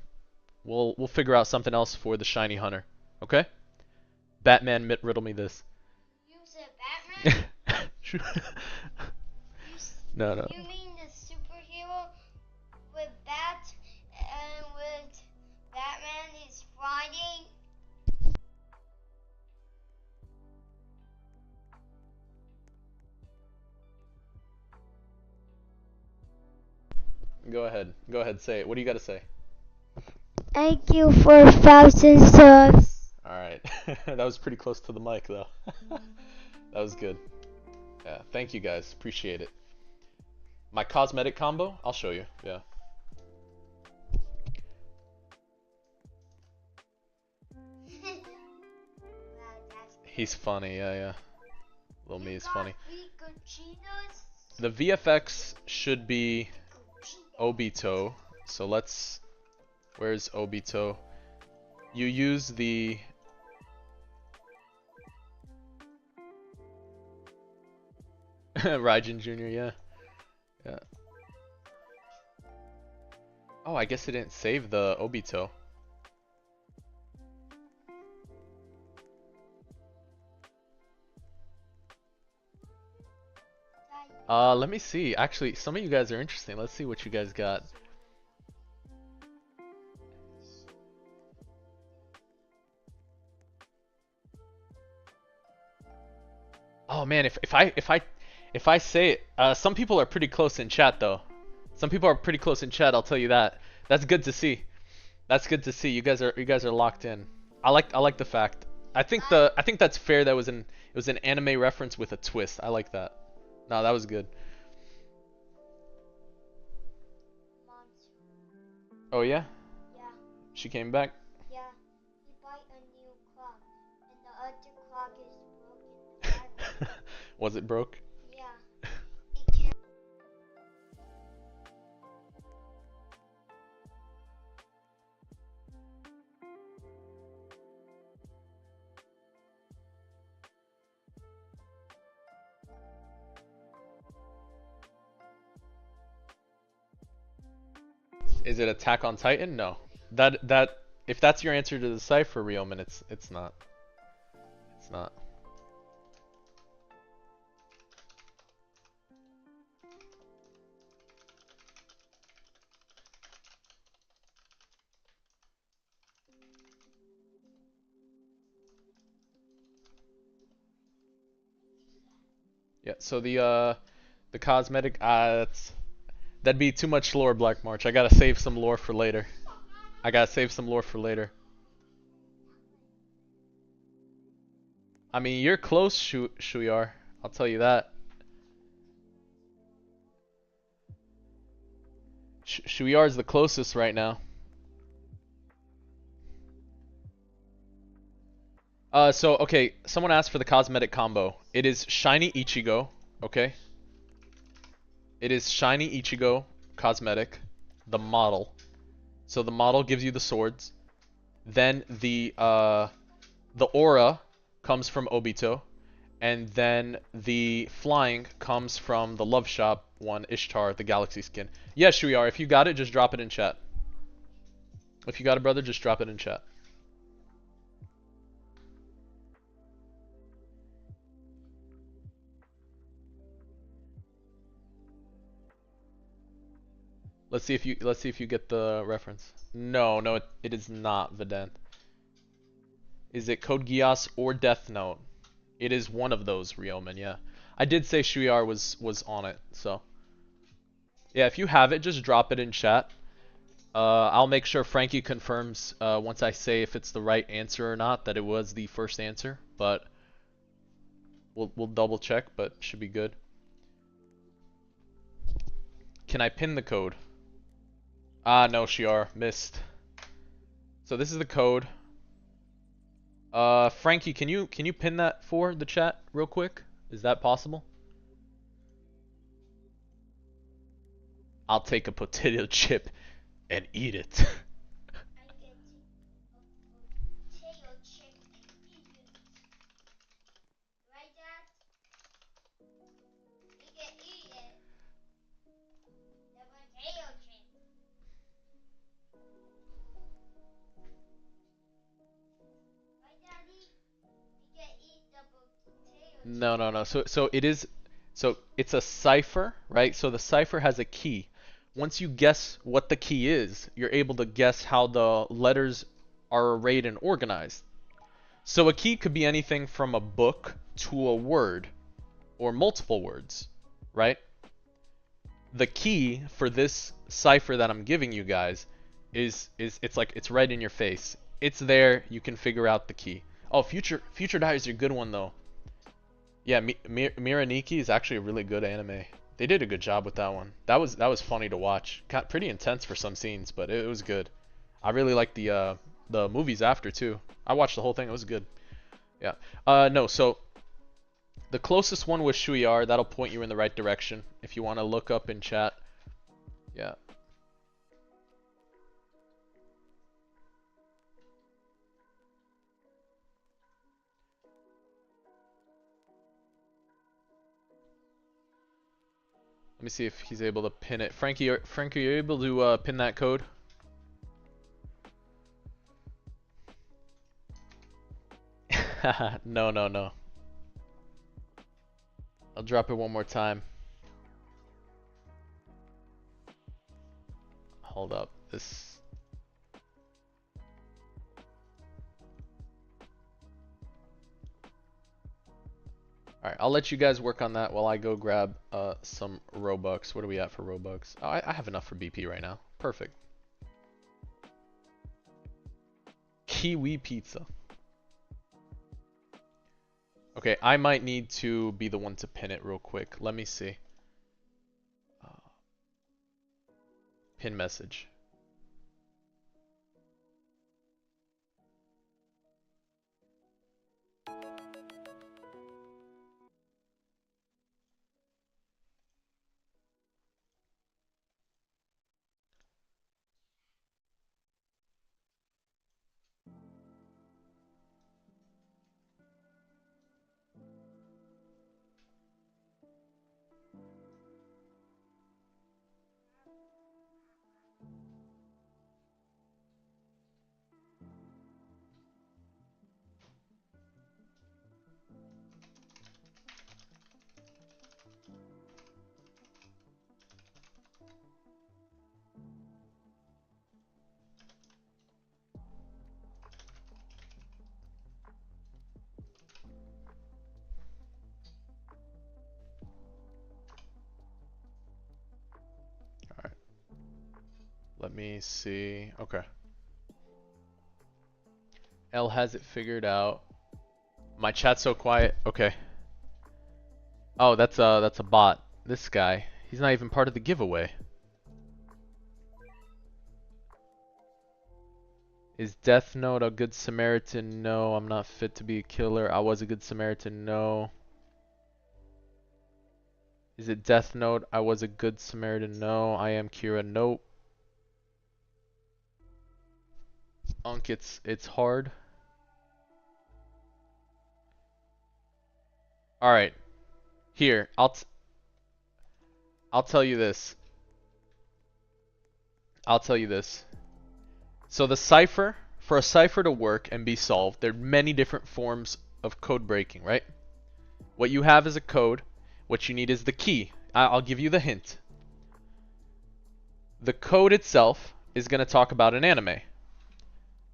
we'll figure out something else for the shiny hunter, okay? Batman, riddle me this. You said Batman? No. You mean the superhero with bats and with Batman is flying? Go ahead, say it. What do you got to say? Thank you for 1,000 subs. Alright, that was pretty close to the mic though. That was good. Yeah, thank you guys, appreciate it. My cosmetic combo, I'll show you, yeah. He's funny, yeah. Little me is funny. The VFX should be Obito, so where's Obito? You use the Raijin Jr., yeah. Oh, I guess it didn't save the Obito. Let me see. Actually, some of you guys are interesting. Let's see what you guys got. Oh man, if I say it, some people are pretty close in chat though. Some people are pretty close in chat, I'll tell you that. That's good to see. That's good to see. You guys are locked in. I like the fact. I think that's fair. That it was an anime reference with a twist. I like that. No, that was good. Oh yeah? Yeah. She came back? Yeah. He bought a new clock, and the other clock is broken. Was it broke? Yeah. It can't. Is it Attack on Titan? No. That if that's your answer to the cipher, Realman, it's not. It's not. Yeah, so the cosmetic that'd be too much lore, Black March. I gotta save some lore for later. I mean, you're close, Shuyar. I'll tell you that. Shuyar is the closest right now. So okay, someone asked for the cosmetic combo. It is Shiny Ichigo, okay? It is Shiny Ichigo cosmetic, the model. So the model gives you the swords. Then the aura comes from Obito, and then the flying comes from the Love Shop one, Ishtar, the Galaxy skin. Yes, Shuyar, if you got it, just drop it in chat. If you got it, brother, just drop it in chat. Let's see if you get the reference. No, it is not Vedant. Is it Code Geass or Death Note? It is one of those, Ryoman, yeah. I did say Shuyar was on it, so. Yeah, if you have it, just drop it in chat. I'll make sure Frankie confirms once I say if it's the right answer or not, that it was the first answer, but we'll double check, but should be good. Can I pin the code? Ah, no, Shiar, missed. So this is the code. Frankie, can you pin that for the chat real quick? Is that possible? I'll take a potato chip and eat it. I get a potato chip and eat it. Right, Dad? We can eat it. The potato chip. Right, Daddy? We can eat the potato chip. No, no, no. So it is. So it's a cipher, right? So the cipher has a key. Once you guess what the key is, you're able to guess how the letters are arrayed and organized. So a key could be anything from a book to a word or multiple words, right? The key for this cipher that I'm giving you guys is it's like it's right in your face. It's there. You can figure out the key. Oh, Future Diary is a good one though. Yeah, Miraniki is actually a really good anime. They did a good job with that one. That was funny to watch. Got pretty intense for some scenes, but it was good. I really liked the movies after too. I watched the whole thing. It was good. Yeah. No. So the closest one was Shuiar. That'll point you in the right direction if you want to look up in chat. Yeah. Let me see if he's able to pin it. Frankie, are you able to pin that code? No, no, no. I'll drop it one more time. Hold up. This. Alright, I'll let you guys work on that while I go grab some Robux. What are we at for Robux? Oh, I have enough for BP right now. Perfect. Kiwi pizza. Okay, I might need to be the one to pin it real quick. Let me see. Pin message. Alright. Let me see. Okay. L has it figured out. My chat's so quiet. Okay. Oh, that's a bot. This guy. He's not even part of the giveaway. Is Death Note a good Samaritan? No, I'm not fit to be a killer. I was a good Samaritan. No. Is it Death Note? I was a good Samaritan. No. I am Kira. Nope. Unk, it's hard. All right. Here, I'll tell you this. I'll tell you this. So the cipher, for a cipher to work and be solved, there are many different forms of code breaking, right? What you have is a code. What you need is the key. I'll give you the hint. The code itself is going to talk about an anime.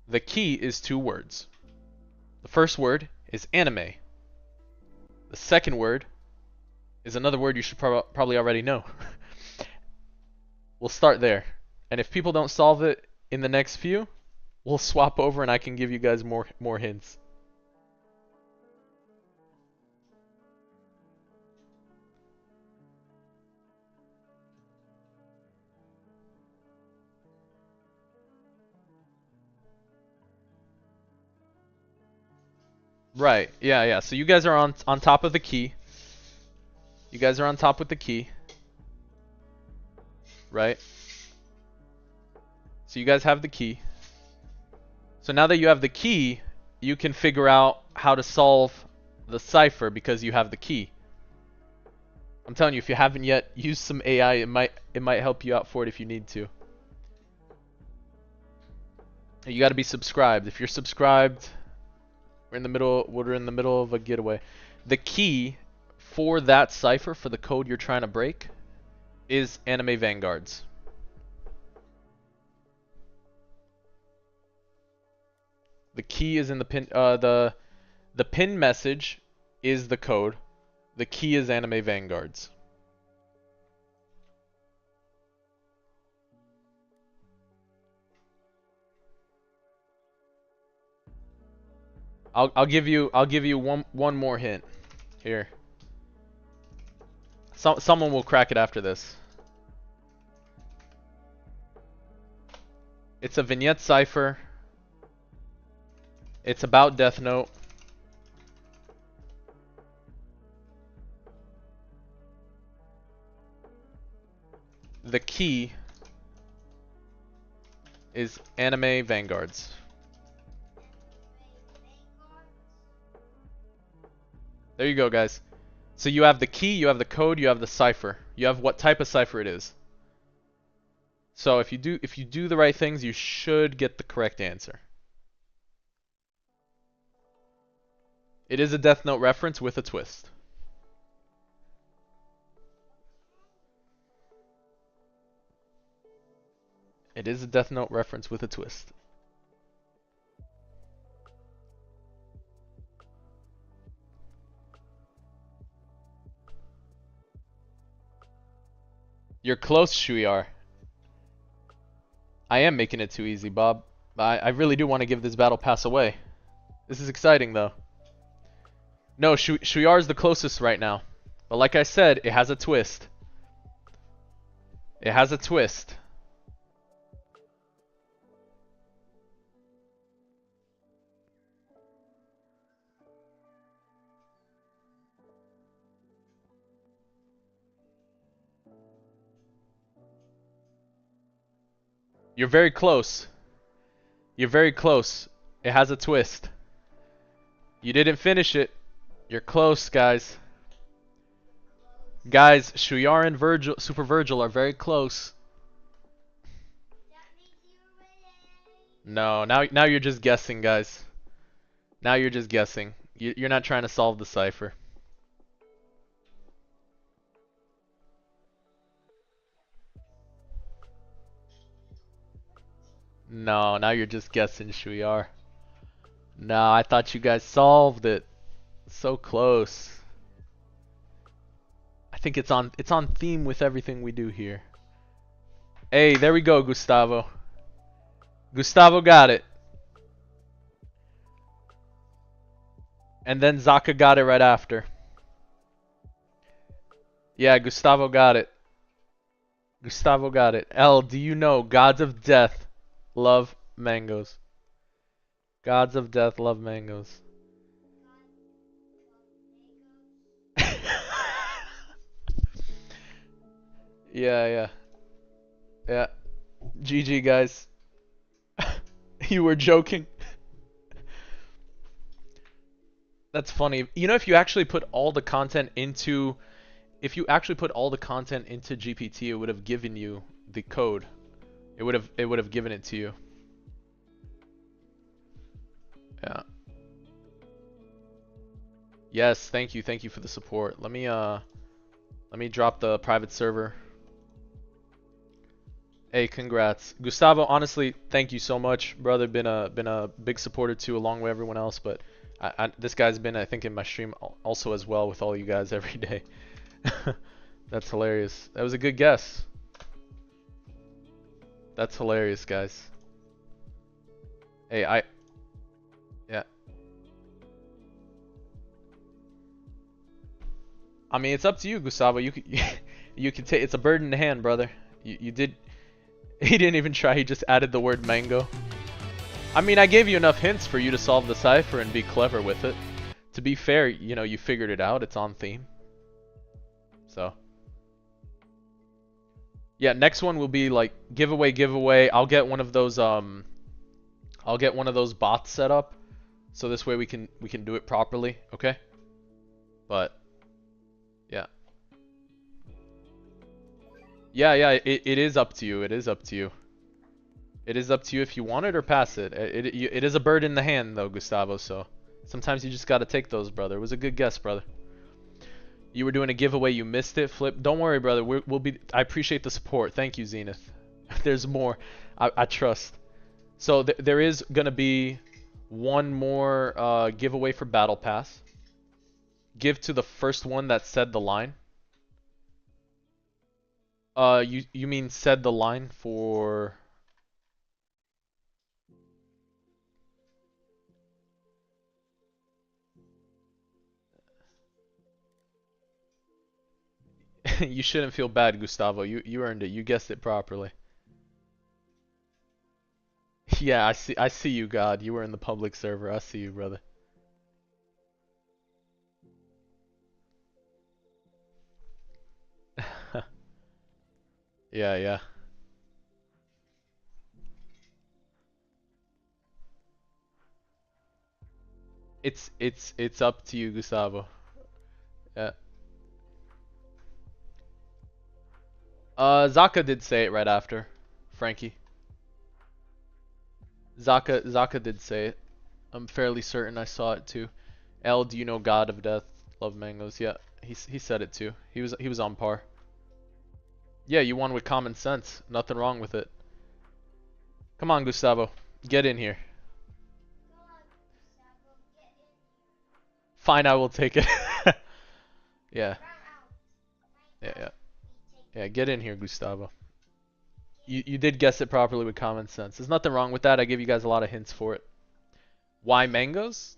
The key is two words. The first word is anime. The second word is another word you should probably already know. We'll start there. And if people don't solve it in the next few, we'll swap over and I can give you guys more hints. Right. Yeah, yeah. So you guys are on top of the key. You guys are on top with the key. Right? So you guys have the key. So now that you have the key, you can figure out how to solve the cipher because you have the key. I'm telling you, if you haven't yet used some AI, it might help you out for it if you need to. You got to be subscribed. If you're subscribed, we're in the middle of a getaway. The key for that cipher, for the code you're trying to break, is anime Vanguards. The key is in the pin. The pin message is the code. The key is anime Vanguards. I'll give you one more hint. Here. Someone will crack it after this. It's a vignette cipher. It's about Death Note. The key is anime Vanguards. There you go, guys. So you have the key, you have the code, you have the cipher. You have what type of cipher it is. So if you do the right things, you should get the correct answer. It is a Death Note reference with a twist. It is a Death Note reference with a twist. You're close, Shuiar. I am making it too easy, Bob. I really do want to give this battle pass away. This is exciting, though. No, Shuiar is the closest right now. But like I said, it has a twist. It has a twist. You're very close. You're very close. It has a twist. You didn't finish it. You're close, guys. Guys, Shuiar and Virgil, Super Virgil are very close. No, now you're just guessing, guys. Now you're just guessing. You're not trying to solve the cipher. No, now you're just guessing, Shuiar. No, I thought you guys solved it. So close. I think it's on theme with everything we do here. Hey, there we go, Gustavo. Gustavo got it. And then Zaka got it right after. Yeah, Gustavo got it. Gustavo got it. L, do you know Gods of Death love mangoes? Gods of Death love mangoes. Yeah. GG, guys. You were joking. That's funny. You know, if you actually put all the content into GPT, it would have given you the code. It would have given it to you. Yeah. Yes, thank you for the support. Let me drop the private server. Hey, congrats, Gustavo. Honestly, thank you so much, brother. Been a big supporter too, along with everyone else. But this guy's been, I think, in my stream also as well with all you guys every day. That's hilarious. That was a good guess. That's hilarious, guys. Hey, yeah. I mean, it's up to you, Gustavo. You could take. It's a bird in the hand, brother. You did. He didn't even try. He just added the word mango. I mean, I gave you enough hints for you to solve the cipher and be clever with it. To be fair, you know, you figured it out. It's on theme. So. Yeah, next one will be like giveaway. I'll get one of those bots set up so this way we can do it properly, okay? But yeah. Yeah, it is up to you. It is up to you. It is up to you if you want it or pass it. It is a bird in the hand though, Gustavo, so sometimes you just got to take those, brother. It was a good guess, brother. You were doing a giveaway, you missed it, Flip. Don't worry, brother. We'll be. I appreciate the support. Thank you, Zenith. There's more. I trust. So there is gonna be one more giveaway for Battle Pass. Give to the first one that said the line. You mean said the line for? You shouldn't feel bad, Gustavo. You earned it. You guessed it properly. Yeah, I see you, God. You were in the public server. I see you, brother. Yeah. It's up to you, Gustavo. Yeah. Zaka did say it right after, Frankie. Zaka did say it. I'm fairly certain I saw it too. L, do you know God of Death? Love mangoes. Yeah, he said it too. He was on par. Yeah, you won with common sense. Nothing wrong with it. Come on, Gustavo. Get in here. Fine, I will take it. Yeah. Yeah, get in here, Gustavo. You did guess it properly with common sense. There's nothing wrong with that. I gave you guys a lot of hints for it. Why mangoes?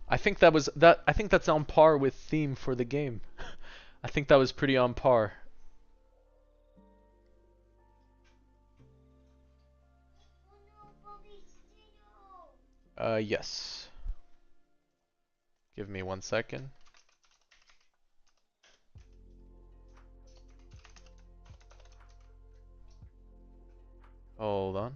I think that's on par with theme for the game. I think that was pretty on par. Yes. Give me 1 second. Hold on.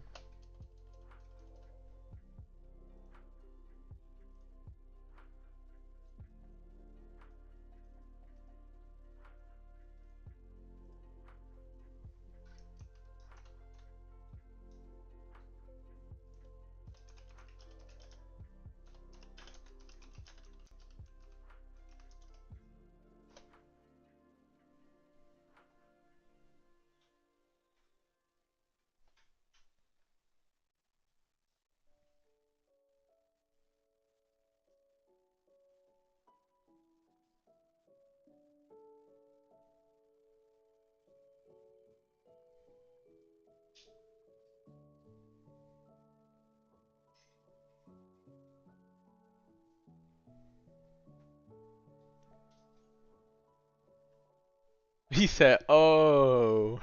He said, "Oh."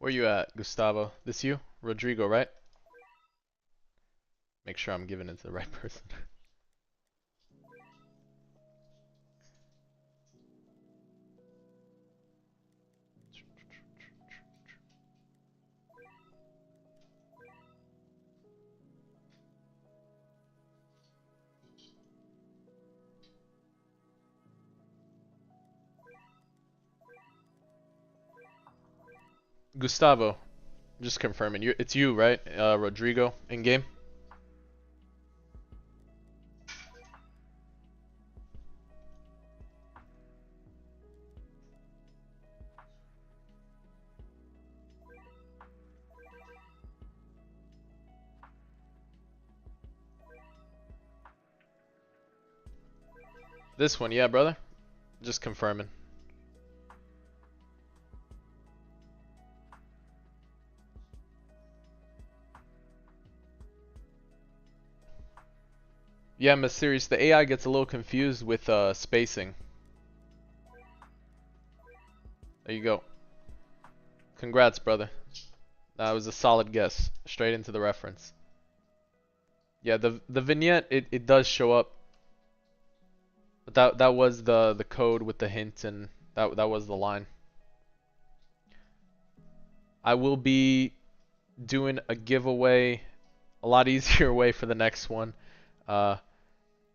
Where you at, Gustavo? This you? Rodrigo, right? Make sure I'm giving it to the right person. Gustavo, just confirming. It's you, right? Rodrigo, in game. This one, yeah, brother. Just confirming. Yeah, Mysterious. The AI gets a little confused with spacing. There you go. Congrats, brother. That was a solid guess. Straight into the reference. Yeah, the vignette it does show up, but that was the code with the hint, and that was the line. I will be doing a giveaway a lot easier way for the next one.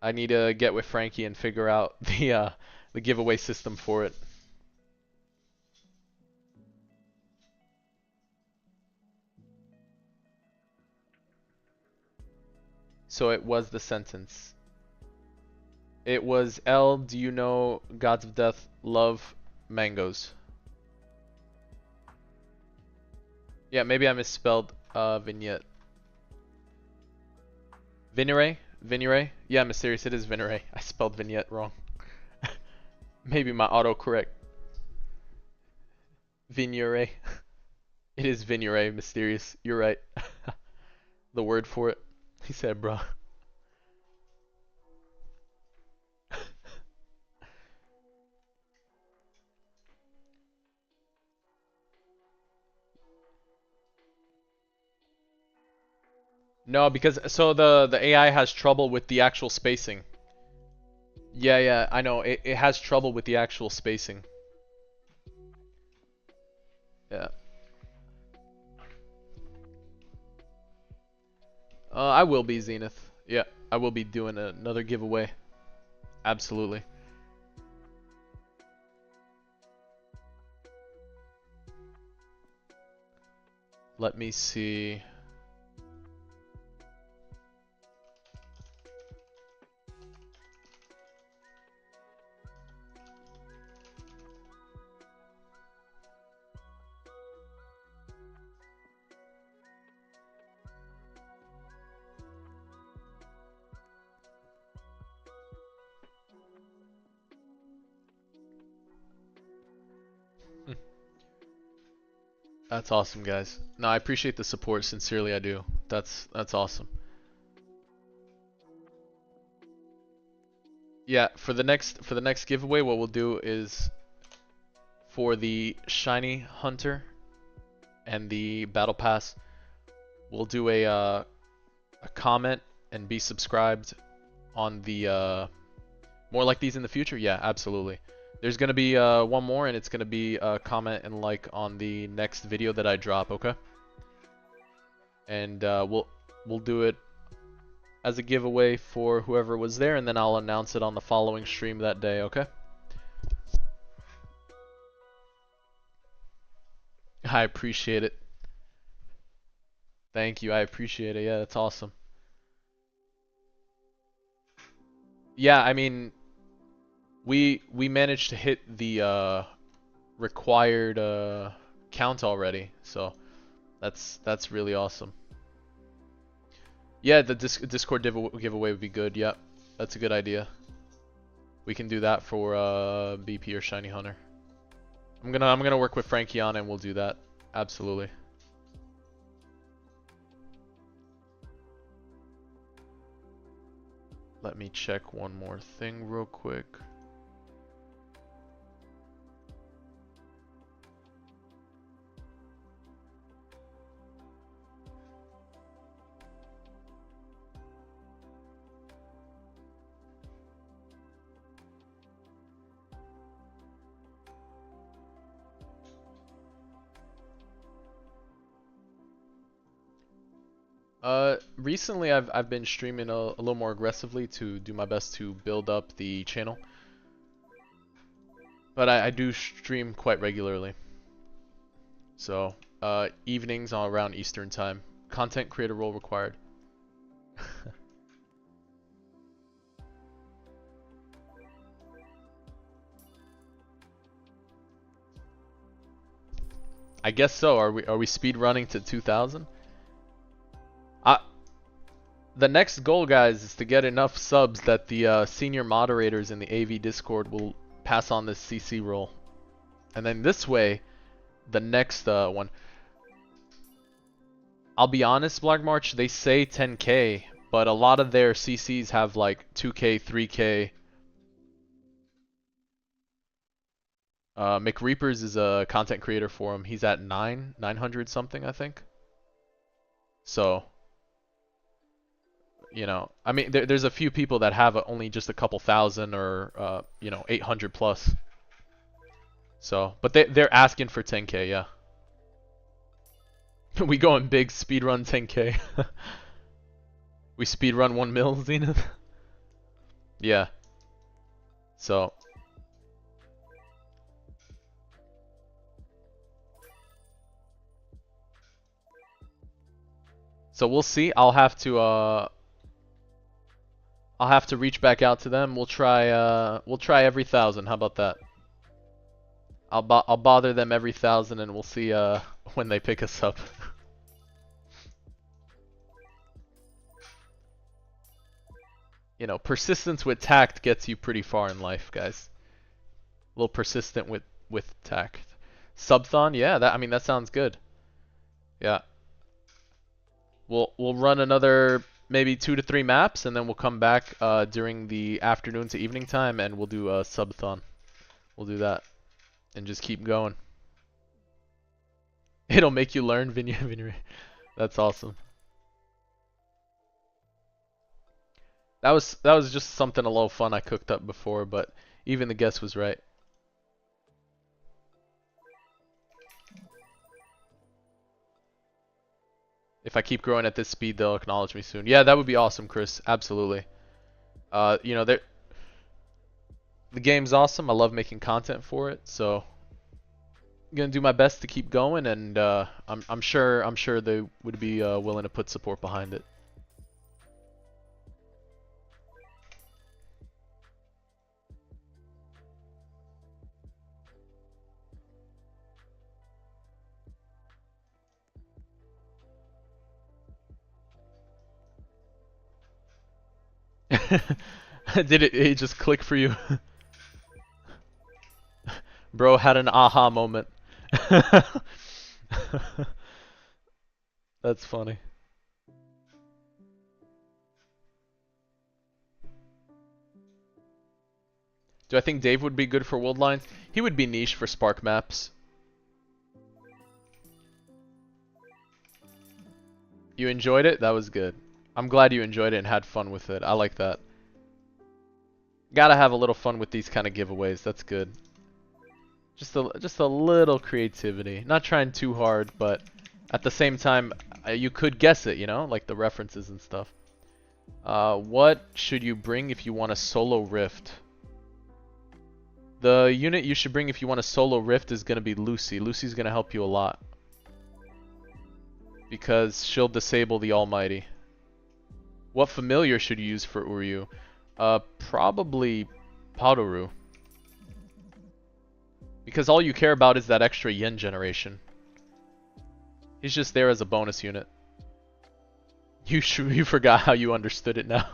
I need to get with Frankie and figure out the giveaway system for it. So it was the sentence. It was L, do you know gods of death love mangoes? Yeah, maybe I misspelled vignette. Vinere? Vinere? Yeah, Mysterious, it is Vinere. I spelled vignette wrong. Maybe my autocorrect. Vinere. It is Vinere, Mysterious. You're right. The word for it. He said, bro. No, because so the AI has trouble with the actual spacing. Yeah, yeah, I know. It has trouble with the actual spacing. Yeah. I will be, Zenith. Yeah, I will be doing another giveaway. Absolutely. Let me see. That's awesome, guys. No, I appreciate the support. Sincerely, I do. That's awesome. Yeah, for the next giveaway, what we'll do is for the shiny hunter and the battle pass, we'll do a comment and be subscribed on the more like these in the future. Yeah, absolutely. There's gonna be one more, and it's gonna be a comment and like on the next video that I drop. Okay. And we'll do it as a giveaway for whoever was there, and then I'll announce it on the following stream that day. Okay. I appreciate it. Thank you. I appreciate it. Yeah, that's awesome. Yeah, I mean, we managed to hit the required count already, so that's really awesome. Yeah, the Discord giveaway would be good. Yep, that's a good idea. We can do that for BP or Shiny Hunter. I'm gonna work with Frankie on it, and we'll do that. Absolutely. Let me check one more thing real quick. Recently I've been streaming a little more aggressively to do my best to build up the channel. But I do stream quite regularly. So, evenings around Eastern time. Content creator role required. I guess so. Are we speed running to 2000? The next goal, guys, is to get enough subs that the senior moderators in the AV Discord will pass on this CC role. And then this way, the next one. I'll be honest, Black March, they say 10k, but a lot of their CCs have like 2k, 3k. McReapers is a content creator for him. He's at 900 something, I think. So, you know, I mean, there's a few people that have only just a couple thousand or, you know, 800 plus. So, but they're asking for 10k, yeah. We going big speedrun 10k. We speedrun 1 mil, Zenith? Yeah. So. So we'll see. I'll have to reach back out to them. We'll try every 1,000. How about that? I'll bother them every 1,000 and we'll see when they pick us up. You know, persistence with tact gets you pretty far in life, guys. A little persistent with tact. Subthon, yeah, I mean that sounds good. Yeah. We'll run another maybe 2 to 3 maps and then we'll come back during the afternoon to evening time and we'll do a subthon. We'll do that and just keep going. It'll make you learn, Vinny. That's awesome. That was just something a little fun I cooked up before, but even the guess was right. If I keep growing at this speed, they'll acknowledge me soon. Yeah, that would be awesome, Chris. Absolutely. You know, the game's awesome. I love making content for it, so I'm gonna do my best to keep going, and I'm sure they would be willing to put support behind it. Did it just click for you? Bro had an aha moment. That's funny. Do I think Dave would be good for world lines? He would be niche for Spark maps. You enjoyed it? That was good. I'm glad you enjoyed it and had fun with it. I like that. Gotta have a little fun with these kind of giveaways. That's good. Just a little creativity. Not trying too hard, but at the same time, you could guess it, you know? Like the references and stuff. What should you bring if you want a solo rift? The unit you should bring if you want a solo rift is going to be Lucy. Lucy's going to help you a lot. Because she'll disable the Almighty. What familiar should you use for Uryu? Probably Padoru. Because all you care about is that extra yen generation. He's just there as a bonus unit. You forgot how you understood it now.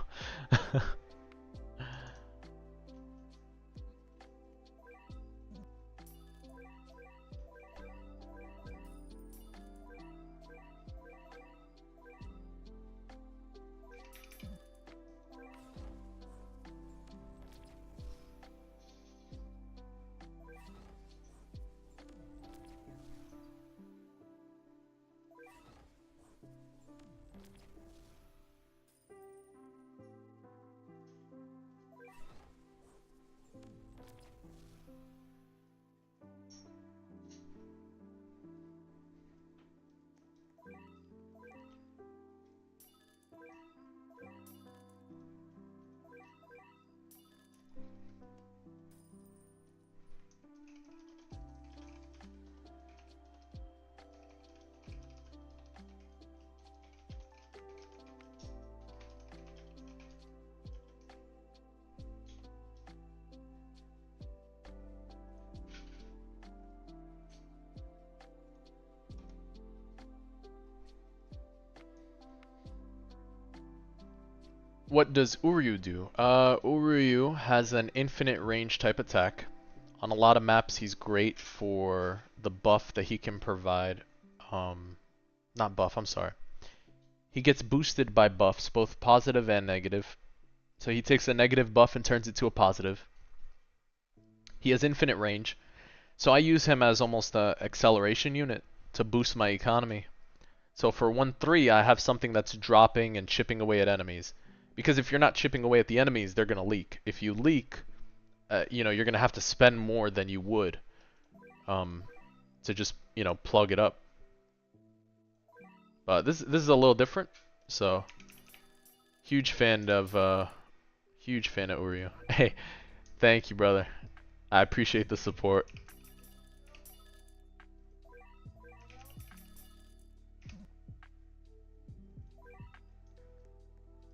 What does Uryu do? Uryu has an infinite range type attack. On a lot of maps, he's great for the buff that he can provide. Not buff, I'm sorry. He gets boosted by buffs, both positive and negative. So he takes a negative buff and turns it to a positive. He has infinite range. So I use him as almost an acceleration unit to boost my economy. So for 1-3, I have something that's dropping and chipping away at enemies. Because if you're not chipping away at the enemies, they're going to leak. If you leak, you're going to have to spend more than you would to just, plug it up. But this is a little different. So, huge fan of Uryu. Hey, thank you, brother. I appreciate the support.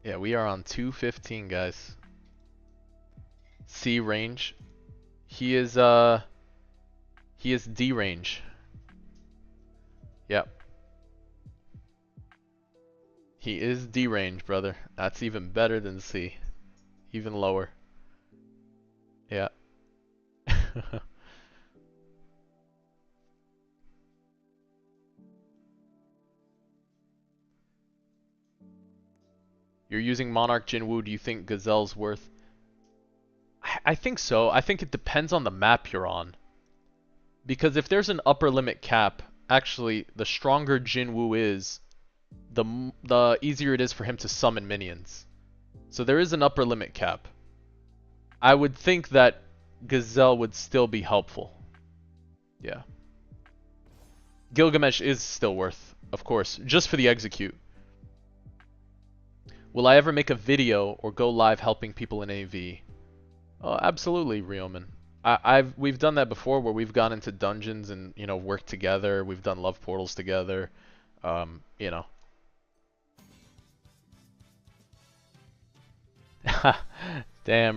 Yeah, we are on 215, guys. C range. He is D range. Yep. He is D range, brother. That's even better than C. Even lower. Yeah. You're using Monarch Jinwoo. Do you think Gazelle's worth? I think so. I think it depends on the map you're on. Because if there's an upper limit cap, actually, the stronger Jinwoo is, the easier it is for him to summon minions. So there is an upper limit cap. I would think that Gazelle would still be helpful. Yeah. Gilgamesh is still worth, of course, just for the execute. Will I ever make a video or go live helping people in AV? Oh, absolutely, Rioman. We've done that before where we've gone into dungeons and, worked together. We've done love portals together. Damn,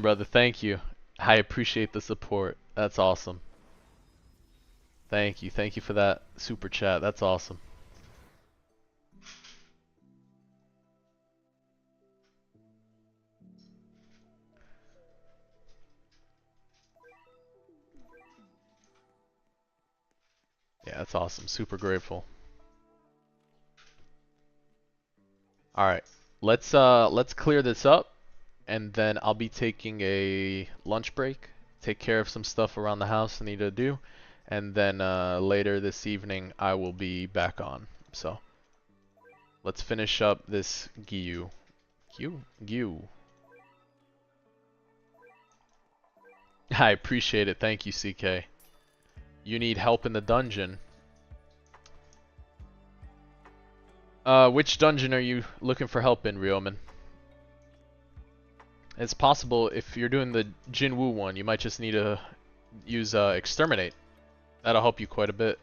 brother, thank you. I appreciate the support. That's awesome. Thank you. Thank you for that super chat. That's awesome. Yeah, that's awesome. Super grateful. Alright. Let's clear this up and then I'll be taking a lunch break. Take care of some stuff around the house I need to do. And then later this evening I will be back on. So let's finish up this Gyu. Gyu. I appreciate it. Thank you, CK. You need help in the dungeon. Which dungeon are you looking for help in, Ryoman? It's possible if you're doing the Jinwoo one, you might just need to use Exterminate. That'll help you quite a bit.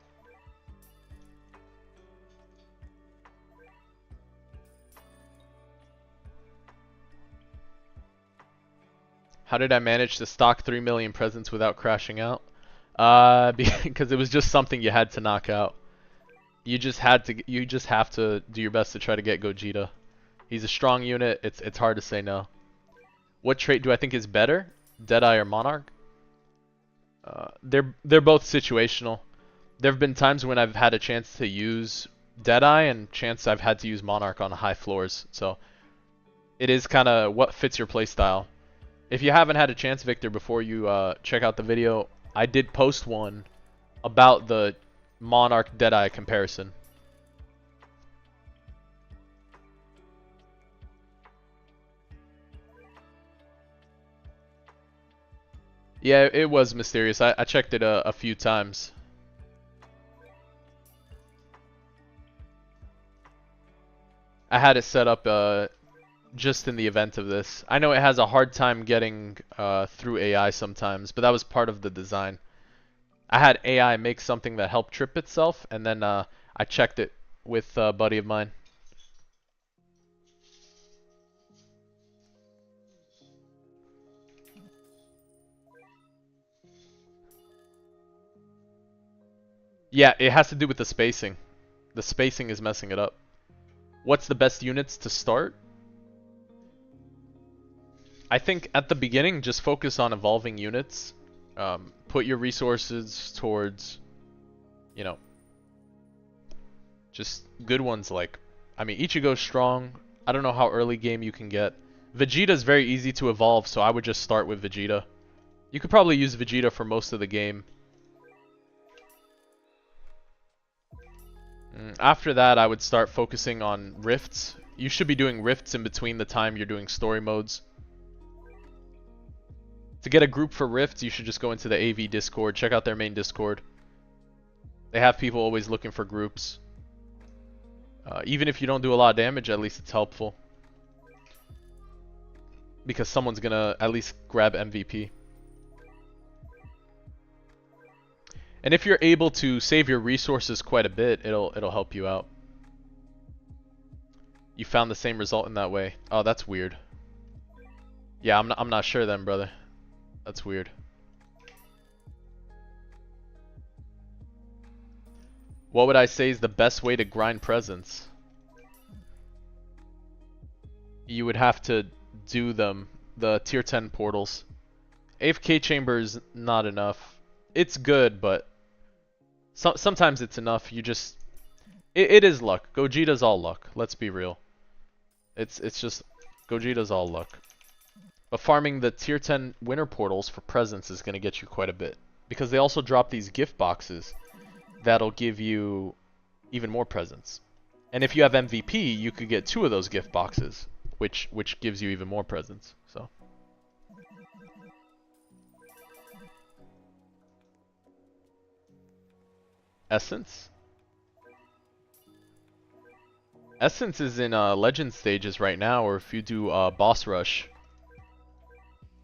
How did I manage to stock 3 million presents without crashing out? Because it was just something you had to knock out. You just have to do your best to try to get Gogeta. He's a strong unit. It's hard to say no. What trait do I think is better? Deadeye or Monarch? They're both situational. There have been times when I've had a chance to use Deadeye and chance I've had to use Monarch on high floors. So it is kind of what fits your playstyle. If you haven't had a chance, Victor, before you check out the video, I did post one about the Monarch Deadeye comparison. Yeah, it was mysterious. I checked it a few times. I had it set up just in the event of this. I know it has a hard time getting through AI sometimes, but that was part of the design. I had AI make something that helped trip itself, and then I checked it with a buddy of mine. Yeah, it has to do with the spacing. The spacing is messing it up. What's the best units to start? I think at the beginning, just focus on evolving units. Put your resources towards, you know, just good ones like, I mean, Ichigo's strong. I don't know how early game you can get. Vegeta's very easy to evolve, so I would just start with Vegeta. You could probably use Vegeta for most of the game. After that, I would start focusing on rifts. You should be doing rifts in between the time you're doing story modes. To get a group for rifts, you should just go into the AV Discord. Check out their main Discord. They have people always looking for groups. Even if you don't do a lot of damage, at least it's helpful. Because someone's gonna at least grab MVP. And if you're able to save your resources quite a bit, it'll help you out. You found the same result in that way. Oh, that's weird. Yeah, I'm not sure then, brother. That's weird. What would I say is the best way to grind presence? You would have to do them, the tier 10 portals. AFK chamber is not enough. It's good, but sometimes it's enough. You just it is luck. Gogeta's all luck. Let's be real. It's just Gogeta's all luck. But farming the tier 10 winter portals for presents is going to get you quite a bit, because they also drop these gift boxes that'll give you even more presents. And if you have MVP, you could get 2 of those gift boxes, which gives you even more presents. So Essence? Essence is in legend stages right now, or if you do boss rush.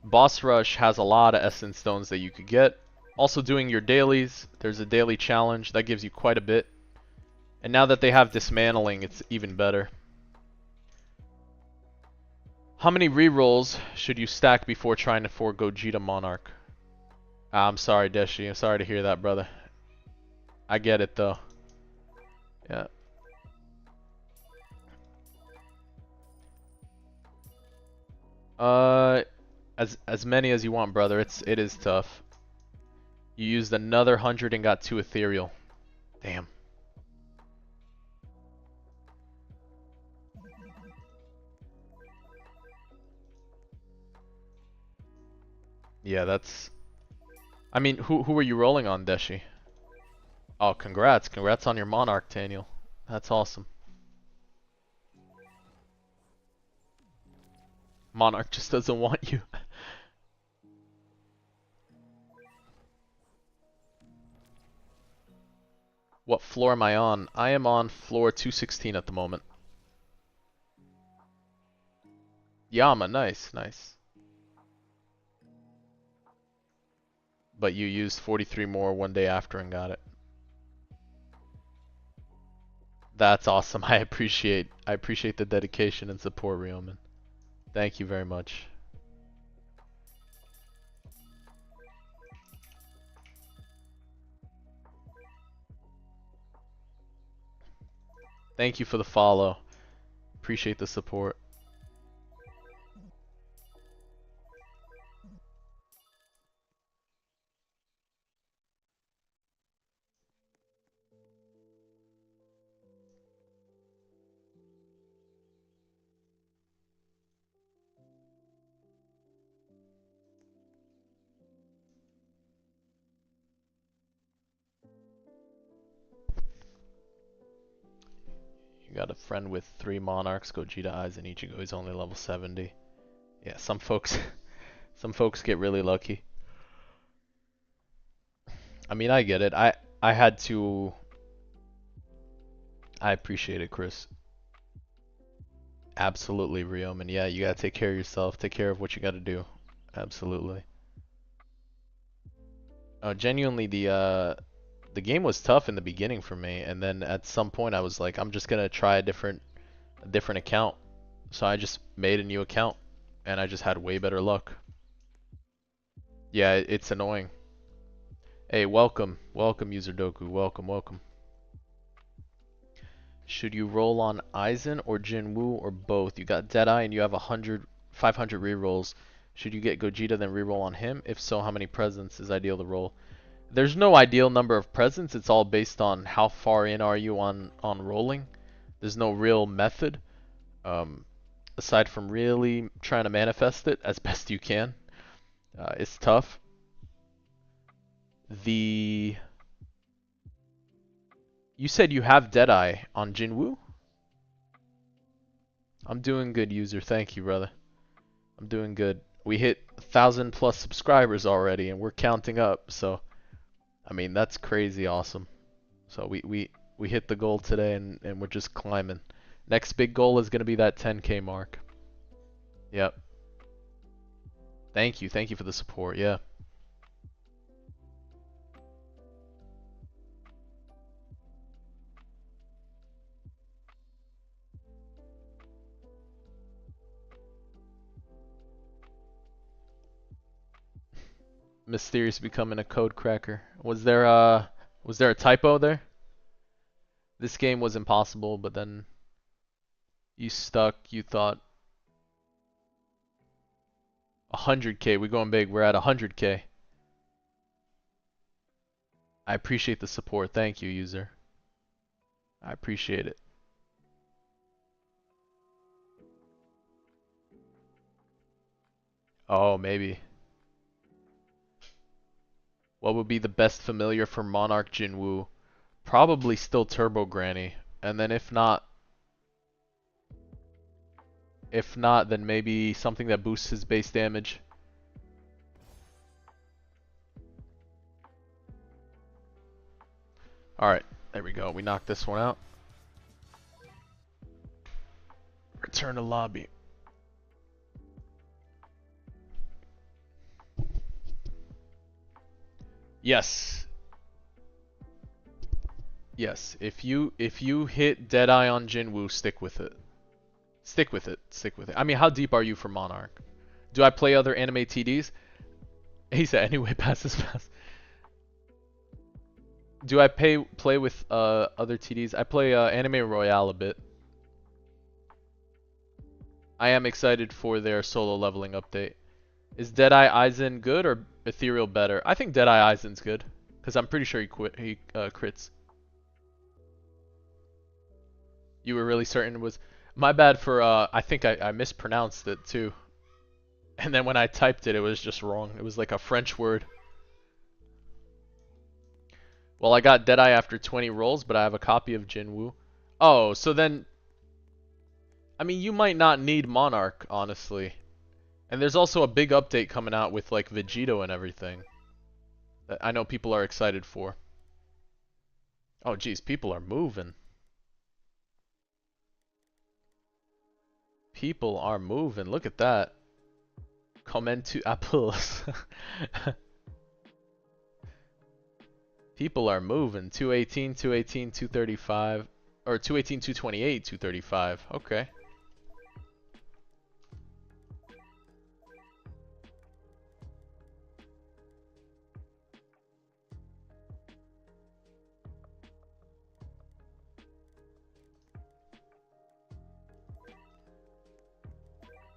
Boss rush has a lot of essence stones that you could get. Also doing your dailies, there's a daily challenge that gives you quite a bit. And now that they have dismantling, it's even better. How many rerolls should you stack before trying to for Gogeta Monarch? I'm sorry, Deshi. I'm sorry to hear that, brother. I get it though. Yeah. As many as you want, brother. It is tough. You used another 100 and got 2 ethereal. Damn. Yeah, that's... I mean, who were you rolling on, Deshi? Oh, congrats. Congrats on your Monarch, Daniel. That's awesome. Monarch just doesn't want you. What floor am I on? I am on floor 216 at the moment. Yama, nice, nice. But you used 43 more one day after and got it. That's awesome. I appreciate the dedication and support, Ryoman. Thank you very much. Thank you for the follow. Appreciate the support. You got a friend with 3 monarchs, Gogeta Eyes, and Ichigo. He's only level 70. Yeah, some folks get really lucky. I mean, I get it. I had to. I appreciate it, Chris. Absolutely, Ryoman. Yeah, you gotta take care of yourself. Take care of what you gotta do. Absolutely. Genuinely, the game was tough in the beginning for me, and then at some point I was like, I'm just gonna try a different account. So I just made a new account, and I just had way better luck. Yeah, it's annoying. Hey, welcome, user Doku, welcome. Should you roll on Aizen or Jinwoo or both? You got Deadeye and you have 500 rerolls. Should you get Gogeta then reroll on him? If so, how many presents is ideal to roll? There's no ideal number of presents. It's all based on how far in are you on rolling. There's no real method, aside from really trying to manifest it as best you can. It's tough. You said you have Deadeye on Jinwoo? I'm doing good, user. Thank you, brother. I'm doing good. We hit 1,000+ subscribers already, and we're counting up. So, I mean, that's crazy awesome. So we hit the goal today, and we're just climbing. Next big goal is gonna be that 10K mark. Yep. Thank you for the support. Yeah. Mysterious becoming a code cracker. Was there a typo there? This game was impossible, but then you stuck. You thought 100K. We're going big. We're at 100K. I appreciate the support. Thank you, user. I appreciate it. Oh, maybe. What would be the best familiar for Monarch Jinwoo? Probably still Turbo Granny. And then if not, then maybe something that boosts his base damage. Alright, there we go. We knocked this one out. Return to lobby. Yes. Yes. If you hit Deadeye on Jinwoo, stick with it. Stick with it. Stick with it. I mean, how deep are you for Monarch? Do I play other anime TDs? He said anyway, passes pass. Do I play with other TDs? I play Anime Royale a bit. I am excited for their solo leveling update. Is Deadeye Aizen good or Ethereal better? I think Deadeye Aizen's good, because I'm pretty sure he crits. You were really certain it was... My bad for, I think I mispronounced it too. And then when I typed it, it was just wrong. It was like a French word. Well, I got Deadeye after 20 rolls, but I have a copy of Jinwoo. Oh, so then... I mean, you might not need Monarch, honestly. And there's also a big update coming out with, like, Vegito and everything. That I know people are excited for. Oh, geez, people are moving. People are moving. Look at that. Comment to apples. People are moving. 218, 218, 235. Or 218, 228, 235. Okay.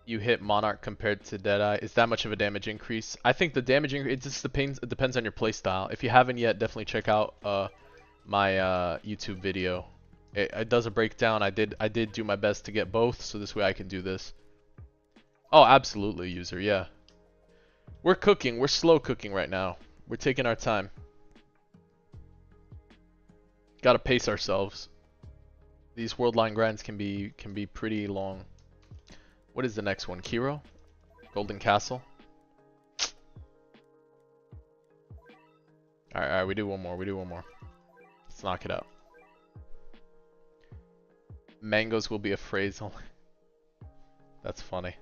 You hit Monarch compared to Deadeye. Is that much of a damage increase? I think the damage increase, it just depends on your playstyle. If you haven't yet, definitely check out my YouTube video. It does a breakdown. I did do my best to get both, so this way I can do this. Oh, absolutely, user, yeah. We're cooking. We're slow cooking right now. We're taking our time. Gotta pace ourselves. These worldline grinds can be pretty long. What is the next one? Kiro? Golden Castle? Alright, we do one more. Let's knock it out. Mangoes will be a phrase only. That's funny.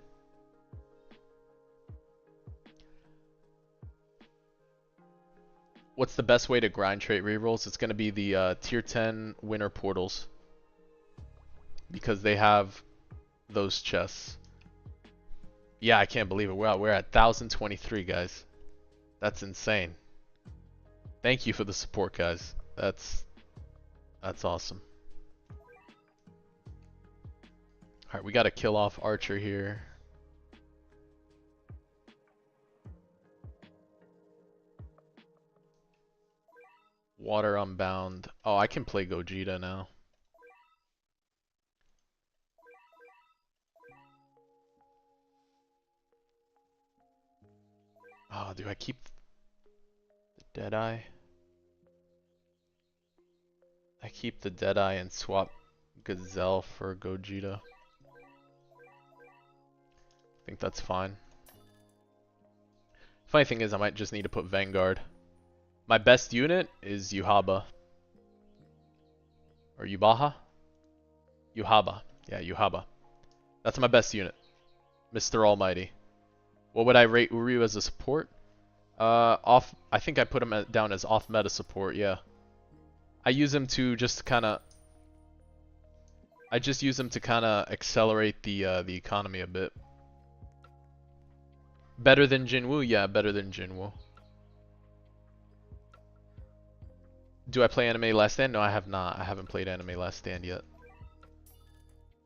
What's the best way to grind trait rerolls? It's going to be the tier 10 winner portals. Because they have those chests. Yeah, I can't believe it. We're at 1,023, guys. That's insane. Thank you for the support, guys. That's awesome. Alright, we gotta kill off Archer here. Water Unbound. Oh, I can play Gogeta now. Oh, do I keep the Deadeye? I keep the Deadeye and swap Gazelle for Gogeta. I think that's fine. Funny thing is, I might just need to put Vanguard. My best unit is Yuhaba. Or Yubaha? Yuhaba. Yeah, Yuhaba. That's my best unit. Mr. Almighty. What would I rate Uryu as a support? I think I put him down as off meta support, yeah. I use him to just kinda... I just use him to kinda accelerate the economy a bit. Better than Jinwoo? Yeah, better than Jinwoo. Do I play Anime Last Stand? No, I have not. I haven't played Anime Last Stand yet.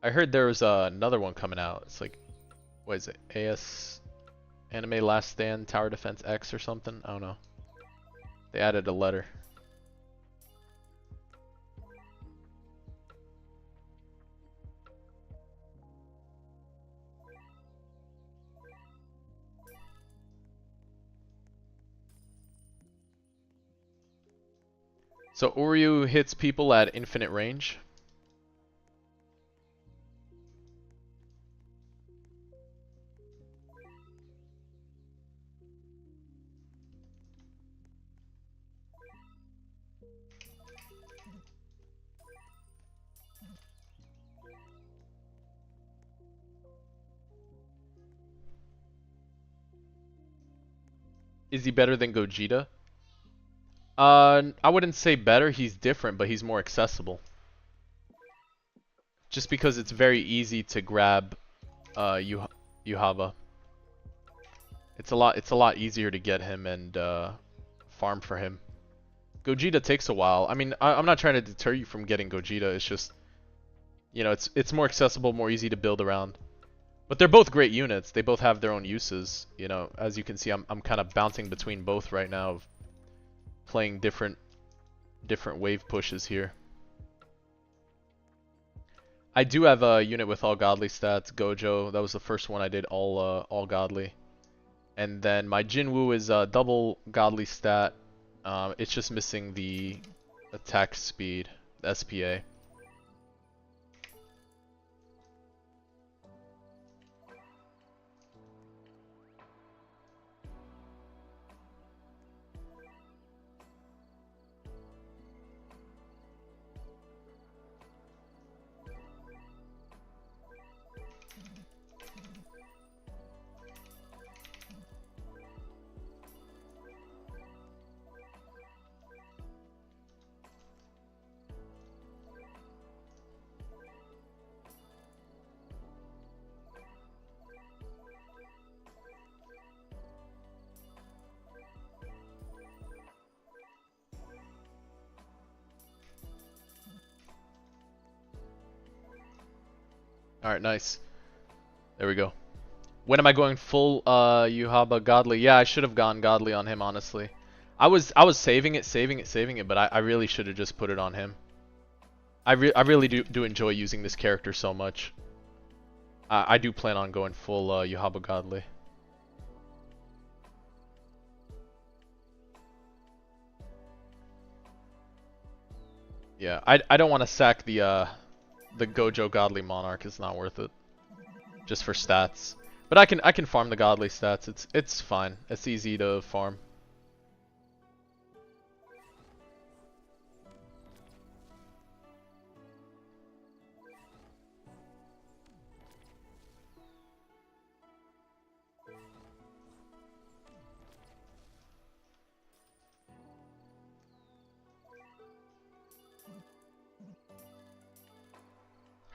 I heard there was another one coming out. It's like, what is it? AS Anime Last Stand Tower Defense X or something? I don't know. They added a letter. So Uryu hits people at infinite range. Is he better than Gogeta? I wouldn't say better, he's different, but he's more accessible. Just because it's very easy to grab Yuhaba. It's a lot easier to get him and farm for him. Gogeta takes a while. I mean, I'm not trying to deter you from getting Gogeta, it's just, you know, it's more accessible, more easy to build around. But they're both great units. They both have their own uses. You know, as you can see, I'm kind of bouncing between both right now, of playing different wave pushes here. I do have a unit with all godly stats, Gojo. That was the first one I did all godly. And then my Jinwoo is double godly stat. It's just missing the attack speed, the SPA. Alright, nice. There we go. When am I going full Yuhaba godly? Yeah, I should have gone godly on him, honestly. I was saving it, but I really should have just put it on him. I really do enjoy using this character so much. I do plan on going full Yuhaba godly. Yeah, I don't want to sack the Gojo godly monarch. It's not worth it, just for stats. But I can farm the godly stats. It's fine. It's easy to farm.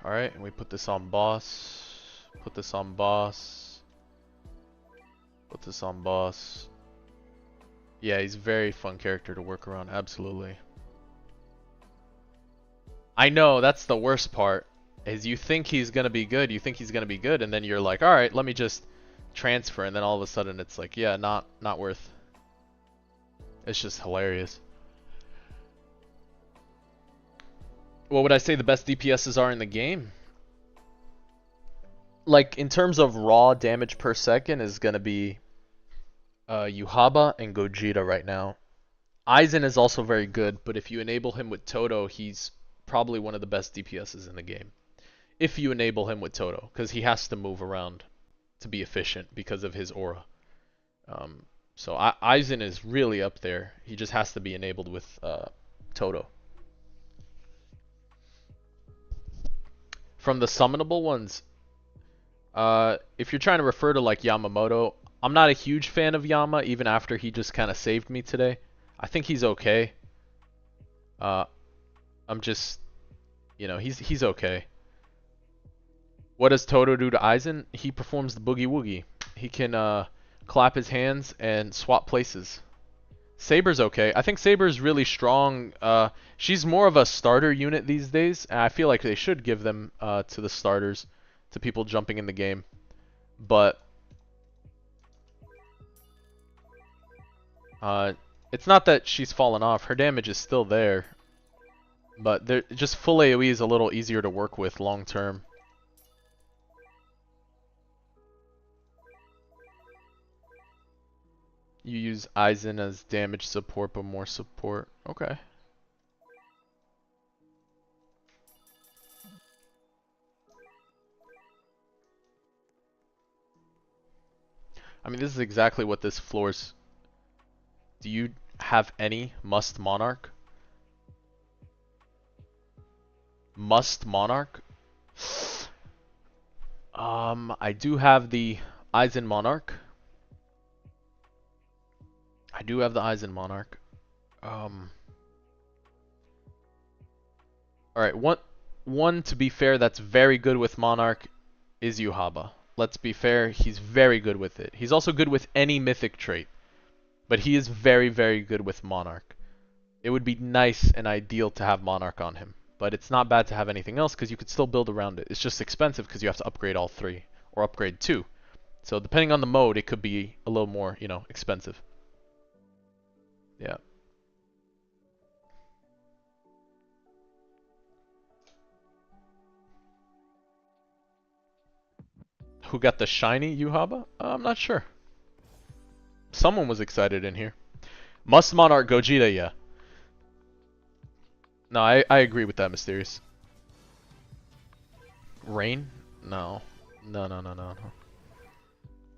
Alright, and we put this on boss. Put this on boss. Put this on boss. Yeah, he's a very fun character to work around, absolutely. I know, that's the worst part. Is you think he's gonna be good, and then you're like, alright, let me just transfer, and then all of a sudden it's like, yeah, not worth. It's just hilarious. What would I say the best DPSs are in the game? Like, in terms of raw damage per second is gonna be Yuhaba and Gogeta right now. Aizen is also very good, but if you enable him with Toto, he's probably one of the best DPSs in the game. If you enable him with Toto, because he has to move around to be efficient because of his aura. So Aizen is really up there. He just has to be enabled with Toto. From the summonable ones, if you're trying to refer to like Yamamoto, I'm not a huge fan of Yama, even after he just kind of saved me today. I think he's okay. I'm just, he's okay. What does Toto do to Aizen? He performs the boogie woogie. He can clap his hands and swap places. Saber's okay. I think Saber's really strong. She's more of a starter unit these days, and I feel like they should give them to the starters, to people jumping in the game. But it's not that she's fallen off. Her damage is still there, but just full AoE is a little easier to work with long term. You use Aizen as damage support, but more support. Okay. I mean, this is exactly what this floor's... Do you have any must Monarch? Must Monarch? I do have the Aizen Monarch. I do have the Aizen Monarch. Alright, one to be fair that's very good with Monarch is Yuhaba. Let's be fair, he's very good with it. He's also good with any mythic trait, but he is very, very good with Monarch. It would be nice and ideal to have Monarch on him, but it's not bad to have anything else because you could still build around it. It's just expensive because you have to upgrade all three, or upgrade two. So depending on the mode, it could be a little more, expensive. Yeah. Who got the shiny Yuhaba? I'm not sure. Someone was excited in here. Must Monarch Gogeta, yeah. No, I agree with that, Mysterious. Rain? No. No.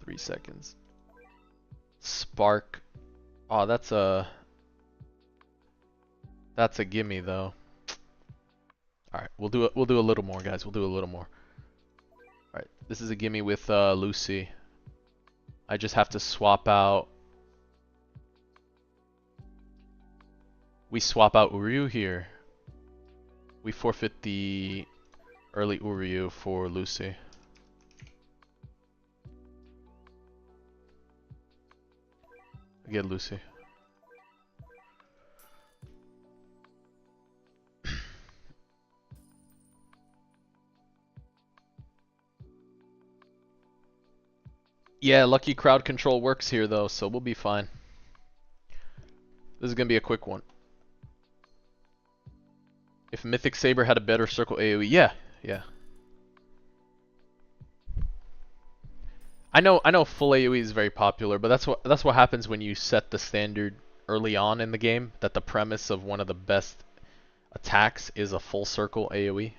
3 seconds. Spark. Oh, that's a gimme though. Alright, we'll do a little more, guys. We'll do a little more. Alright, this is a gimme with Lucy. I just have to swap out. We swap out Uryu here. We forfeit the early Uryu for Lucy. I get Lucy. Yeah, lucky crowd control works here though, so we'll be fine. This is gonna be a quick one. If Mythic Saber had a better circle AoE, yeah. I know full AoE is very popular, but that's what happens when you set the standard early on in the game, that the premise of one of the best attacks is a full circle AoE.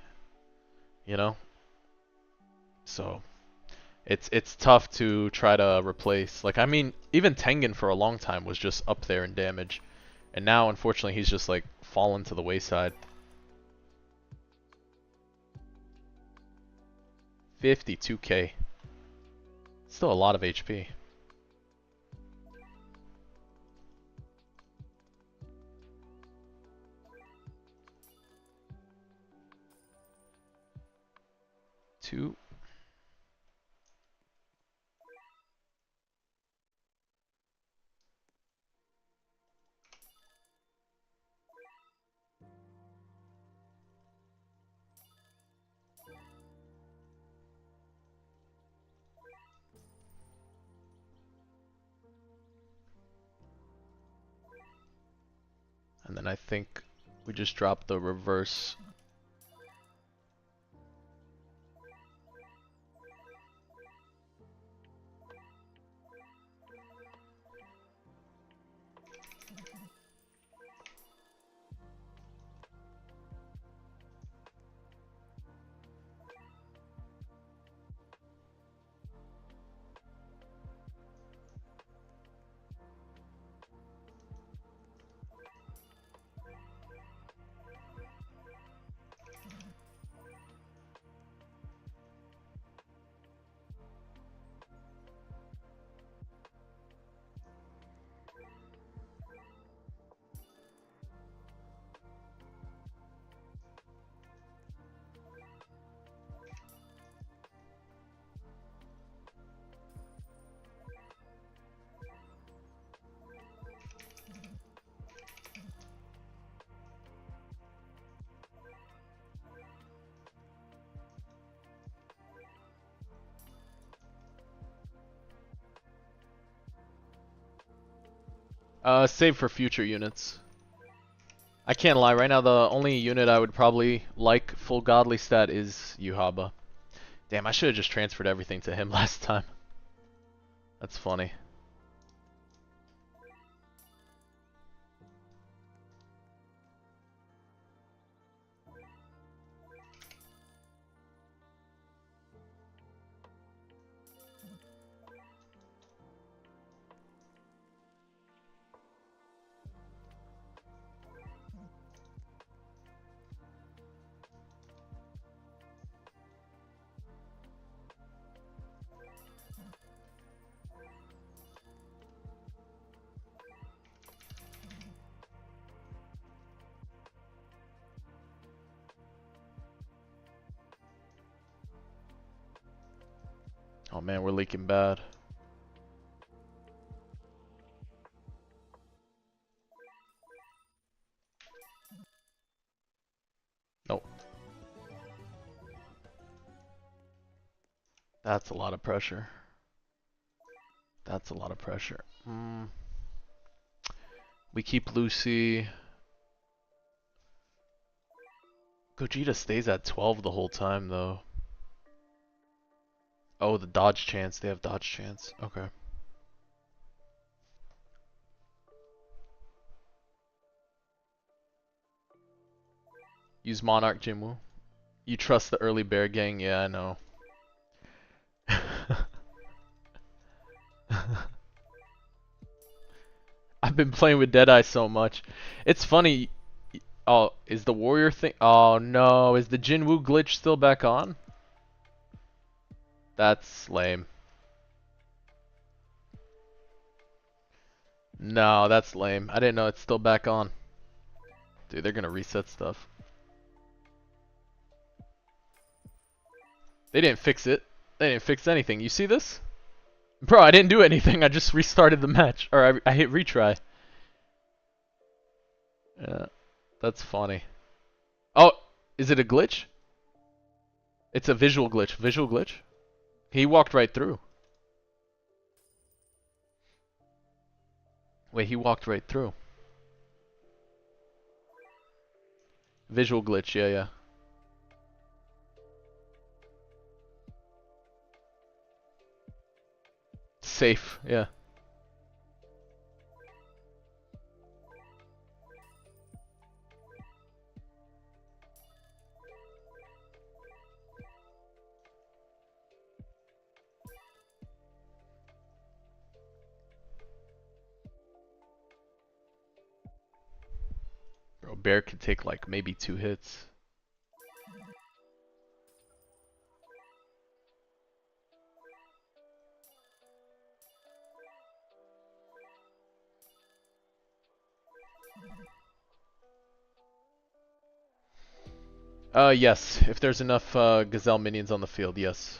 So it's tough to try to replace. Like, I mean, even Tengen for a long time was just up there in damage, and now unfortunately he's just like fallen to the wayside. 52k. Still a lot of HP. Two. And then I think we just drop the reverse Save for future units. I can't lie, right now the only unit I would probably like full godly stat is Yuhaba. Damn, I should have just transferred everything to him last time. That's funny. Oh man, we're leaking bad. Nope. That's a lot of pressure. That's a lot of pressure. We keep Lucy. Gogeta stays at 12 the whole time though. Oh, the dodge chance. They have dodge chance. Okay. Use Monarch Jinwoo. You trust the early bear gang? Yeah, I know. I've been playing with Deadeye so much. It's funny. Oh, is the warrior thing? Oh no, is the Jinwoo glitch still back on? That's lame. No, that's lame. I didn't know it's still back on. Dude, they're gonna reset stuff. They didn't fix it. They didn't fix anything. You see this? Bro, I didn't do anything. I just restarted the match. Or I hit retry. Yeah, that's funny. Oh, is it a glitch? It's a visual glitch. Visual glitch? He walked right through. Wait, he walked right through. Visual glitch, yeah, yeah. Safe, yeah. Bro, Bear could take like maybe 2 hits. Yes. If there's enough Gazelle minions on the field, yes.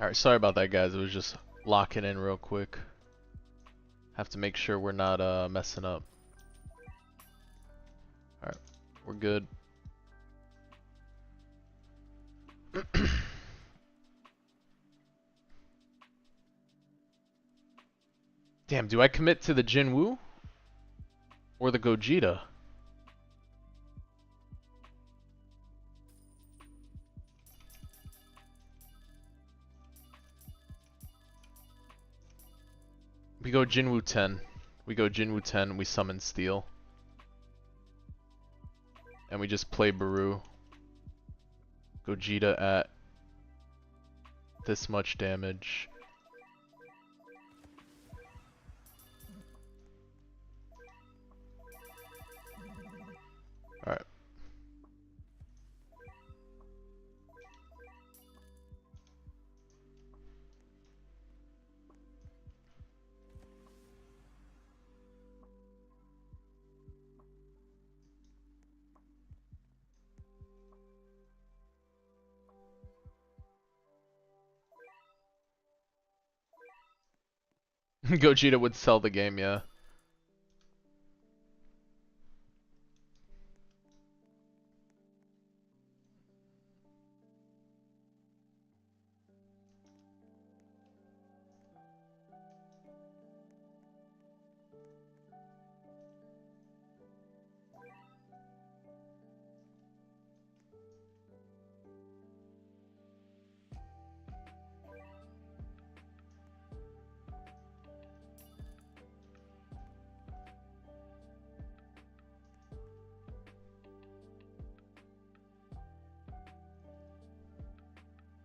Alright, sorry about that, guys. It was just locking in real quick. Have to make sure we're not messing up. Alright, we're good. Damn, do I commit to the Jinwoo or the Gogeta? We go Jinwoo 10. We go Jinwoo 10, we summon Steel. And we just play Baru. Gogeta at this much damage. Alright. Gogeta would sell the game, yeah.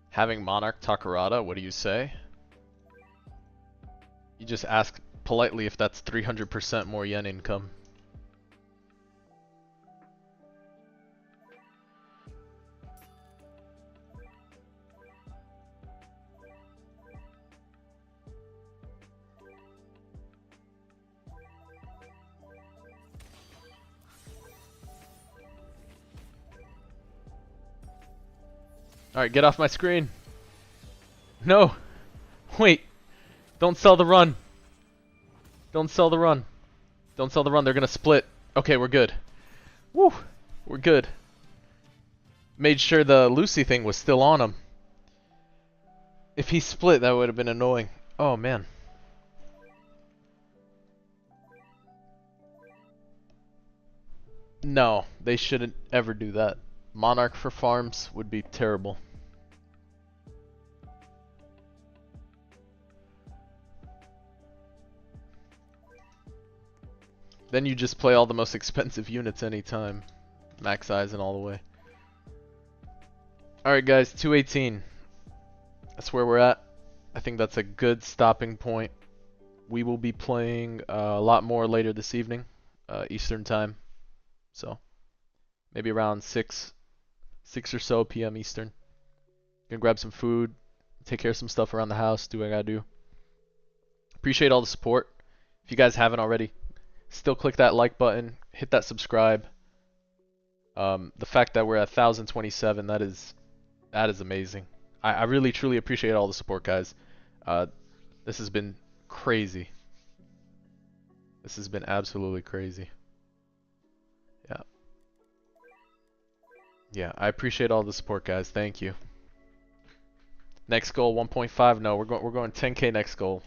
Having Monarch Takarada, what do you say? You just ask politely if that's 300% more yen income. Alright, get off my screen. No! Wait! Don't sell the run! Don't sell the run. Don't sell the run, they're gonna split. Okay, we're good. Woo! We're good. Made sure the Lucy thing was still on him. If he split, that would have been annoying. Oh, man. No, they shouldn't ever do that. Monarch for farms would be terrible. Then you just play all the most expensive units anytime. Max size and all the way. Alright guys, 218. That's where we're at. I think that's a good stopping point. We will be playing a lot more later this evening, Eastern time. So, maybe around 6 or so p.m. Eastern. Gonna grab some food, take care of some stuff around the house, do what I gotta do. Appreciate all the support. If you guys haven't already, still click that like button, hit that subscribe. The fact that we're at 1,027, that is amazing. I really truly appreciate all the support, guys. This has been crazy. This has been absolutely crazy. Yeah. Yeah, I appreciate all the support, guys. Thank you. Next goal 1.5. No, we're going 10k next goal.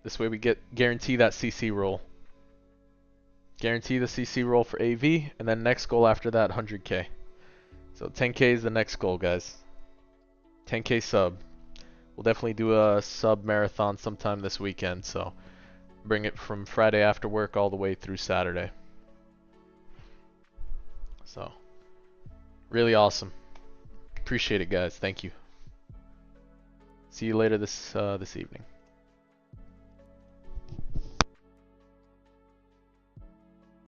This way we guarantee that CC roll. Guarantee the CC roll for AV, and then next goal after that 100k. So 10k is the next goal, guys. 10k sub. We'll definitely do a sub marathon sometime this weekend, so bring it from Friday after work all the way through Saturday. So really awesome. Appreciate it, guys. Thank you. See you later this evening.